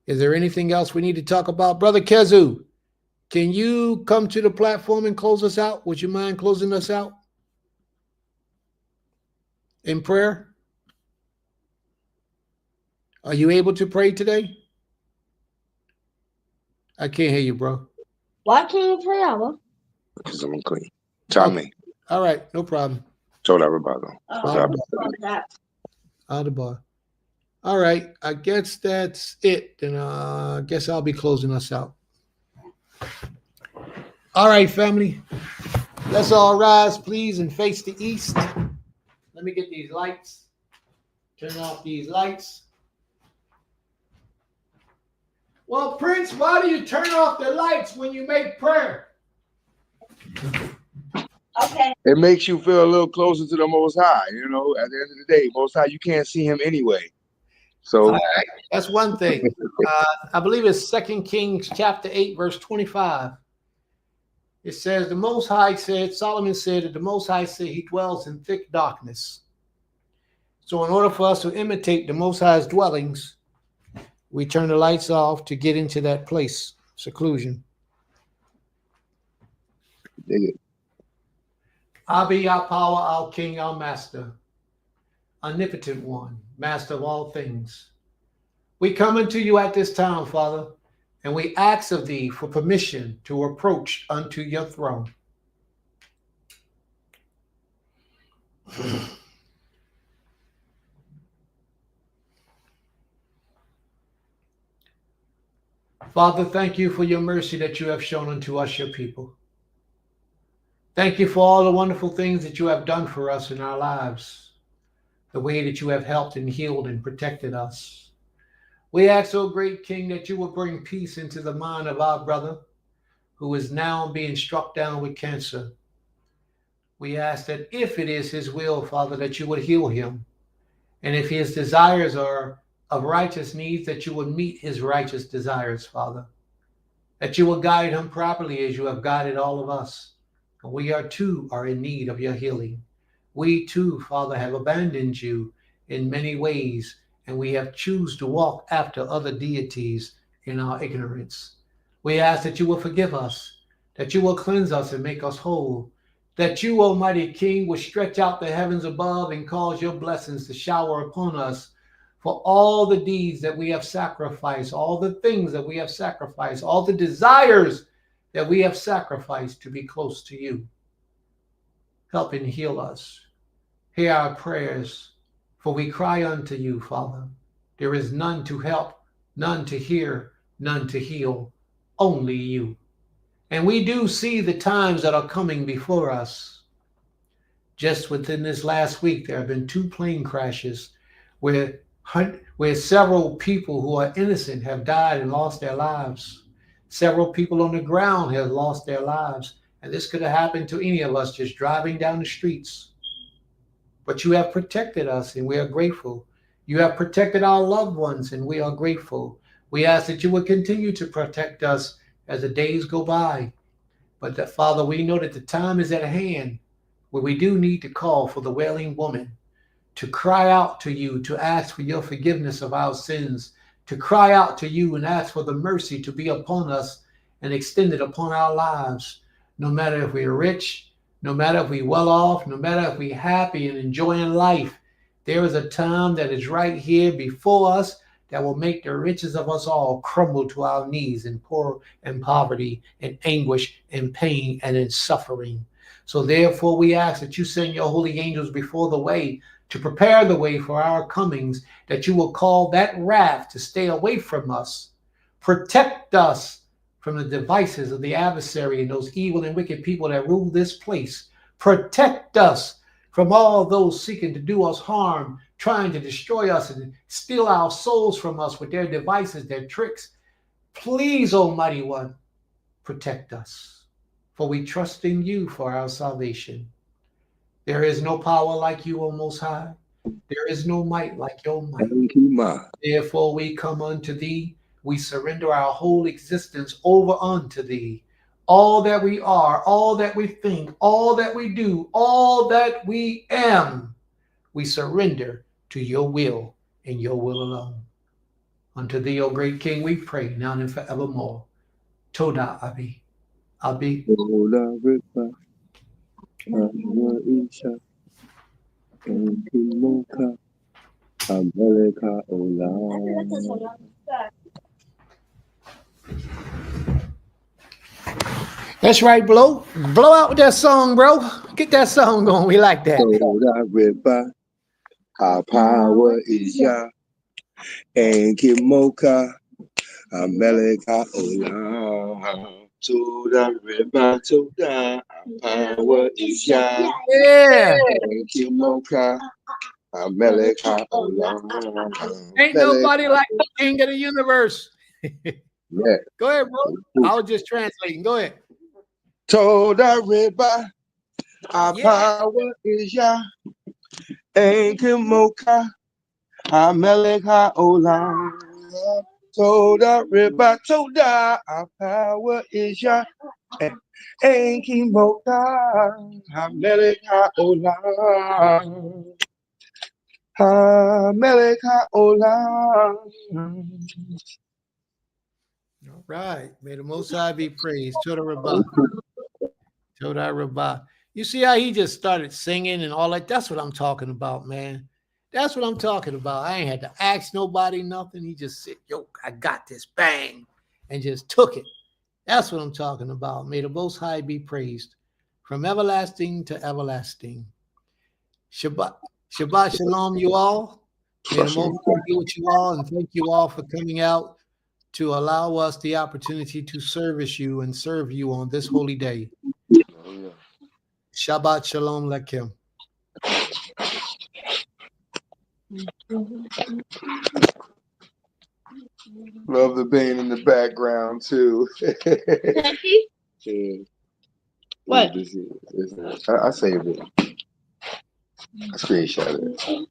Is there anything else we need to talk about? Brother Kezu, can you come to the platform and close us out? Would you mind closing us out in prayer? Are you able to pray today? I can't hear you, bro. Why can't you pray, Abba? Because I'm unclean. Tell me. All right, no problem. Told everybody. Audibon. All right, I guess that's it. Then I guess I'll be closing us out. All right, family. Let's all rise, please, and face the east. Let me get these lights. Turn off these lights. Well, Prince, why do you turn off the lights when you make prayer? Okay. It makes you feel a little closer to the Most High. You know, at the end of the day, Most High, you can't see him anyway. So that's one thing. I believe it's 2 Kings chapter 8, verse 25. It says, the Most High said, Solomon said that the Most High said he dwells in thick darkness. So in order for us to imitate the Most High's dwellings, we turn the lights off to get into that place, seclusion. Dig it. I'll be our power, our King, our Master, omnipotent one, Master of all things. We come unto you at this time, Father, and we ask of thee for permission to approach unto your throne. Father, thank you for your mercy that you have shown unto us, your people. Thank you for all the wonderful things that you have done for us in our lives, the way that you have helped and healed and protected us. We ask, O great King, that you will bring peace into the mind of our brother who is now being struck down with cancer. We ask that if it is his will, Father, that you would heal him. And if his desires are of righteous needs, that you would meet his righteous desires, Father. That you will guide him properly as you have guided all of us. And we too are in need of your healing. We too, Father, have abandoned you in many ways, and we have chosen to walk after other deities in our ignorance. We ask that you will forgive us, that you will cleanse us and make us whole, that you, Almighty King, will stretch out the heavens above and cause your blessings to shower upon us. for all the deeds that we have sacrificed, all the things that we have sacrificed, all the desires that we have sacrificed to be close to you. Help and heal us. Hear our prayers, for we cry unto you, Father. There is none to help, none to hear, none to heal, only you. And we do see the times that are coming before us. Just within this last week, there have been 2 plane crashes where several people who are innocent have died and lost their lives. Several people on the ground have lost their lives. And this could have happened to any of us just driving down the streets. But you have protected us, and we are grateful. You have protected our loved ones, and we are grateful. We ask that you would continue to protect us as the days go by. But that, Father, we know that the time is at hand where we do need to call for the wailing woman, to cry out to you, to ask for your forgiveness of our sins, to cry out to you and ask for the mercy to be upon us and extended upon our lives. No matter if we're rich, no matter if we're well off, no matter if we're happy and enjoying life, there is a time that is right here before us that will make the riches of us all crumble to our knees in poor and poverty and anguish and pain and in suffering. So therefore we ask that you send your holy angels before the way to prepare the way for our comings, that you will call that wrath to stay away from us. Protect us from the devices of the adversary and those evil and wicked people that rule this place. Protect us from all those seeking to do us harm, trying to destroy us and steal our souls from us with their devices, their tricks. Please, Almighty One, protect us, for we trust in you for our salvation. There is no power like you, O Most High. There is no might like your might. Thank you, Ma. Therefore we come unto thee. We surrender our whole existence over unto thee. All that we are, all that we think, all that we do, all that we am, we surrender to your will and your will alone. Unto thee, O great King, we pray now and forevermore. Toda Abi. Abi. Toda Ripa, Amwa Isha, Enkimuka, Ameleka Ola. That's right, Blow. Blow out with that song, bro. Get that song going. We like that. Toda Ripa, our power is Yah, Enkimoka, Ameleka Ola. Toda Ripa, Toda, our power is Yah. Yeah. Enkimoka, Ameleka Ola. Ain't nobody like the King of the universe. Yeah. Go ahead, bro. I was just translating. Go ahead. Toda Ripa, our power is Yah. Enkimoka, Amelech HaOlam. Toda Ripa, Toda, our power is Yah. Enkimoka, Amelech HaOlam. Amelech HaOlam. All right. May the Most High be praised. Toda Rabbah. Toda Rabbah. You see how he just started singing and all that? That's what I'm talking about, man. That's what I'm talking about. I ain't had to ask nobody nothing. He just said, yo, I got this, bang, and just took it. That's what I'm talking about. May the Most High be praised from everlasting to everlasting. Shabbat shalom, you all. May the Most High be with you all, and thank you all for coming out to allow us the opportunity to service you and serve you on this holy day. Shabbat shalom lekim. Love the band in the background too. Yeah. What? I saved it. I screenshot it.